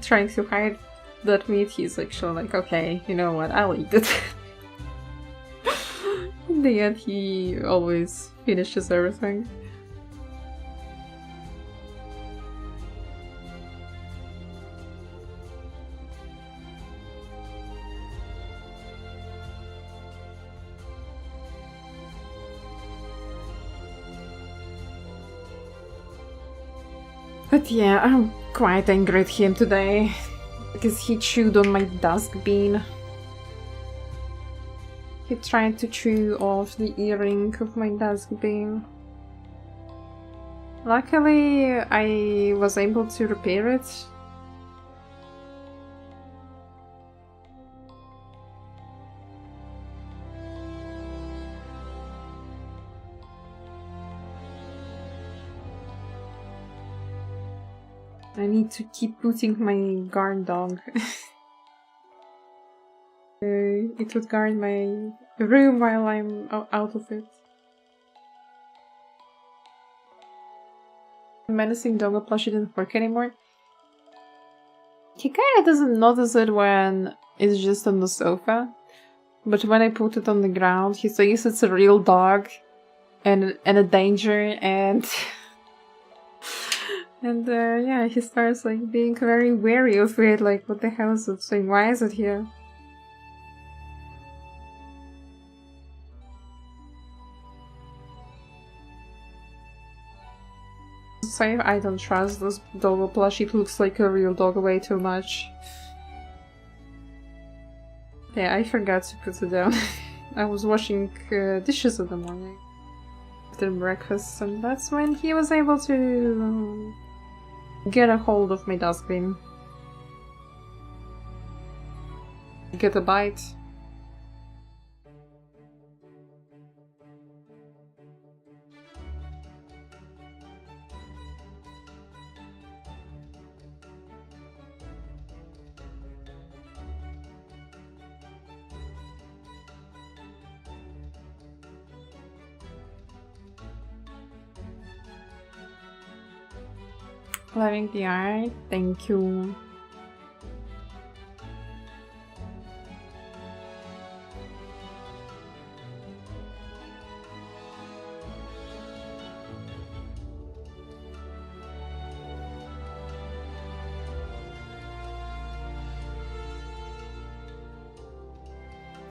trying to hide that meat, he's actually like, okay, you know what, I'll eat it. In the end, he always finishes everything. But yeah, I'm quite angry at him today, because he chewed on my dusk bean. He tried to chew off the earring of my dusk bean. Luckily, I was able to repair it. I need to keep putting my guard dog. It would guard my room while I'm out of it. Menacing dog plushie didn't work anymore. He kinda doesn't notice it when it's just on the sofa. But when I put it on the ground, he thinks it's a real dog and a danger, and and yeah, he starts like being very wary of it, like what the hell is it saying? Why is it here? Say I don't trust this dog plush, it looks like a real dog way too much. Yeah, I forgot to put it down. I was washing dishes in the morning after breakfast, and that's when he was able to get a hold of my dustbin. Get a bite. Loving the art, thank you.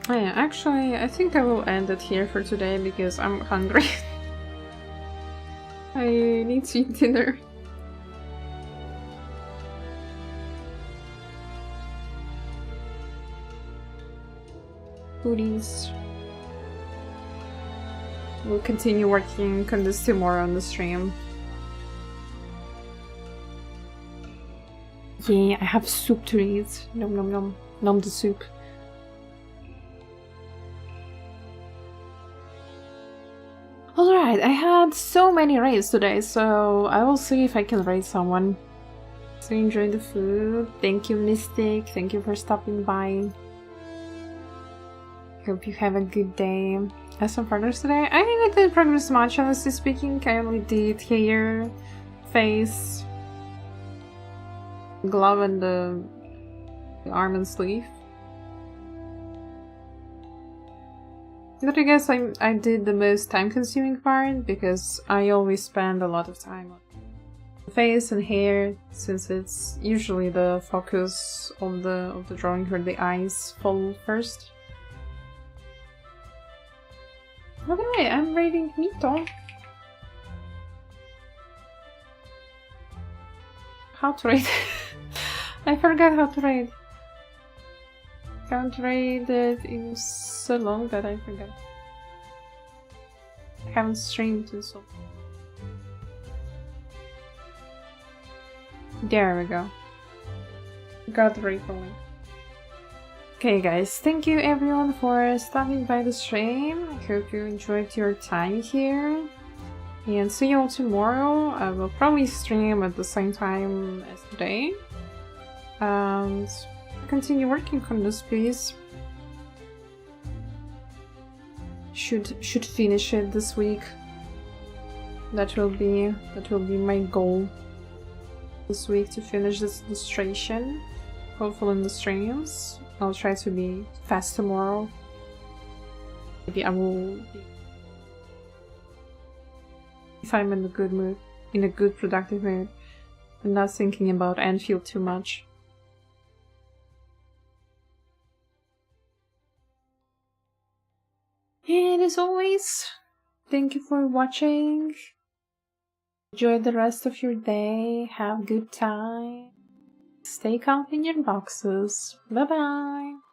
Oh yeah, actually, I think I will end it here for today because I'm hungry. I need to eat dinner. Foodies. We'll continue working on this tomorrow on the stream. Yeah, I have soup to eat. Nom nom nom. Nom the soup. Alright, I had so many raids today, so I will see if I can raid someone. So enjoy the food. Thank you, Mystic. Thank you for stopping by. Hope you have a good day. I had some progress today. I didn't progress much, honestly speaking. I only did hair, face, glove, and the arm and sleeve. But I guess I did the most time-consuming part because I always spend a lot of time on face and hair, since it's usually the focus of the drawing where the eyes fall first. By the way, I'm raiding Mito. How to raid? I forgot how to raid. Haven't read it in so long that I forgot. I haven't streamed in so long. There we go. Got the recalling. Okay guys, thank you everyone for stopping by the stream. I hope you enjoyed your time here. And see you all tomorrow. I will probably stream at the same time as today. And continue working on this piece. Should finish it this week. That will be my goal this week, to finish this illustration. Hopefully in the streams. I'll try to be fast tomorrow. Maybe I will be, if I'm in a good mood, in a good productive mood, and not thinking about Anfield too much. And as always, thank you for watching. Enjoy the rest of your day. Have a good time. Stay calm in your boxes. Bye bye.